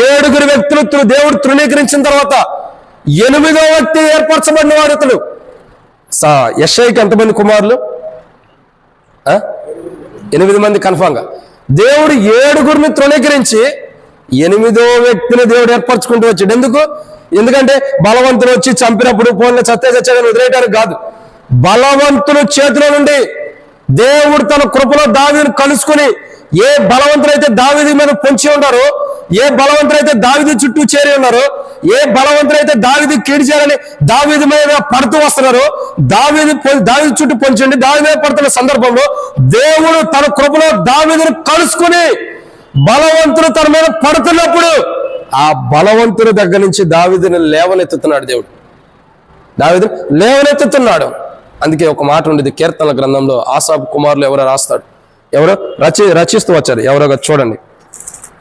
7 వ్యక్తులు దేవుడు తృణీకరించిన తర్వాత 8వ వ్యక్తి ఏర్పరచబడినవాడు ఇతడు. యెషయాకి ఎంతమంది కుమారులు? 8 మంది కన్ఫామ్ గా. దేవుడు 7 తృణీకరించి 8వ వ్యక్తిని దేవుడు ఏర్పరచుకుంటూ వచ్చాడు. ఎందుకంటే బలవంతులు వచ్చి చంపినప్పుడు పోన్లు చచ్చాడని వదిలేయడానికి కాదు. బలవంతుల చేతిలో నుండి దేవుడు తన కృపలో దావీదును కలుసుకుని ఏ బలవంతులైతే దావీదు మీద పొంచి ఉన్నారో, ఏ బలవంతులైతే దావీదు చుట్టూ చేరి ఉన్నారో, ఏ బలవంతులైతే దావీదు కీడు చేయాలని దావీదు మీద పడుతూ వస్తున్నారో, దావీదు చుట్టూ పొంచండి దావీదు మీద పడుతున్న సందర్భంలో దేవుడు తన కృపలో దావీదును కలుసుకుని బలవంతులు తన మీద పడుతున్నప్పుడు ఆ బలవంతుల దగ్గర నుంచి దావీదుని లేవనెత్తుతున్నాడు. దావీదుని లేవనెత్తుతున్నాడు. అందుకే ఒక మాట ఉండేది కీర్తనల గ్రంథంలో, ఆసాపు కుమారులు ఎవరో రాస్తాడు, ఎవరో రచిస్తూ వచ్చారు, ఎవరో చూడండి.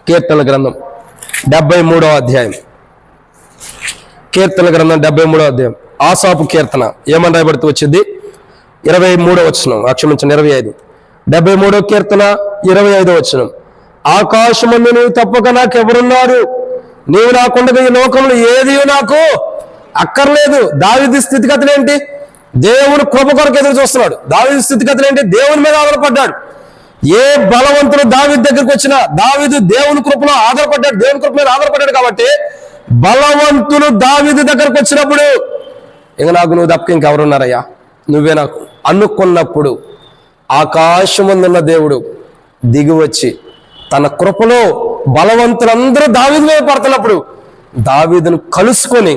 కీర్తనల గ్రంథం 73వ అధ్యాయం, కీర్తనల గ్రంథం 73వ అధ్యాయం, ఆసాపు కీర్తన ఏమని రాయబడుతూ వచ్చింది? 23వ వచనం, క్షమించండి 25, 73వ కీర్తన 25వ వచనం. ఆకాశమందు నీవు తప్పక నాకు ఎవరున్నారు, నీవు నాకుండగా ఈ లోకంలో ఏది నాకు అక్కర్లేదు. దావీదు స్థితిగతులు ఏంటి? దేవుడు కృప కొరకు ఎదురు చూస్తున్నాడు. దావీదు స్థితిగతులు ఏంటి? దేవుని మీద ఆధారపడ్డాడు. ఏ బలవంతుడు దావీదు దగ్గరికి వచ్చినా దావీదు దేవుని కృపలో ఆధారపడ్డాడు, దేవుని కృప మీద ఆధారపడ్డాడు. కాబట్టి బలవంతులు దావీదు దగ్గరకు వచ్చినప్పుడు ఇక నాకు నువ్వు తప్పక ఇంకెవరున్నారయ్యా, నువ్వే నాకు అనుకున్నప్పుడు ఆకాశమందున్న దేవుడు దిగి వచ్చి తన కృపలో బలవంతులందరూ దావీదు మీద పడుతున్నప్పుడు దావీదును కలుసుకొని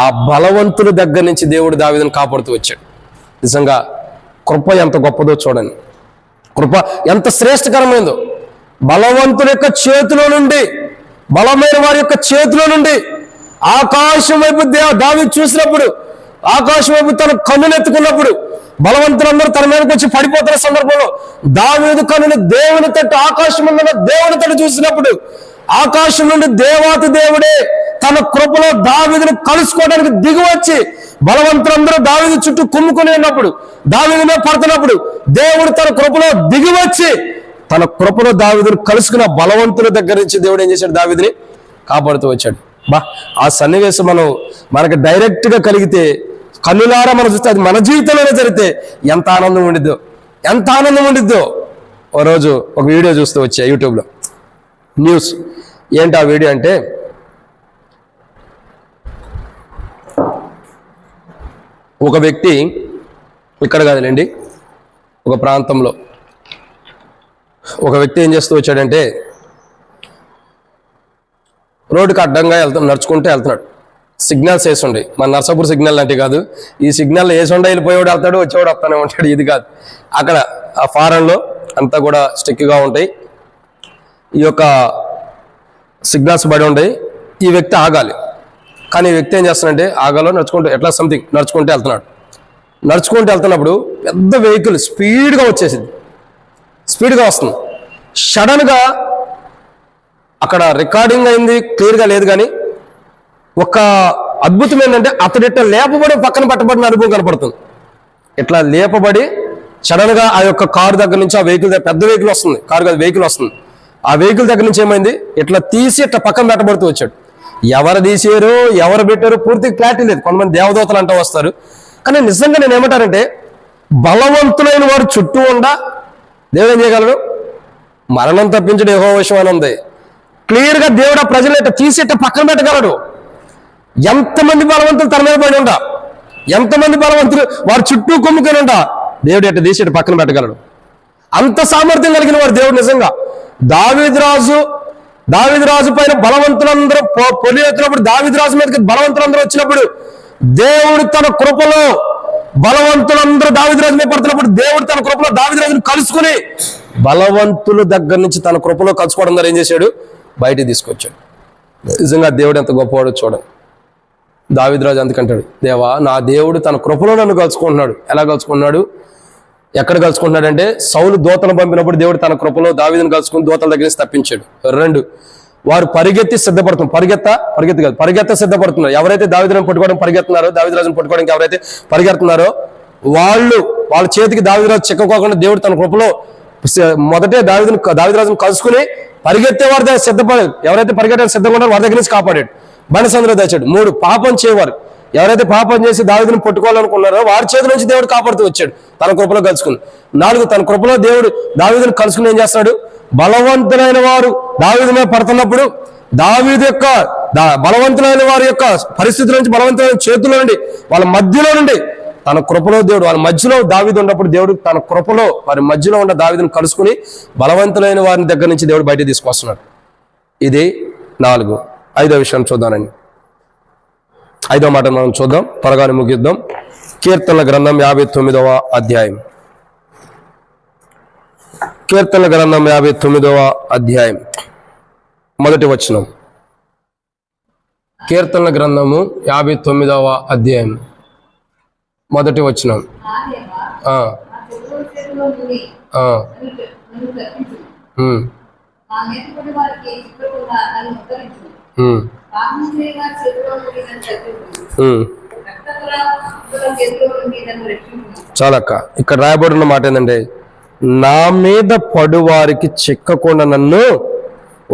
ఆ బలవంతుల దగ్గర నుంచి దేవుడు దావీదును కాపాడుతూ వచ్చాడు. నిజంగా కృప ఎంత గొప్పదో చూడండి, కృప ఎంత శ్రేష్టకరమైందో. బలవంతుల యొక్క చేతిలో నుండి, బలమైన వారి యొక్క చేతిలో నుండి ఆకాశం వైపు దావీదు చూసినప్పుడు, ఆకాశం వైపు తన కన్నులెత్తుకున్నప్పుడు బలవంతులందరూ తన మీదకి వచ్చి పడిపోతున్న సందర్భంలో దావీదు కన్నులు దేవుని తట్టు, ఆకాశం ఉన్న దేవుని తట్టు చూసినప్పుడు ఆకాశం నుండి దేవాతి దేవుడే తన కృపలో దావీదును కలుసుకోవడానికి దిగివచ్చి బలవంతులందరూ దావీదు చుట్టూ కుమ్ముకుని ఉన్నప్పుడు, దావీదు మీద పడుతున్నప్పుడు దేవుడు తన కృపలో దిగివచ్చి తన కృపలో దావీదును కలుసుకున్న బలవంతుల దగ్గర నుంచి దేవుడు ఏం చేశాడు? దావీదుని కాపాడుతూ వచ్చాడు. ఆ సన్నివేశం మనకు డైరెక్ట్ గా కలిగితే, కన్నులారా మనం చూస్తే, అది మన జీవితంలోనే జరిగితే ఎంత ఆనందం ఉండిద్దో, ఎంత ఆనందం ఉండిద్దో. ఓ రోజు ఒక వీడియో చూస్తూ వచ్చా యూట్యూబ్లో, న్యూస్. ఏంటి ఆ వీడియో అంటే, ఒక వ్యక్తి, ఇక్కడ కాదులేండి, ఒక ప్రాంతంలో ఒక వ్యక్తి ఏం చేస్తూ వచ్చాడంటే, రోడ్డుకి అడ్డంగా నడుచుకుంటూ వెళ్తున్నాడు. సిగ్నల్స్ వేసుండే, మన నర్సాపూర్ సిగ్నల్ లాంటివి కాదు. ఈ సిగ్నల్ వేసుండే వెళ్ళిపోయేవాడు వెళ్తాడు, వచ్చేవాడు వస్తానే ఉంటాడు. ఇది కాదు, అక్కడ ఆ ఫారెన్లో అంతా కూడా స్టిక్గా ఉంటాయి, ఈ యొక్క సిగ్నల్స్ పడి ఉంటాయి. ఈ వ్యక్తి ఆగాలి, కానీ ఈ వ్యక్తి ఏం చేస్తాడంటే ఆగాలో నడుచుకుంటూ ఎట్లా సంథింగ్ నడుచుకుంటూ వెళ్తున్నాడు. నడుచుకుంటూ వెళ్తున్నప్పుడు పెద్ద వెహికల్ స్పీడ్గా వచ్చేసింది, స్పీడ్గా వస్తుంది. సడన్గా అక్కడ రికార్డింగ్ అయింది, క్లియర్గా లేదు, కానీ ఒక అద్భుతం ఏంటంటే అతడు ఇట్లా లేపబడి పక్కన పట్టబడిన అనుభవం కనపడుతుంది. ఇట్లా లేపబడి సడన్గా ఆ యొక్క కారు దగ్గర నుంచి, ఆ వెహికల్ పెద్ద వెహికల్ వస్తుంది, కారు కాదు వెహికల్ వస్తుంది, ఆ వెహికల్ దగ్గర నుంచి ఏమైంది, ఇట్లా తీసి ఇట్లా పక్కన పెట్టబడుతూ వచ్చాడు. ఎవరు తీసారు, ఎవరు పెట్టారు పూర్తిగా క్లారిటీ లేదు. కొంతమంది దేవదూతలు అంటూ వస్తారు, కానీ నిజంగా నేను ఏమంటానంటే, బలవంతులైన వారు చుట్టూ ఉండా దేవుడు ఏం చేయగలడు? మరణం తప్పించడం యెహోవా వశం అని ఉంది. క్లియర్గా దేవుడు ఆ ప్రజలు ఇట్లా తీసి ఇట్లా పక్కన పెట్టగలడు. ఎంతమంది బలవంతులు తన మీద పడి ఉండా, ఎంతమంది బలవంతులు వారి చుట్టూ కొమ్ముకొని ఉండా దేవుడు ఎట్లా తీసి ఇట్లా పక్కన పెట్టగలడు. అంత సామర్థ్యం కలిగిన వాడు దేవుడు. నిజంగా దావీదు రాజు పైన బలవంతులందరూ పొలి వచ్చినప్పుడు, దావీదు రాజు మీదకి బలవంతులందరూ వచ్చినప్పుడు దేవుడు తన కృపలో బలవంతులందరూ దావీదు రాజు మీద పడుతున్నప్పుడు దేవుడు తన కృపలో దావీదు రాజును కలుసుకుని బలవంతుల దగ్గర నుంచి తన కృపలో కలుసుకోవడం ద్వారా ఏం చేశాడు? బయటికి తీసుకొచ్చాడు. నిజంగా దేవుడు ఎంత గొప్పవాడు చూడండి. దావీదు రాజు అందుకంటాడు, దేవా నా దేవుడు తన కృపలో నన్ను కలుసుకుంటున్నాడు. ఎలా కలుసుకుంటున్నాడు? ఎక్కడ కలుసుకుంటున్నాడు అంటే, సౌలు దూతను పంపినప్పుడు దేవుడు తన కృపలో దావీదును కలుసుకుని దూతల దగ్గర నుంచి తప్పించాడు. 2, వారు పరిగెత్తి సిద్ధపడుతున్నారు. పరిగెత్త సిద్ధపడుతున్నారు. ఎవరైతే దావీదును పట్టుకోవడం పరిగెత్తున్నారో, దావీదు రాజును పట్టుకోవడానికి ఎవరైతే పరిగెడుతున్నారో వాళ్ళ చేతికి దావీదు రాజు చిక్కకోకుండా దేవుడు తన కృపలో మొదటే దావీదు రాజును కలుసుకుని పరిగెత్తేవారి దగ్గర సిద్ధపడి, ఎవరైతే పరిగెత్తారు సిద్ధంగా ఉన్నారో వారి దగ్గర నుంచి కాపాడాడు. బండసందులో తెచ్చాడు. 3, పాపం చేయవారు, ఎవరైతే పాపం చేసి దావీదును పట్టుకోవాలనుకున్నారో వారి చేతి నుంచి దేవుడు కాపాడుతూ వచ్చాడు, తన కృపలో కలుసుకుని. 4, తన కృపలో దేవుడు దావీదును కలుసుకుని ఏం చేస్తాడు? బలవంతులైన వారు దావీదు మీద పడుతున్నప్పుడు దావీదు యొక్క బలవంతులైన వారి యొక్క పరిస్థితుల నుంచి, బలవంతులైన చేతుల్లో నుండి, వాళ్ళ మధ్యలో నుండి తన కృపలో దేవుడు వారి మధ్యలో దావీదు ఉన్నప్పుడు దేవుడు తన కృపలో వారి మధ్యలో ఉన్న దావీదును కలుసుకుని బలవంతులైన వారి దగ్గర నుంచి దేవుడు బయట తీసుకొస్తున్నాడు. ఇది 4. 5వ విషయం చూద్దానండి. 5వ మాట మనం చూద్దాం, త్వరగానే ముగిద్దాం. కీర్తనల గ్రంథం 59వ అధ్యాయం. కీర్తనల గ్రంథం 59వ అధ్యాయం మొదటి వచనం. కీర్తనల గ్రంథము 59వ అధ్యాయం మొదటి వచనం. చాలక్క ఇక్కడ రాయబడిన మాట ఏంటంటే, నా మీద పడువారికి చిక్కకుండా నన్ను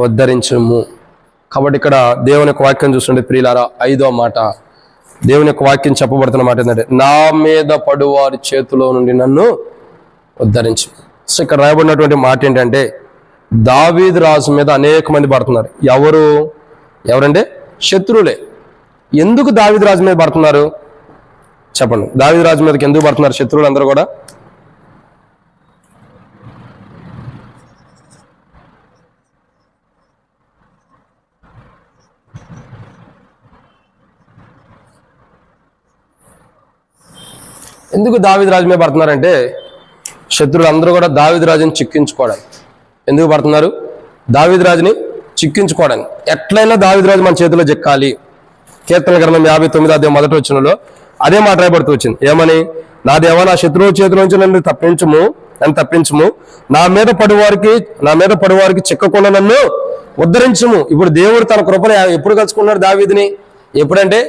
ఉద్ధరించుము. కాబట్టి ఇక్కడ దేవుని యొక్క వాక్యం చూస్తుంటే ప్రియులారా, 5వ మాట దేవుని యొక్క వాక్యం చెప్పబడుతున్న మాట ఏంటంటే, నా మీద పడువారి చేతిలో నుండి నన్ను ఉద్ధరించు. సో ఇక్కడ రాయబడినటువంటి మాట ఏంటంటే, దావీదు రాజు మీద అనేక మంది పడుతున్నారు. ఎవరంటే శత్రువులే. ఎందుకు దావీదు రాజు మీద పడుతున్నారు చెప్పండి? దావీదు రాజు మీదకి ఎందుకు పడుతున్నారు శత్రువులు అందరూ కూడా? ఎందుకు దావీదు రాజు మీద పడుతున్నారంటే, శత్రువులు అందరూ కూడా దావీదు రాజుని చిక్కించుకోవడానికి. ఎందుకు పడుతున్నారు? దావీదు రాజుని చిక్కించుకోవడానికి. ఎట్లయినా దావీదు రాజు మన చేతిలో చిక్కాలి. కీర్తనల గ్రంథం 59వ అధ్యాయం మొదటి వచనంలో అదే మాట రాయబడుతూ వచ్చింది. ఏమని? నా దేవా, నా శత్రువు చేతి నుంచి నన్ను తప్పించుము, నా మీద పడువారికి చిక్కకుండా నన్ను ఉద్ధరించుము. ఇప్పుడు దేవుడు తన కృపను ఎప్పుడు కలుసుకున్నాడు దావీదుని? ఎప్పుడంటే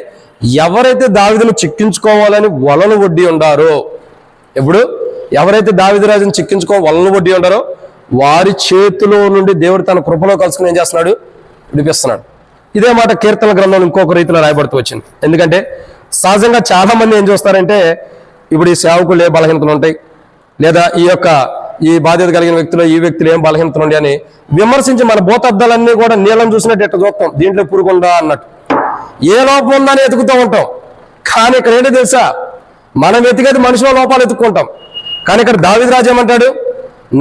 ఎవరైతే దావీదును చిక్కించుకోవాలని వలలు వడ్డీ ఉండారో, ఎవరైతే దావీదు రాజుని వలలు వడ్డీ ఉండారో వారి చేతిలో నుండి దేవుడు తన కృపలో కలుసుకుని ఏం చేస్తున్నాడు? విడిపిస్తున్నాడు. ఇదే మాట కీర్తన గ్రంథంలో ఇంకొక రీతిలో రాయబడుతూ వచ్చింది. ఎందుకంటే సహజంగా చాలా మంది ఏం చూస్తారంటే, ఇప్పుడు ఈ సేవకులు ఏ బలహీనతలు ఉంటాయి, లేదా ఈ బాధ్యత కలిగిన ఈ వ్యక్తులు ఏం బలహీనతలు ఉంటాయి అని విమర్శించి మన భూతద్దాలన్నీ కూడా నీళ్ళని చూసినట్టు ఎట్లా చూస్తాం, దీంట్లో పురుగుందా అన్నట్టు ఏ లోపం ఉందని ఎతుకుతూ ఉంటాం. కానీ ఇక్కడ ఏంటో తెలుసా, మనం వెతికేది మనుషుల లోపాలు ఎత్తుక్కుంటాం. కానీ ఇక్కడ దావీదు రాజు ఏమంటాడు?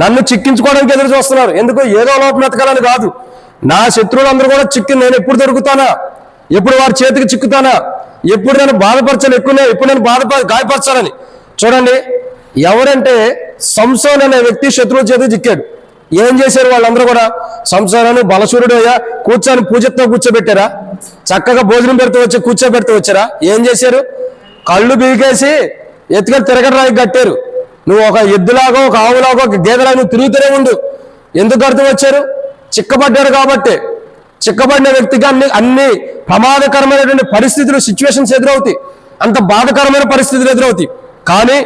నన్ను చిక్కించుకోవడానికి ఎదురు చూస్తున్నారు. ఎందుకు? ఏదో లోపం ఎతకాలని కాదు. నా శత్రువులందరూ కూడా నేను ఎప్పుడు దొరుకుతానా, ఎప్పుడు వారి చేతికి చిక్కుతానా, ఎప్పుడు నేను బాధపరచాలి, ఎప్పుడు నేను గాయపరచాలని. చూడండి, ఎవరంటే సంసోన్ అనే వ్యక్తి శత్రువుల చేతికి చిక్కాడు. ఏం చేశారు వాళ్ళందరూ కూడా? సంసోను బలశూరుడు అయ్యా, పూజతో కూర్చోబెట్టారా? చక్కగా భోజనం పెడుతూ కూర్చోబెడుతూ వచ్చారా? ఏం చేశారు? కళ్ళు బీకేసి ఎత్తుకొని తిరగడానికి కట్టారు. నువ్వు ఒక ఎద్దులాగో, ఒక ఆవులాగో, ఒక గేదెలాగా నువ్వు తిరుగుతూనే ఉండు. ఎందుకు కడుతూ వచ్చారు? చిక్కబడ్డాడు కాబట్టి. చిక్కబడిన వ్యక్తికి అన్ని ప్రమాదకరమైనటువంటి పరిస్థితులు, సిచ్యువేషన్స్ ఎదురవుతాయి. అంత బాధకరమైన పరిస్థితులు ఎదురవుతాయి. కానీ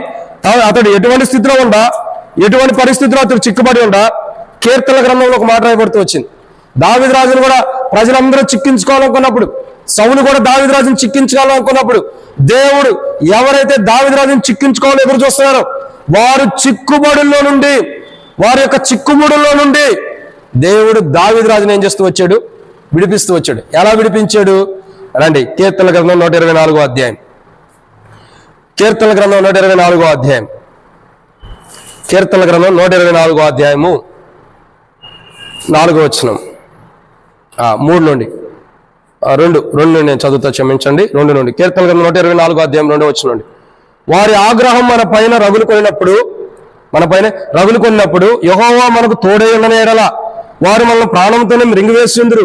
అతడు ఎటువంటి స్థితిలో ఉండా, ఎటువంటి పరిస్థితిలో అతడు చిక్కుబడి ఉండా, కీర్తనల గ్రంథంలో ఒక మాట రాయబడుతూ వచ్చింది. దావీదు రాజును కూడా ప్రజలందరూ చిక్కించుకోవాలనుకున్నప్పుడు, సౌలు కూడా దావీదు రాజును చిక్కించుకోవాలనుకున్నప్పుడు, దేవుడు ఎవరైతే దావీదు రాజును చిక్కించుకోవాలని ఎదురు చూస్తున్నారో వారి యొక్క చిక్కుముడుల్లో నుండి దేవుడు దావీదు రాజును ఏం చేస్తూ వచ్చాడు? విడిపిస్తూ వచ్చాడు. ఎలా విడిపించాడు? రండి, కీర్తనల గ్రంథం 124వ అధ్యాయం. కీర్తనల గ్రంథం 124వ అధ్యాయం. కీర్తనల గ్రంథం 124వ అధ్యాయము 4వ వచనం. 3 నుండి 2 నేను చదువుతా, క్షమించండి. 2 నుండి. కీర్తనల గ్రంథం 124వ అధ్యాయం 2వ వచనం నుండి. వారి ఆగ్రహం మన పైన రగులు కొన్నప్పుడు యెహోవా మనకు తోడై ఉన్న ఎడల వారు మనల్ని ప్రాణంతోనే మృంగివేసి ఉందురు.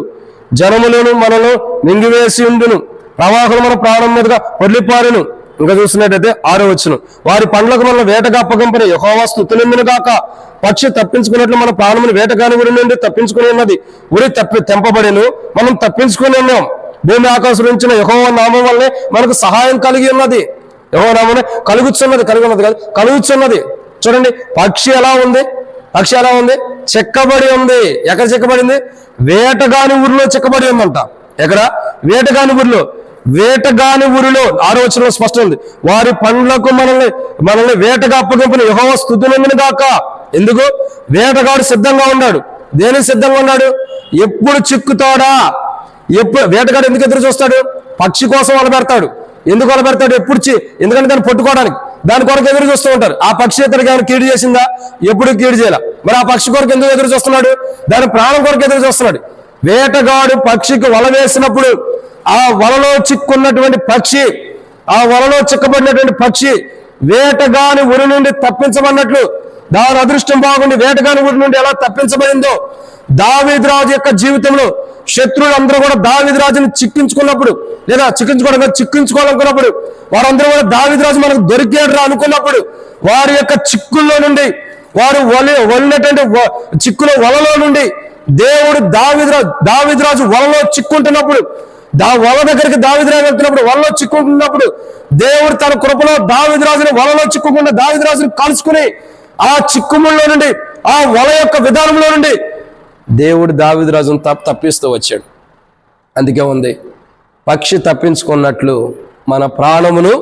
జనములను మనలో మింగివేసి ఉండును, ప్రవాహులు మన ప్రాణం మీదుగా పొర్లిపారును. ఇంకా చూసినట్టయితే 6వ వచనం. వారి పండ్లకు మన వేటగా అప్పగింపని యెహోవా స్తుతునిందును గాక. పక్షి తప్పించుకున్నట్లు మన ప్రాణమును వేటగాని ఉరి నుండి తప్పించుకుని ఉన్నది. ఉరి తెంపబడిను, మనం తప్పించుకుని ఉన్నాం. భూమి ఆకాశం నుంచిన యెహోవా నామం వల్లే మనకు సహాయం కలిగి ఉన్నది. యెహోవా నామమే కలుగుచున్నది. చూడండి, పక్షి ఎలా ఉంది? చెక్కబడి ఉంది. ఎక్కడ చెక్కబడింది? వేటగాని ఊరిలో చెక్కబడి ఉందంట. ఎక్కడ? వేటగాని ఊరిలో. 6వ వచనంలో స్పష్టం ఉంది. వారి పండ్లకు మనల్ని వేటగా అప్పగింపిన యెహోవా స్తుతినందును గాక. ఎందుకు? వేటగాడు సిద్ధంగా ఉన్నాడు. దేనికి సిద్ధంగా ఉన్నాడు? ఎప్పుడు చిక్కుతాడా? వేటగాడు ఎందుకు ఎదురు చూస్తాడు? పక్షి కోసం వల పెడతాడు. ఎందుకు వలపెడతాడు? ఎందుకంటే దాన్ని పట్టుకోవడానికి, దాని కొరకు ఎదురు చూస్తూ ఉంటారు. ఆ పక్షి ఇతనికి ఏమైనా కీడు చేసిందా? ఎప్పుడు కీడు చేయాల. మరి ఆ పక్షి కొరకు ఎందుకు ఎదురు చూస్తున్నాడు? దాని ప్రాణం కొరకు ఎదురు చూస్తున్నాడు. వేటగాడు పక్షికి వల వేసినప్పుడు ఆ వలలో చిక్కున్నటువంటి పక్షి, ఆ వలలో చిక్కబడినటువంటి పక్షి వేటగాని ఉరి నుండి తప్పించబడినట్లు, దాని అదృష్టం బాగుండి వేటగాని ఉరి నుండి ఎలా తప్పించబడిందో, దావీదు రాజు యొక్క జీవితంలో శత్రువులు అందరూ కూడా దావీదు రాజుని చిక్కించుకున్నప్పుడు, లేదా చిక్కించుకోవాలనుకున్నప్పుడు, వారందరూ కూడా దావీదు రాజు మనకు దొరికాడు అనుకున్నప్పుడు, వారి యొక్క చిక్కుల్లో నుండి, వారు వలినటువంటి వలలో నుండి దేవుడు దావీదు రాజు వలలో చిక్కుంటున్నప్పుడు, వల దగ్గరికి దావీదు రాజు వెళ్తున్నప్పుడు, వలలో చిక్కుంటున్నప్పుడు దేవుడు తన కృపలో దావీదు రాజుని వలలో చిక్కుకున్న దావీదు రాజుని కలుసుకుని ఆ చిక్కుముల్లో నుండి, ఆ వల యొక్క విధానంలో నుండి దేవుడు దావీదు రాజును తప్పిస్తూ వచ్చాడు. అందుకే ఉంది, పక్షి తప్పించుకున్నట్లు మన ప్రాణమును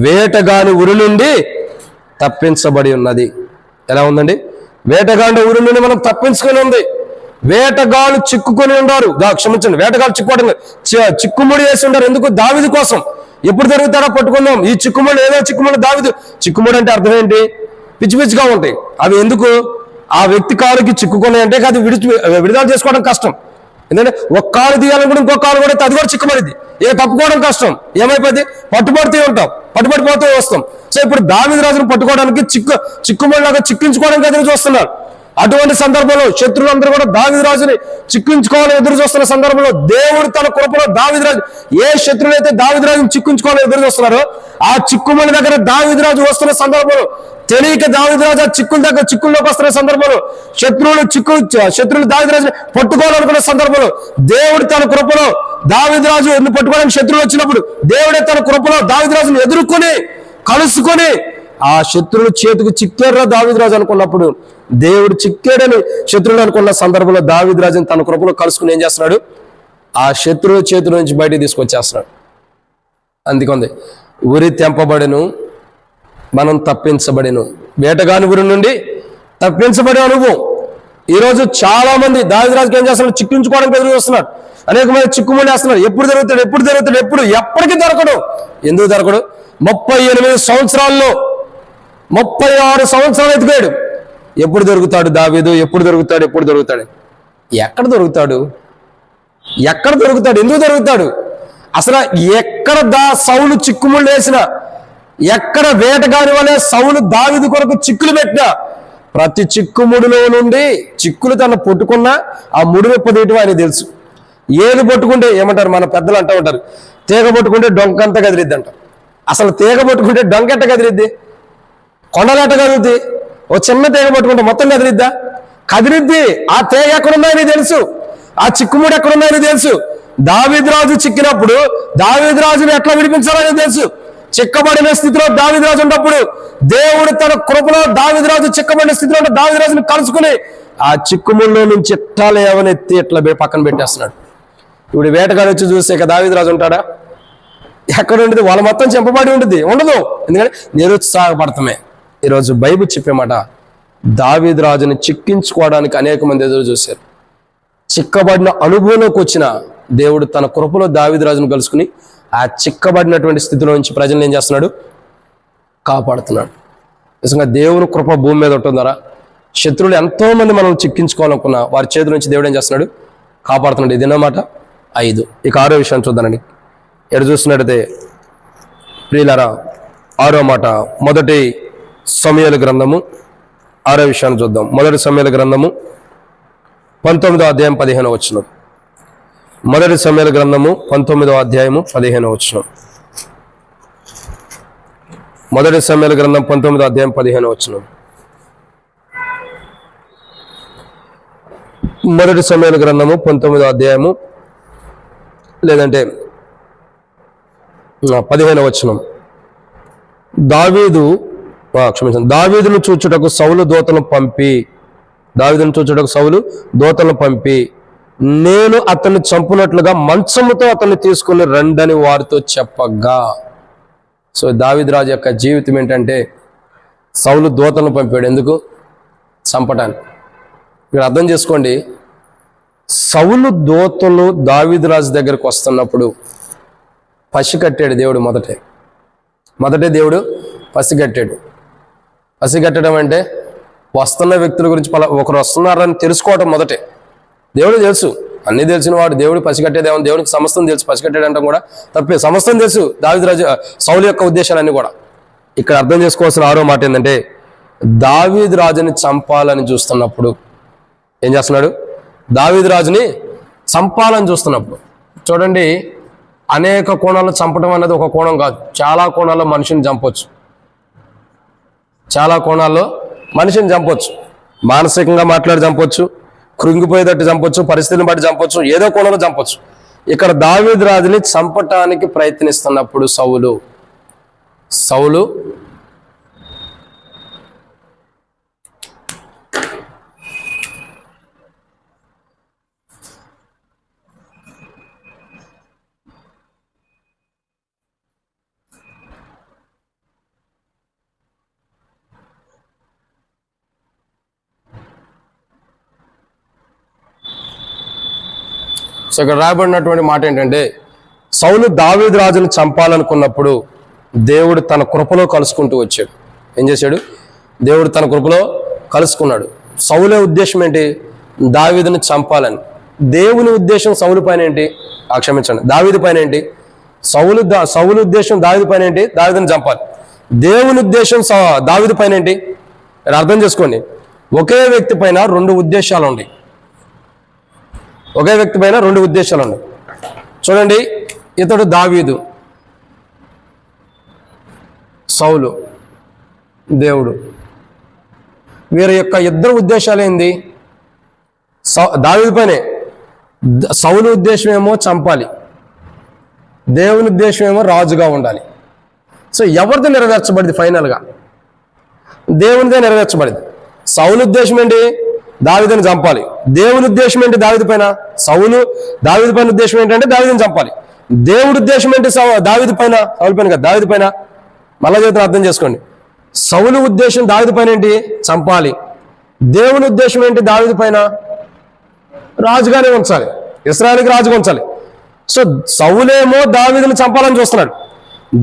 వేటగాని ఉరి నుండి తప్పించబడి ఉన్నది. ఎలా ఉందండి? వేటగాని ఉరి నుండి మనం తప్పించుకొని ఉంది. వేటగాళ్ళు చిక్కుకొని ఉన్నారు, క్షమించండి, వేటగాళ్ళు చిక్కుముడి వేసి ఉన్నారు. ఎందుకు? దావీదు కోసం. ఎప్పుడు జరుగుతాడో పట్టుకుందాం. ఈ చిక్కుముడి ఏదో చిక్కుముడి దావీదు. చిక్కుముడి అంటే అర్థం ఏంటి? పిచ్చి పిచ్చిగా ఉంటాయి అవి. ఎందుకు? ఆ వ్యక్తి కాలుకి చిక్కుకున్నాయి అంటే అది విడుదల చేసుకోవడం కష్టం. ఎందుకంటే ఒక కాలు తీయాలనుకుంటే ఇంకొక కాలు కూడా అది కూడా చిక్కుబడింది. తప్పుకోవడం కష్టం. ఏమైపోయింది? పట్టుబడుతూ ఉంటాం, పట్టుబడిపోతూ వస్తాం. సో ఇప్పుడు దావీదు రాజును పట్టుకోవడానికి చిక్కుముడిలాగా చిక్కించుకోవడానికి ఎదురు చూస్తున్నారు. అటువంటి సందర్భంలో శత్రువులందరూ కూడా దావీదు రాజుని చిక్కించుకోవాలని ఎదురు చూస్తున్న సందర్భంలో దేవుడు తన కృపలో దావీదు రాజు, ఏ శత్రువులైతే దావీదు రాజుని చిక్కించుకోవాలని ఎదురు చూస్తున్నారో ఆ చిక్కుముడి దగ్గర దావీదు రాజు వస్తున్న సందర్భంలో, తెలియక దావీదు రాజు ఆ చిక్కుల్లోకి వస్తున్న సందర్భంలో, శత్రువులు దావీదు రాజుని పట్టుకోవాలనుకున్న సందర్భంలో దేవుడు తన కృపలో దావీదు రాజు పట్టుకోవడానికి శత్రువులు వచ్చినప్పుడు దేవుడే తన కృపలో దావీదు రాజుని ఎదుర్కొని కలుసుకొని ఆ శత్రువుల చేతికి చిక్కారా దావీదు రాజు అనుకున్నప్పుడు, దేవుడు చిక్కాడని శత్రువులు అనుకున్న సందర్భంలో దావీదు రాజుని తన కృపలో కలుసుకుని ఏం చేస్తున్నాడు? ఆ శత్రువుల చేతుల నుంచి బయటికి తీసుకొచ్చేస్తున్నాడు. అందుకుంది, ఉరి తెంపబడెను, మనం తప్పించబడెను. వేటగాని ఉరి నుండి తప్పించబడే అనుభవం. ఈరోజు చాలా మంది దావీదు రాజుకి ఏం చేస్తున్నాడు? చిక్కించుకోవడానికి ఎదురు చూస్తున్నాడు. అనేక మంది చిక్కుముడి వేస్తున్నారు. ఎప్పుడు జరుగుతాడు? ఎప్పటికీ దొరకడు. ఎందుకు దొరకడు? 38 సంవత్సరాల్లో 36 సంవత్సరాలు ఎదిగాడు. ఎప్పుడు దొరుకుతాడు దావీదు? ఎప్పుడు దొరుకుతాడు? ఎక్కడ దొరుకుతాడు? ఎందుకు దొరుకుతాడు? అసలు ఎక్కడ సౌలు చిక్కుముళ్ళు వేసినా, ఎక్కడ వేటగాని వలె సౌలు దావీదు కొరకు చిక్కులు పెట్టినా, ప్రతి చిక్కుముడిలో నుండి చిక్కులు తను పట్టుకున్నా ఆ ముడి విప్పదీయటం ఆయన తెలుసు. ఏది పట్టుకుంటే ఏమంటారు మన పెద్దలు అంటూ ఉంటారు, తీగ పట్టుకుంటే డొంకంతా కదిలిద్ది అంటారు. అసలు తీగ పట్టుకుంటే డొంకెట్ట కదిలిద్ది? కొండలెట్ట కదులుద్ది? ఓ చిన్న తీగ పట్టుకుంటే మొత్తం కదిలిద్ది. ఆ తీగ ఎక్కడుందో అని తెలుసు, ఆ చిక్కుముడి ఎక్కడుందో అని తెలుసు. దావీదు రాజు చిక్కినప్పుడు దావీదు రాజుని ఎట్లా విడిపించాలని తెలుసు. చిక్కబడిన స్థితిలో దావీదు రాజు ఉన్నప్పుడు దేవుడు తన కృపలో దావీదు రాజు చిక్కబడిన స్థితిలో ఉన్న దావీదు రాజుని కలుసుకుని ఆ చిక్కుముడిలో నుంచి ఎట్టాలు ఏమనెత్తి ఎట్లా పక్కన పెట్టేస్తున్నాడు. ఇప్పుడు వేటగాడు వచ్చి చూస్తే ఇక దావీదు రాజు ఉంటాడా? ఎక్కడ ఉంటుంది? వాళ్ళ మొత్తం చెంపబడి ఉంటుంది, ఉండదు. ఎందుకంటే నిరుత్సాహపడతామే. ఈరోజు బైబిల్ చెప్పే మాట, దావీదు రాజుని చిక్కించుకోవడానికి అనేక మంది ఎదురు చూశారు. చిక్కబడిన అనుభవంలోకి వచ్చిన దేవుడు తన కృపలో దావీదు రాజును కలుసుకుని ఆ చిక్కబడినటువంటి స్థితిలో నుంచి ప్రజలను ఏం చేస్తున్నాడు? కాపాడుతున్నాడు. నిజంగా దేవుని కృప భూమి మీద ఉంటుందారా? శత్రువులు ఎంతో మంది మనం చిక్కించుకోవాలనుకున్నా వారి చేతుల నుంచి దేవుడు ఏం చేస్తున్నాడు? కాపాడుతున్నాడు. ఇదన్నమాట 5. ఇక 6వ విషయాన్ని చూద్దానండి. ఎక్కడ చూస్తున్నట్టయితే ప్రియులారా, 6వ మాట, మొదటి సమూయేలు గ్రంథము 6వ విషయాన్ని చూద్దాం. మొదటి సమూయేలు గ్రంథము 19వ అధ్యాయం 15వ వచనం. మొదటి సమూయేలు గ్రంథము 19వ అధ్యాయము 15వ వచనం. మొదటి సమూయేలు గ్రంథం 19వ అధ్యాయం 15వ వచనం. మొదటి సమూయేలు గ్రంథము 19వ అధ్యాయము లేదంటే 15వ వచనం. దావీదును చూచుటకు సౌలు దూతలను పంపి నేను అతన్ని చంపునట్లుగా మంచముతో అతన్ని తీసుకుని రండని వారితో చెప్పగా. సో దావీదు రాజు యొక్క జీవితం ఏంటంటే సౌలు దూతలను పంపాడు. ఎందుకు? చంపటానికి. ఇక్కడ అర్థం చేసుకోండి, సౌలు దూతలు దావీదు రాజు దగ్గరకు వస్తున్నప్పుడు పసిగట్టాడు దేవుడు. మొదటే దేవుడు పసిగట్టాడు. పసిగట్టడం అంటే వస్తున్న వ్యక్తుల గురించి ఒకరు వస్తున్నారని తెలుసుకోవటం మొదటే. దేవుడు తెలుసు, అన్నీ తెలిసిన వాడు దేవుడు పసిగట్టేదేమో, దేవుడికి సమస్తం తెలుసు. పసిగట్టాడంటే కూడా తప్పే, సమస్తం తెలుసు దావీదు రాజు సౌలు యొక్క ఉద్దేశాలన్నీ కూడా. ఇక్కడ అర్థం చేసుకోవాల్సిన 6వ మాట ఏంటంటే, దావీదు రాజుని చంపాలని చూస్తున్నప్పుడు ఏం చేస్తున్నాడు? దావీదు రాజుని చంపాలని చూస్తున్నప్పుడు చూడండి, అనేక కోణాల్లో చంపడం అనేది ఒక కోణం కాదు, చాలా కోణాల్లో మనిషిని చంపొచ్చు. చాలా కోణాల్లో మనిషిని చంపొచ్చు. మానసికంగా మాట్లాడి చంపొచ్చు, కృంగిపోయేటట్టు చంపొచ్చు, పరిస్థితిని బట్టి చంపొచ్చు, ఏదో కోణంలో చంపొచ్చు. ఇక్కడ దావీదు రాజుని చంపటానికి ప్రయత్నిస్తున్నప్పుడు సౌలు సో ఇక్కడ రాయబడినటువంటి మాట ఏంటంటే, సౌలు దావీదు రాజును చంపాలనుకున్నప్పుడు దేవుడు తన కృపలో కలుసుకుంటూ వచ్చాడు. ఏం చేశాడు? దేవుడు తన కృపలో కలుసుకున్నాడు. సౌలే ఉద్దేశం ఏంటి? దావీదుని చంపాలని. దేవుని ఉద్దేశం సౌలు పైన ఏంటి? క్షమించండి, దావీదు పైన ఏంటి? సౌలు ఉద్దేశం దావీదు పైన ఏంటి? దావీదుని చంపాలి. దేవుని ఉద్దేశం దావీదు పైన ఏంటి? అర్థం చేసుకోండి. ఒకే వ్యక్తి పైన 2 ఉద్దేశాలు ఉన్నాయి. ఒకే వ్యక్తి పైన 2 ఉద్దేశాలు ఉన్నాయి. చూడండి, ఇతడు దావీదు, సౌలు దేవుడు. వీరి యొక్క ఇద్దరు ఉద్దేశాలు ఏంది? దావీదు పైనే. సౌలు ఉద్దేశం ఏమో చంపాలి, దేవుని ఉద్దేశం ఏమో రాజుగా ఉండాలి. సో ఎవరిది నెరవేర్చబడింది? ఫైనల్గా దేవునిదే నెరవేర్చబడింది. సౌలు ఉద్దేశం ఏంటి? దావీదుని చంపాలి. దేవుని ఉద్దేశం ఏంటి? దావీదు పైన. దావీదు పైన ఉద్దేశం ఏంటంటే దావీదుని చంపాలి. దేవుడి ఉద్దేశం ఏంటి? దావీదు పైన, సౌలు పైన కాదు, దావీదు పైన. మళ్ళా చేతులు అర్థం చేసుకోండి. సౌలు ఉద్దేశం దావీదు పైన ఏంటి? చంపాలి. దేవుని ఉద్దేశం ఏంటి? దావీదు పైన రాజుగానే ఉంచాలి, ఇశ్రాయేలుకి రాజుగా ఉంచాలి. సో సౌలేమో దావీదుని చంపాలని చూస్తున్నాడు.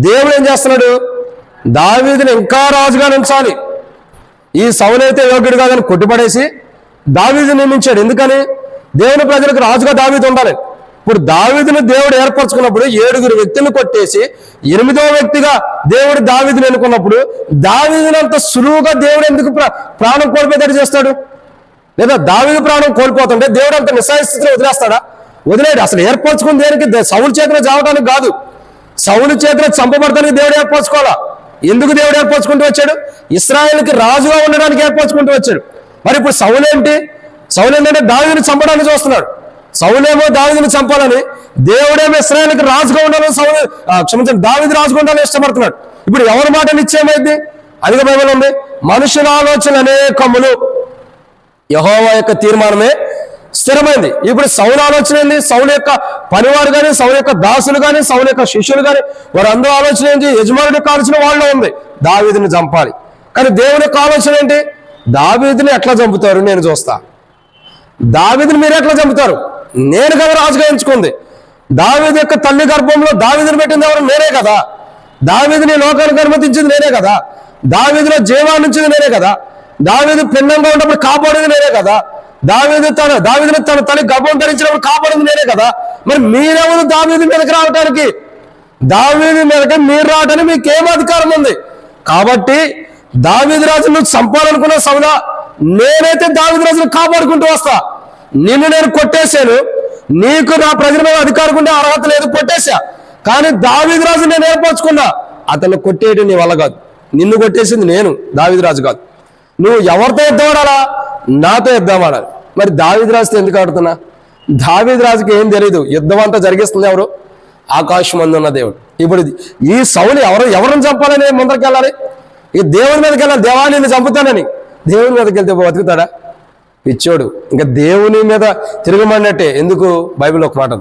దేవుడు ఏం చేస్తున్నాడు? దావీదుని ఇంకా రాజుగా ఉంచాలి. ఈ సౌలైతే యోగ్యుడు కాదని కొట్టిపడేసి దావీదు నియమించాడు. ఎందుకని? దేవుని ప్రజలకు రాజుగా దావీదు ఉండాలి. ఇప్పుడు దావీదుని దేవుడు ఏర్పరచుకున్నప్పుడు 7 వ్యక్తులను కొట్టేసి 8వ వ్యక్తిగా దేవుడు దావీదుని ఎన్నుకున్నప్పుడు దావీదుని అంత సులువుగా దేవుడు ఎందుకు ప్రాణం కోల్పోయేటట్టు చేస్తాడు? లేదా దావీదు ప్రాణం కోల్పోతుంటే దేవుడు అంత నిస్సహాయ స్థితిలో వదిలేస్తాడా? వదిలేడు. అసలు ఏర్పరచుకుని దేనికి? సౌలు చేతిలో చావడానికి కాదు, సౌలు చేతిలో చంపబడటానికి దేవుడు ఏర్పరచుకోవాలా. ఎందుకు దేవుడు ఏర్పరచుకుంటూ వచ్చాడు? ఇశ్రాయేలుకి రాజుగా ఉండడానికి ఏర్పరచుకుంటూ వచ్చాడు. మరి ఇప్పుడు సౌలు ఏంటంటే దావీదుని చంపడానికి చూస్తున్నాడు. సౌలేమో దావీదుని చంపాలని, దేవుడేమో ఇశ్రాయేలుకి రాజుగా ఉండాలని దావీదు రాజుగా ఉండాలని ఇష్టపడుతున్నాడు. ఇప్పుడు ఎవరి మాట నిశ్చయమైంది? అధిక బైబిల్ ఉంది, మనుషుల ఆలోచన అనేకములు, యెహోవా యొక్క తీర్మానమే స్థిరమైంది. ఇప్పుడు సౌలు ఆలోచన ఏంది? సౌలు యొక్క పనివారు కానీ, సౌలు యొక్క దాసులు కానీ, సౌలు యొక్క శిష్యులు కానీ, వారందరూ ఆలోచన ఏంటి? యజమానుడి యొక్క ఆలోచన వాళ్ళలో ఉంది, దావీదుని చంపాలి. కానీ దేవుని యొక్క ఆలోచన ఏంటి? దావీదుని ఎట్లా చంపుతారు నేను చూస్తా. దావీదుని మీరు ఎట్లా చంపుతారు? నేను కదా రాజుగా ఎంచుకుంది. దావీదు యొక్క తల్లి గర్భంలో దావీదుని పెట్టింది ఎవరు? నేనే కదా. దావీదుని లోకానికి అనుమతించింది నేనే కదా. దావీదులో జీవాన్ని ఉంచింది నేనే కదా. దావీదు పిండంగా ఉన్నప్పుడు కాపాడేది నేనే కదా. దావీదుని తన తల్లి గర్భం ధరించినప్పుడు కాపాడింది నేనే కదా. మరి మీరెవరు దావీదు మీదకి రావడానికి? దావీదు మీదకి మీరు రావడానికి మీకు ఏం అధికారం ఉంది? కాబట్టి దావీదు రాజును చంపాలనుకున్న సౌలా, నేనైతే దావీదు రాజును కాపాడుకుంటూ వస్తా. నిన్ను నేను కొట్టేశాను, నీకు నా ప్రజల మీద అధికారం ఉండే అర్హత లేదు, కొట్టేశా. కానీ దావీదు రాజు నేను ఏర్పరచుకున్నా, అతను కొట్టేయడం నీ వల్ల కాదు. నిన్ను కొట్టేసింది నేను, దావీదు రాజు కాదు. నువ్వు ఎవరితో యుద్ధం ఆడాలా? నాతో యుద్ధం ఆడాలి. మరి దావీదు రాజుతో ఎందుకు ఆడుతున్నా? దావీదు రాజుకి ఏం తెలియదు. యుద్ధం అంతా జరిగిస్తుంది ఎవరు? ఆకాశం మందు ఉన్న దేవుడు. ఇప్పుడు ఈ సౌలు ఎవరిని చంపాలని ముందరికి వెళ్ళాలి? ఈ దేవుని మీదకి వెళ్ళాలి. దేవా నిన్ను చంపుతానని. దేవుని మీదకి వెళ్తే బతుకుతాడా? పిచ్చోడు. ఇంకా దేవుని మీద తిరగమన్నట్టే. ఎందుకు? బైబిల్ ఒక మాట,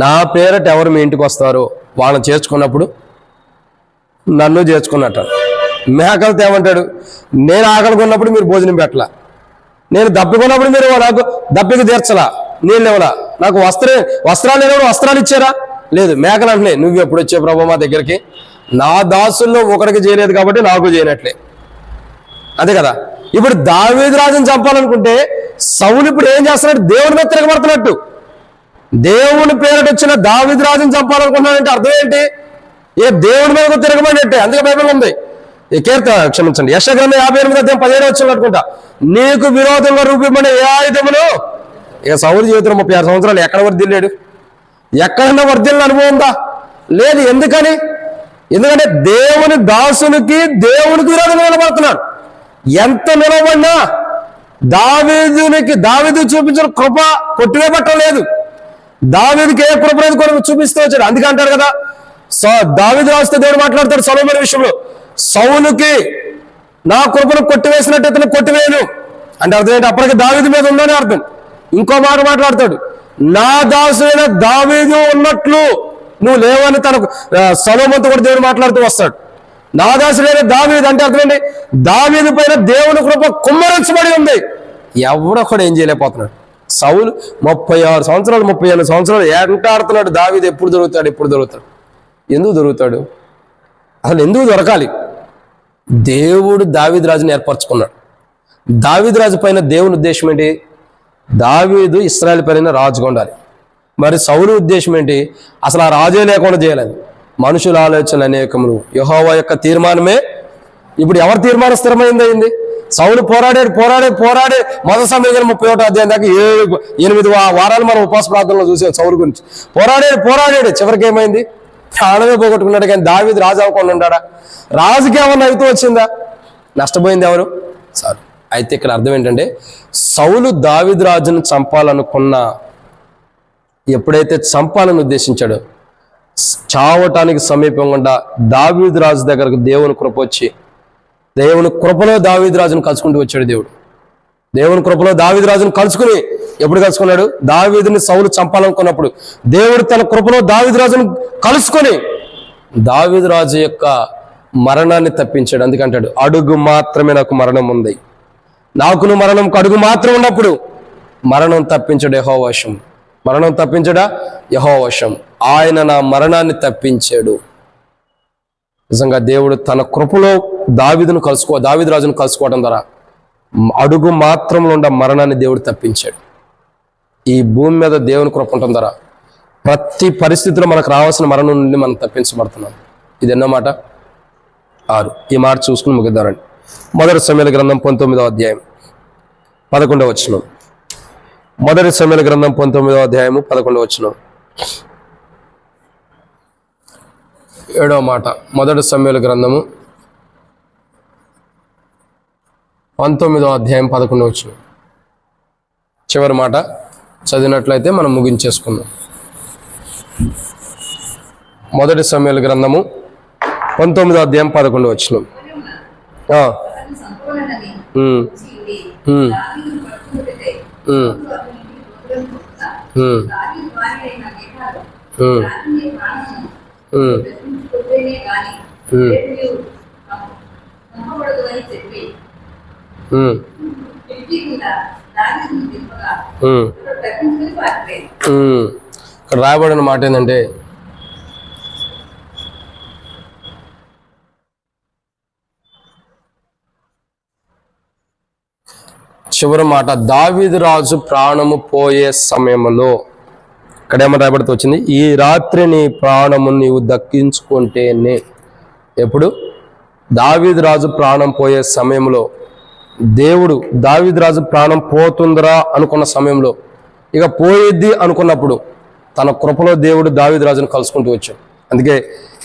నా పేరట ఎవరు మీ ఇంటికి వస్తారో వాళ్ళని చేర్చుకున్నప్పుడు నన్ను చేర్చుకున్నట్టు. మేకలతో ఏమంటాడు? నేను ఆకలికున్నప్పుడు మీరు భోజనం పెట్టలా, నేను దప్పికున్నప్పుడు మీరు నాకు దప్పికి తీర్చలా, నీళ్ళు ఇవ్వలా, నాకు వస్త్రాలు లేనప్పుడు వస్త్రాలు ఇచ్చారా? లేదు. మేకలు అంటున్నాయి, నువ్వు ఎప్పుడు వచ్చే ప్రభు మా దగ్గరికి? నా దాసుల్లో ఒకరికి చేయలేదు కాబట్టి నాకు చేయనట్లే. అదే కదా. ఇప్పుడు దావీదు రాజుని చంపాలనుకుంటే సౌలు ఇప్పుడు ఏం చేస్తున్నాడు? దేవుని మీద తిరగబడుతున్నట్టు. దేవుని పేరట వచ్చిన దావీదు రాజుని చంపాలనుకుంటున్నాడంటే అర్థం ఏంటి? దేవుని మీద తిరగబడినట్టే. అందుకే బైబిల్ ఉంది. క్షమించండి, యెషయా గ్రంథం 58:17 వచ్చింది అనుకుంటా. నీకు విరోధంగా రూపొందిన ఏ ఆయుధమును. ఇక సౌలు జీవితం 36 సంవత్సరాలు ఎక్కడ వర్దిల్లాడు? ఎక్కడన్నా వర్దిల్లిన అనుభవం ఉందా? లేదు. ఎందుకంటే దేవుని దాసునికి దేవునికి విరోధంగా నిలబడుతున్నాడు. ఎంత నిలబడినా దావీదు చూపించిన కృప కొట్టివేయబట్టలేదు. దావీదుకి ఏ కృప చూపిస్తూ వచ్చాడు. అందుకే అంటారు కదా, దావీదు రాస్తే దేవుడు మాట్లాడతాడు సొలొమోను విషయంలో, సౌలుకి నా కృపను కొట్టివేసినట్టు ఇతను కొట్టివేయను అంటే అర్థం ఏంటి? అప్పటికి దావీదు మీద ఉందని అర్థం. ఇంకో మాట మాట్లాడతాడు, నా దాసుడైన దావీదు ఉన్నట్లు నువ్వు లేవని తనకు సొలొమోనుతో కూడా దేవుడు మాట్లాడుతూ వస్తాడు. నా దాసుడైన దావీదు అంటే అర్థం ఏంటి? దావీదు పైన దేవుని కృప కుమ్మరించబడి ఉంది. ఎవడొక్కడు ఏం చేయలేకపోతున్నాడు. సౌలు 36 సంవత్సరాలు 38 సంవత్సరాలు ఎంటాడుతున్నాడు. దావీదు ఎప్పుడు దొరుకుతాడు? ఎందుకు దొరుకుతాడు? అసలు ఎందుకు దొరకాలి? దేవుడు దావీదు రాజుని ఏర్పరచుకున్నాడు. దావీదు రాజు పైన దేవుని ఉద్దేశం ఏంటి? దావీదు ఇశ్రాయేలు పైన రాజుగా ఉండాలి. మరి సౌలు ఉద్దేశం ఏంటి? అసలు ఆ రాజే లేకుండా చేయాలని. మనుషుల ఆలోచనలు అనేకములు, యెహోవా యొక్క తీర్మానమే. ఇప్పుడు ఎవరి తీర్మానం స్థిరమైంది? సౌలు పోరాడే మొదటి సమయంలో 31వ అధ్యాయం దాకా 8 వారాలు మనం ఉపవాస ప్రార్థనలో చూసాం సౌలు గురించి. పోరాడాడు చివరికి ఏమైంది? ప్రాణమే పోగొట్టుకున్నాడు. కానీ దావీదు రాజు అవ్వకుండా ఉన్నాడా? రాజుకి ఏమన్నా అవుతూ వచ్చిందా? నష్టపోయింది ఎవరు? సార్. అయితే ఇక్కడ అర్థం ఏంటంటే, సౌలు దావీదు రాజును చంపాలనుకున్న, ఎప్పుడైతే చంపాలని ఉద్దేశించాడో చావటానికి సమీపంగా దావీదు రాజు దగ్గరకు దేవుని కృప వచ్చి, దేవుని కృపలో దావీదు రాజును కలుసుకుంటూ వచ్చాడు దేవుడు. దేవుని కృపలో దావీదు రాజును కలుసుకుని, ఎప్పుడు కలుసుకున్నాడు? దావీదుని సౌలు చంపాలనుకున్నప్పుడు దేవుడు తన కృపలో దావీదు రాజును కలుసుకొని దావీదు రాజు యొక్క మరణాన్ని తప్పించాడు. అందుకంటాడు, అడుగు మాత్రమే నాకు మరణం ఉంది, నాకును మరణం అడుగు మాత్రం ఉన్నప్పుడు మరణం తప్పించడు యెహోవా వశం. మరణం తప్పించడా? యెహోవా వశం. ఆయన నా మరణాన్ని తప్పించాడు. నిజంగా దేవుడు తన కృపలో దావీదు రాజును కలుసుకోవడం ద్వారా అడుగు మాత్రంలో ఉన్న మరణాన్ని దేవుడు తప్పించాడు. ఈ భూమి మీద దేవుని కృప ఉండటం ద్వారా ప్రతి పరిస్థితిలో మనకు రావాల్సిన మరణం నుండి మనం తప్పించబడుతున్నాం. ఇది ఎన్నో మాట? 6. ఈ మాట చూసుకుని ముగిద్దారండి. మొదటి సమూయేలు గ్రంథం 19వ అధ్యాయం 11వ వచనం. మొదటి సమూయేలు గ్రంథం 19వ అధ్యాయము 11వ వచనం. 7వ మాట. మొదటి సమూయేలు గ్రంథము 19వ అధ్యాయం 11వ వచనం. చివరి మాట చదివినట్లయితే మనం ముగించేసుకుందాం. మొదటి సమూయేలు గ్రంథము 19వ అధ్యాయం 11వ వచనం. ఇక్కడ రాయబడిన మాట ఏంటంటే, చివరి మాట, దావీదు రాజు ప్రాణము పోయే సమయంలో, ఇక్కడ ఏమన్నా రాయబడుతూ వచ్చింది, ఈ రాత్రి నీ ప్రాణము నీవు దక్కించుకుంటేనే. ఎప్పుడు? దావీదు రాజు ప్రాణం పోయే సమయంలో. దేవుడు దావీదు రాజు ప్రాణం పోతుందిరా అనుకున్న సమయంలో, ఇక పోయిద్ది అనుకున్నప్పుడు తన కృపలో దేవుడు దావీదు రాజును కలుసుకుంటూ వచ్చాడు. అందుకే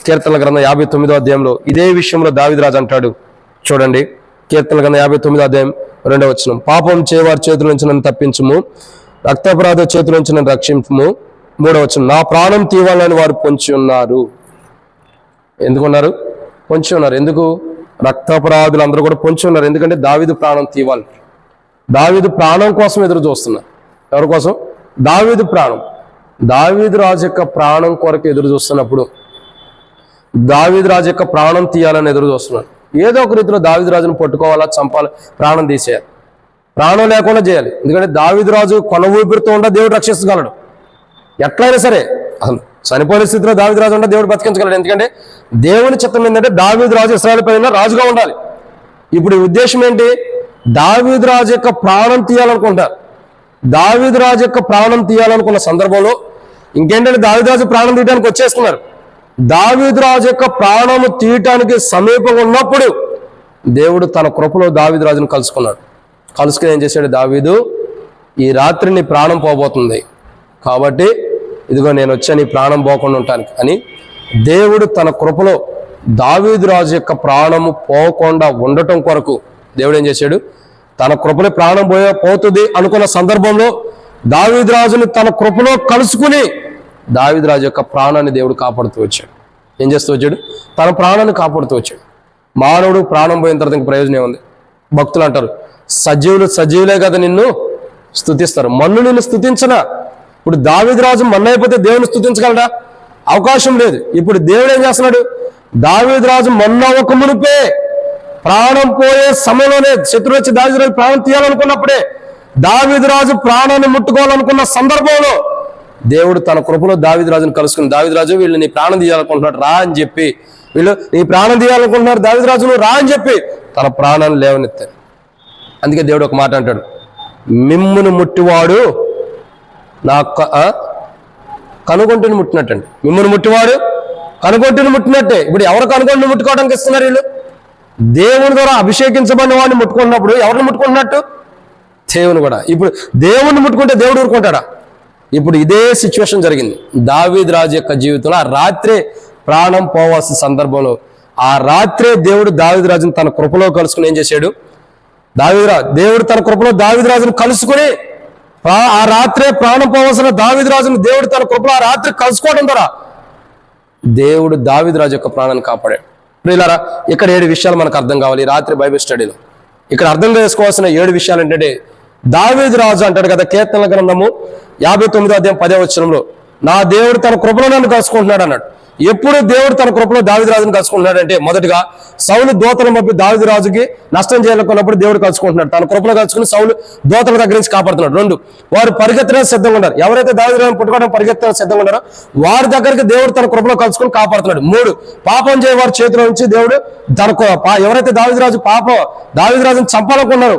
కీర్తనల గ్రంథం 59వ అధ్యాయంలో ఇదే విషయంలో దావీదు రాజు అంటాడు. చూడండి, కీర్తనల గ్రంథం 59వ అధ్యాయం 2వ వచనం. పాపం చేయవారి చేతుల నుంచి నన్ను తప్పించుము, రక్తపరాధ చేతుల నుంచి నన్ను రక్షించుము. 3వ వచనం. నా ప్రాణం తీవాలని వారు పొంచి ఉన్నారు. ఎందుకున్నారు? పొంచి ఉన్నారు. ఎందుకు? రక్తపరాధులు అందరూ కూడా పొంచి ఉన్నారు. ఎందుకంటే దావీదు ప్రాణం తీవాలి. దావీదు ప్రాణం కోసం ఎదురు చూస్తున్నారు. ఎవరి కోసం? దావీదు ప్రాణం. దావీదు రాజు యొక్క ప్రాణం కొరకు ఎదురు చూస్తున్నప్పుడు, దావీదు రాజు యొక్క ప్రాణం తీయాలని ఎదురు చూస్తున్నారు. ఏదో ఒక రీతిలో దావీదు రాజును పట్టుకోవాలా, చంపాలి, ప్రాణం తీసేయాలి, ప్రాణం లేకుండా చేయాలి. ఎందుకంటే దావీదు రాజు కొన ఊపిరితో ఉండ దేవుడు రక్షించగలడు. ఎట్లయినా సరే, చనిపోయిన స్థితిలో దావీదు రాజు ఉంటే దేవుడు బతికించగలడు. ఎందుకంటే దేవుని చిత్తం ఏంటంటే దావీదు రాజు ఇశ్రాయేలు పైన రాజుగా ఉండాలి. ఇప్పుడు ఈ ఉద్దేశం ఏంటి? దావీదు రాజు యొక్క ప్రాణం తీయాలనుకుంటారు. దావీదు రాజు యొక్క ప్రాణం తీయాలనుకున్న సందర్భంలో ఇంకేంటంటే దావీదు రాజు ప్రాణం తీయడానికి వచ్చేస్తున్నారు. దావీదు రాజు యొక్క ప్రాణము తీయటానికి సమీపంగా ఉన్నప్పుడు దేవుడు తన కృపలో దావీదు రాజును కలుసుకున్నాడు. కలుసుకుని ఏం చేశాడు? దావీదు, ఈ రాత్రి నీ ప్రాణం పోబోతుంది కాబట్టి ఇదిగో నేను వచ్చా నీ ప్రాణం పోకుండా ఉండటానికి అని దేవుడు తన కృపలో దావీదు రాజు యొక్క ప్రాణము పోకుండా ఉండటం కొరకు దేవుడు ఏం చేశాడు? తన కృపలో ప్రాణం పోతుంది అనుకున్న సందర్భంలో దావీదు రాజుని తన కృపలో కలుసుకుని దావీదు రాజు యొక్క ప్రాణాన్ని దేవుడు కాపాడుతూ వచ్చాడు. ఏం చేస్తూ వచ్చాడు? తన ప్రాణాన్ని కాపాడుతూ వచ్చాడు. మానవుడు ప్రాణం పోయిన తర్వాత ఇంక ప్రయోజనం ఏముంది? భక్తులు అంటారు, సజీవులే కదా నిన్ను స్తుతిస్తారు, మన్ను నిన్ను స్తుతించనా? ఇప్పుడు దావీదు రాజు మన్ను అయిపోతే దేవుని స్తుతించగలడా? అవకాశం లేదు. ఇప్పుడు దేవుడు ఏం చేస్తున్నాడు? దావీదు రాజు మన్ను అవ్వక మునిపే, ప్రాణం పోయే సమయంలోనే శత్రువు వచ్చి దావీదు రాజు ప్రాణం తీయాలనుకున్నప్పుడే, దావీదు రాజు ప్రాణాన్ని ముట్టుకోవాలనుకున్న సందర్భంలో దేవుడు తన కృపలో దావీదు రాజును కలుసుకుని, దావీదు రాజు వీళ్ళు నీ ప్రాణం తీయాలనుకుంటున్నాడు రా అని చెప్పి, వీళ్ళు నీ ప్రాణం తీయాలనుకుంటున్నారు దావీదు రాజు నువ్వు రా అని చెప్పి తన ప్రాణాన్ని లేవనెత్తాడు. అందుకే దేవుడు ఒక మాట అంటాడు, మిమ్మును ముట్టివాడు నా కనుగొంటుని ముట్టినట్టండి. మిమ్మును ముట్టివాడు కనుగొంటుని ముట్టినట్టే. ఇప్పుడు ఎవరు కనుగొంటుని ముట్టుకోవడానికి ఇస్తున్నారు? వీళ్ళు దేవుని ద్వారా అభిషేకించబడిన వాడిని ముట్టుకున్నప్పుడు ఎవరిని ముట్టుకుంటున్నట్టు? దేవుని కూడా. ఇప్పుడు దేవుణ్ణి ముట్టుకుంటే దేవుడు ఊరుకుంటాడా? ఇప్పుడు ఇదే సిచ్యువేషన్ జరిగింది దావీదు రాజు యొక్క జీవితంలో. ఆ రాత్రే ప్రాణం పోవాల్సిన సందర్భంలో ఆ రాత్రే దేవుడు దావీదు రాజును తన కృపలో కలుసుకుని ఏం చేశాడు? దేవుడు తన కృపలో దావీదు రాజును కలుసుకుని ఆ రాత్రే ప్రాణం పోవాల్సిన దావీదు రాజును దేవుడు తన కృపలో ఆ రాత్రి కలుసుకోవడం ద్వారా దేవుడు దావీదు రాజు యొక్క ప్రాణాన్ని కాపాడాడు. ప్రియులారా, ఇక్కడ 7 విషయాలు మనకు అర్థం కావాలి ఈ రాత్రి బైబిల్ స్టడీలో. ఇక్కడ అర్థం చేసుకోవాల్సిన 7 విషయాలు ఏంటంటే, దావీదు రాజు అంటాడు కదా కీర్తనల గ్రంథము 59వ అధ్యాయం 10వ వచనంలో, నా దేవుడు తన కృపలో నన్ను కలుసుకుంటున్నాడు అన్నాడు. ఎప్పుడు దేవుడు తన కృపలో దావీదు రాజును కలుసుకుంటున్నాడు అంటే, మొదటిగా సౌలు దూతలను పంపి దావీదు రాజుకి నష్టం చేయాలనుకున్నప్పుడు దేవుడు కలుసుకుంటున్నాడు. తన కృపలో కలుసుకుని సౌలు దూతల దగ్గర నుంచి కాపాడుతున్నాడు. 2, వారు పరిగెత్తడానికి సిద్ధంగా ఉన్నారు. ఎవరైతే దావీదు రాజును పుట్టుకోవడం పరిగెత్తడానికి సిద్ధంగా ఉన్నారో వారి దగ్గరికి దేవుడు తన కృపలో కలుసుకుని కాపాడుతున్నాడు. 3, పాపం చేయ వారి చేతిలో నుంచి దేవుడు ఎవరైతే దావీదు రాజును చంపాలనుకున్నారో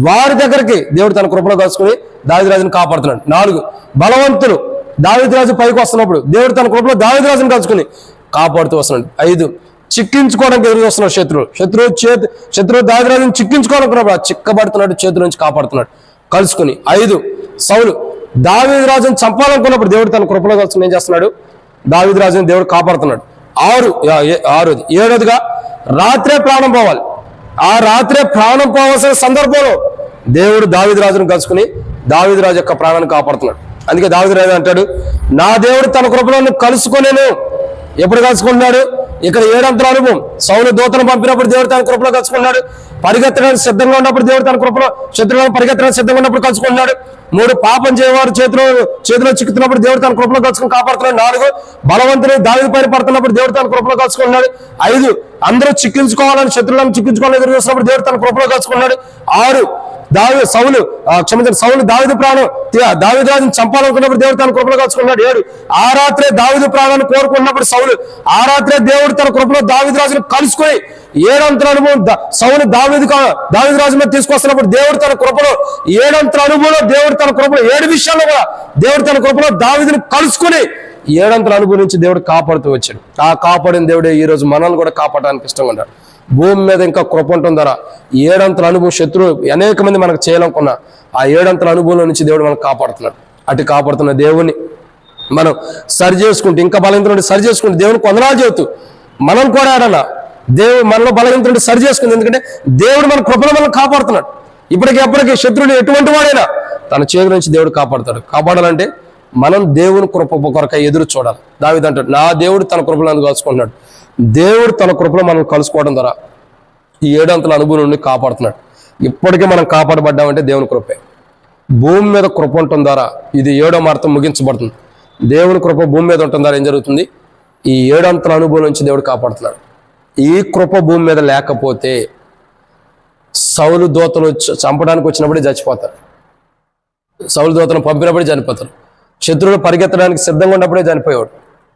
వారి దగ్గరికి దేవుడు తన కృపలో కలుసుకుని దావీదు రాజును కాపాడుతున్నాడు. 4, బలవంతులు దావీదు రాజు పైకి వస్తున్నప్పుడు దేవుడు తన కృపలో దావీదు రాజును కలుసుకుని కాపాడుతూ వస్తున్నాడు. 5, చిక్కించుకోవడానికి ఎదురు వస్తున్నాడు శత్రువు దావీదు రాజును చిక్కించుకోవాలనుకున్నప్పుడు చిక్కబడుతున్నాడు, చేతుల నుంచి కాపాడుతున్నాడు కలుసుకుని. 5, సౌలు దావీదు రాజును చంపాలనుకున్నప్పుడు దేవుడు తన కృపలో కలుసుకుని ఏం చేస్తున్నాడు? దావీదు రాజును దేవుడు కాపాడుతున్నాడు. 6, 7గా రాత్రే ప్రాణం పోవాలి. ఆ రాత్రే ప్రాణం పోవాల్సిన సందర్భంలో దేవుడు దావీదు రాజును కలుసుకుని దావీదు రాజు యొక్క ప్రాణాన్ని కాపాడుతున్నాడు. అందుకే దావీదు రాజు అంటాడు, నా దేవుడు తన కృపలో కలుసుకునేను. ఎప్పుడు కలుసుకుంటున్నాడు? ఇక్కడ 7 అనుభవం. సౌలు దూతను పంపినప్పుడు దేవుడు తన కృపలో కలుసుకున్నాడు. పరిగెత్తడానికి సిద్ధంగా ఉన్నప్పుడు దేవుడు తన కృపలో శత్రువులను పరిగెత్తడానికి సిద్ధంగా ఉన్నప్పుడు కలుసుకుంటున్నాడు. 3, పాపం చేయవారు చేతిలో చిక్కుతున్నప్పుడు దేవుడు తన కృపలో కలుసుకుని కాపాడుతున్నాడు. 4, బలవంతులు దావీదు పైన పడుతున్నప్పుడు దేవుడు తన కృపలో కలుసుకున్నాడు. 5, అందరూ శత్రువులను చిక్కించుకోవాలని ఎదురు చూసినప్పుడు దేవుడు తన కృపలో కలుసుకున్నాడు. 6, సౌలు దావీదు ప్రాణం దావీదు రాజును చంపాలనుకున్నప్పుడు దేవుడు తన కృపలో కలుసుకున్నాడు. 7, ఆ రాత్రే దావీదు ప్రాణాన్ని కోరుకున్నప్పుడు సౌలు ఆ రాత్రే దేవుడు తన కృపలో దావీదు రాజును కలుసుకుని 7 అనుభవం సౌలు దావీదు రాజు మీద తీసుకొస్తున్నప్పుడు దేవుడు తన కృపలో 7 అనుభవంలో దేవుడు తన కృపలో 7 విషయాల్లో కూడా దేవుడు తన కృపలో దావీదును కలుసుకుని 7 అనుభవం నుంచి దేవుడు కాపాడుతూ వచ్చాడు. ఆ కాపాడిన దేవుడే ఈ రోజు మనల్ని కూడా కాపాడడానికి ఇష్టంగా ఉన్నాడు. భూమి మీద ఇంకా కృప ఉంటుందరా 7 అనుభవం శత్రువు అనేక మంది మనకు చేయాలనుకున్నా ఆ 7 అనుభవంలో నుంచి దేవుడు మనకు కాపాడుతున్నాడు. అటు కాపాడుతున్న దేవుని మనం సరి చేసుకుంటూ ఇంకా బలహీనత సరి చేసుకుంటూ దేవుని వందనాలు చెబుతూ మనం కూడా ఆడన్నా దేవుడు మనలో బలహీనత సరి చేసుకుంది. ఎందుకంటే దేవుడు మన కృపలో మనల్ని కాపాడుతున్నాడు. ఇప్పటికీ శత్రువుని ఎటువంటి వాడైనా తన చేతుల నుంచి దేవుడు కాపాడుతాడు. కాపాడాలంటే మనం దేవుని కృప కొరకై ఎదురు చూడాలి. దావీదు అంటాడు, నా దేవుడు తన కృపలో నన్ను కలుసుకుంటున్నాడు. దేవుడు తన కృపలో మనం కలుసుకోవడం ద్వారా ఈ 7 అనుభవం నుండి కాపాడుతున్నాడు. ఇప్పటికే మనం కాపాడబడ్డామంటే దేవుని కృపే. భూమి మీద కృప ఉండటం ద్వారా ఇది 7వ మార్తం ముగించబడుతుంది. దేవుని కృప భూమి మీద ఉండటం ద్వారా ఏం జరుగుతుంది? ఈ 7 అనుభవం నుంచి దేవుడు కాపాడుతున్నాడు. ఈ కృప భూమి మీద లేకపోతే సౌలు దూతలు చంపడానికి వచ్చినప్పుడే చచ్చిపోతారు. సౌలు దూతను పంపినప్పుడే చనిపోతారు. శత్రువులు పరిగెత్తడానికి సిద్ధంగా ఉన్నప్పుడే చనిపోయేవాడు.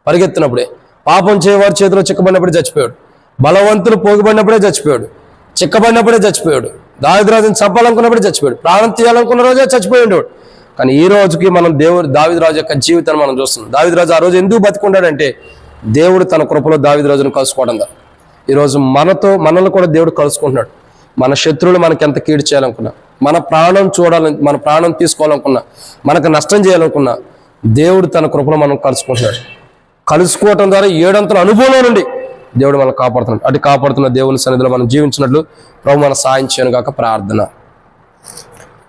పరిగెత్తినప్పుడే. పాపం చేయవాడు చేతిలో చిక్కబడినప్పుడే చచ్చిపోయాడు. బలవంతులు పోగుబడినప్పుడే చచ్చిపోయాడు. చిక్కబడినప్పుడే చచ్చిపోయాడు. దావీదు రాజుని చంపాలనుకున్నప్పుడే చచ్చిపోయాడు. ప్రాణం తీయాలనుకున్న రోజే చచ్చిపోయాడు. కానీ ఈ రోజుకి మనం దావీదు రాజు యొక్క జీవితాన్ని మనం చూస్తున్నాం. దావీదు రాజు ఆ రోజు ఎందుకు బతికుండాడంటే దేవుడు తన కృపలో దావీదు రాజును కలుసుకోవడం ద్వారా. ఈరోజు మనల్ని కూడా దేవుడు కలుసుకుంటున్నాడు. మన శత్రువులు మనకి ఎంత కీడు చేయాలనుకున్నా, మన ప్రాణం తీసుకోవాలనుకున్నా, మనకు నష్టం చేయాలనుకున్నా, దేవుడు తన కృపలో మనం కలుసుకుంటున్నాడు. కలుసుకోవటం ద్వారా 7 అంతల అనుభవంలో నుండి దేవుడు మనల్ని కాపాడుతున్నాడు. అటు కాపాడుతున్న దేవుని సన్నిధిలో మనం జీవించినట్లు ప్రభు మన సాయం చేయను గాక.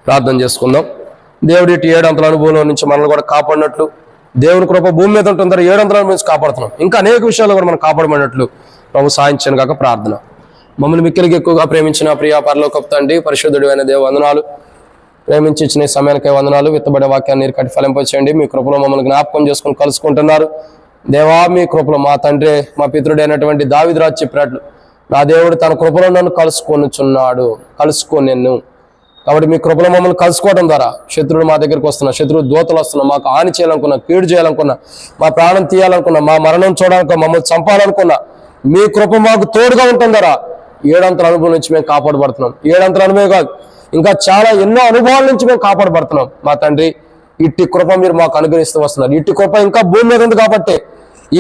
ప్రార్థన చేసుకుందాం. దేవుడి 7 అంతల అనుభవంలో నుంచి మనల్ని కూడా కాపాడినట్లు, దేవుని కృప భూమి మీద ఉంటుంది ద్వారా 7 అంతల నుంచి కాపాడుతున్నాం. ఇంకా అనేక విషయాలు కూడా మనం కాపాడబడినట్లు ప్రభు సాయం చేయను గాక. ప్రార్థన. మమ్మల్ని మిక్కిలిగా ఎక్కువగా ప్రేమించిన ప్రియ పరలోకపు తండ్రి, పరిశుద్ధుడు అయిన దేవ వందనాలు. ప్రేమించి ఇచ్చిన సమయానికై వందనాలు. విత్తబడే వాక్యాన్ని నీరు కట్టి ఫలింపచేయండి. మీ కృపలో మమ్మల్ని జ్ఞాపకం చేసుకుని కలుసుకుంటున్నారు దేవా. మీ కృపలో మా తండ్రి, మా పితృడైనటువంటి దావీదు రాజు చెప్పినట్లు నా దేవుడు తన కృపలో నన్ను కలుసుకోనుచున్నాడు. కలుసుకోను కాబట్టి మీ కృపలో మమ్మల్ని కలుసుకోవడం ద్వారా శత్రువులు మా దగ్గరికి వస్తున్నా, శత్రువు దూతలు వస్తున్నా, మాకు హాని చేయాలనుకున్నా, కీడు చేయాలనుకున్నా, మా ప్రాణం తీయాలనుకున్నా, మా మరణం చూడాలనుకున్నా, మమ్మల్ని చంపాలనుకున్నా, మీ కృప మాకు తోడుగా ఉంటుంది ద్వారా 7 అంతల అనుభవం నుంచి మేము కాపాడబడుతున్నాం. 7 అంతల అనుభవం కాదు, ఇంకా చాలా ఎన్నో అనుభవాల నుంచి మేము కాపాడబడుతున్నాం. మా తండ్రి, ఇట్టి కృప మీరు మాకు అనుగ్రహిస్తూ వస్తున్నారు. ఇట్టి కృప ఇంకా భూమి మీద ఉంది కాబట్టి,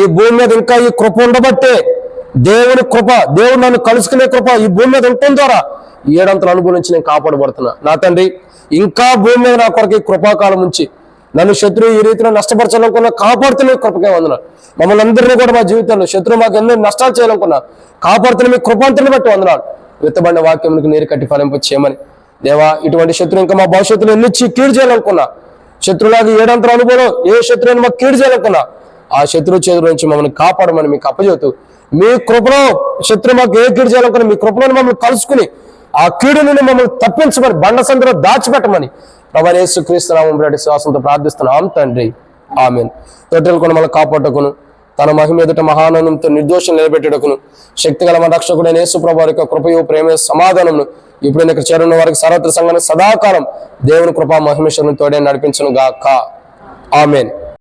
ఈ భూమి మీద ఇంకా ఈ కృప ఉండబట్టే దేవుని కృప, దేవుడు నన్ను కలుసుకునే కృప ఈ భూమి మీద ఉంటుంది ద్వారా 7 అంతల అనుభవం నుంచి నేను కాపాడబడుతున్నా. నా తండ్రి, ఇంకా భూమి మీద నా కొరకు ఈ కృపాకాలం నుంచి నన్ను శత్రువు ఈ రీతిలో నష్టపరచాలనుకున్నా కాపాడుతున్న కృపకే వందనాలు. మమ్మల్ని అందరినీ కూడా మా జీవితంలో శత్రువు మాకు ఎన్నో నష్టాలు చేయాలనుకున్నా కాపాడుతున్న మీ కృపాంతరిని బట్టి వందనాలు. విత్తబడిన వాక్యములకు నీరు కట్టి ఫలింప చేయమని దేవా. ఇటువంటి శత్రువు ఇంకా మా భవిష్యత్తులో ఎన్నిచ్చి కీడు చేయాలనుకున్నా, శత్రువులాగా 7 అంతల అనుభవం ఏ శత్రువుని మాకు కీడు చేయాలనుకున్నా ఆ శత్రువు చేతుల నుంచి మమ్మల్ని కాపాడమని మీకు అప్పచెబుతూ, మీ కృపలో శత్రువు మాకు ఏ కీడు చేయాలనుకున్నా మీ కృపలో మమ్మల్ని కలుసుకుని ఆ కీడు నుండి మమ్మల్ని తప్పించమని బండ సందులో దాచిపెట్టమని ప్రభువైన యేసుక్రీస్తు నామములో శ్వాసంతో ప్రార్థిస్తున్నాం తండ్రి. ఆమేన్. తొట్టెలు కూడా మనం కాపాడుటకును, తన మహిమ ఎదుట మహానందంతో నిర్దోషం నిలబెట్టుటకును, శక్తిగల మన రక్షకుడైన యేసు ప్రభువు యొక్క కృపయు ప్రేమ సమాధానమును ఇప్పుడు ఇక్కడ చేరున్న వారికి సర్వత్ర సంఘానికి సదాకాలం దేవుని కృపా మహిమేశ్వరుని తోడే నడిపించును గాక. ఆమేన్.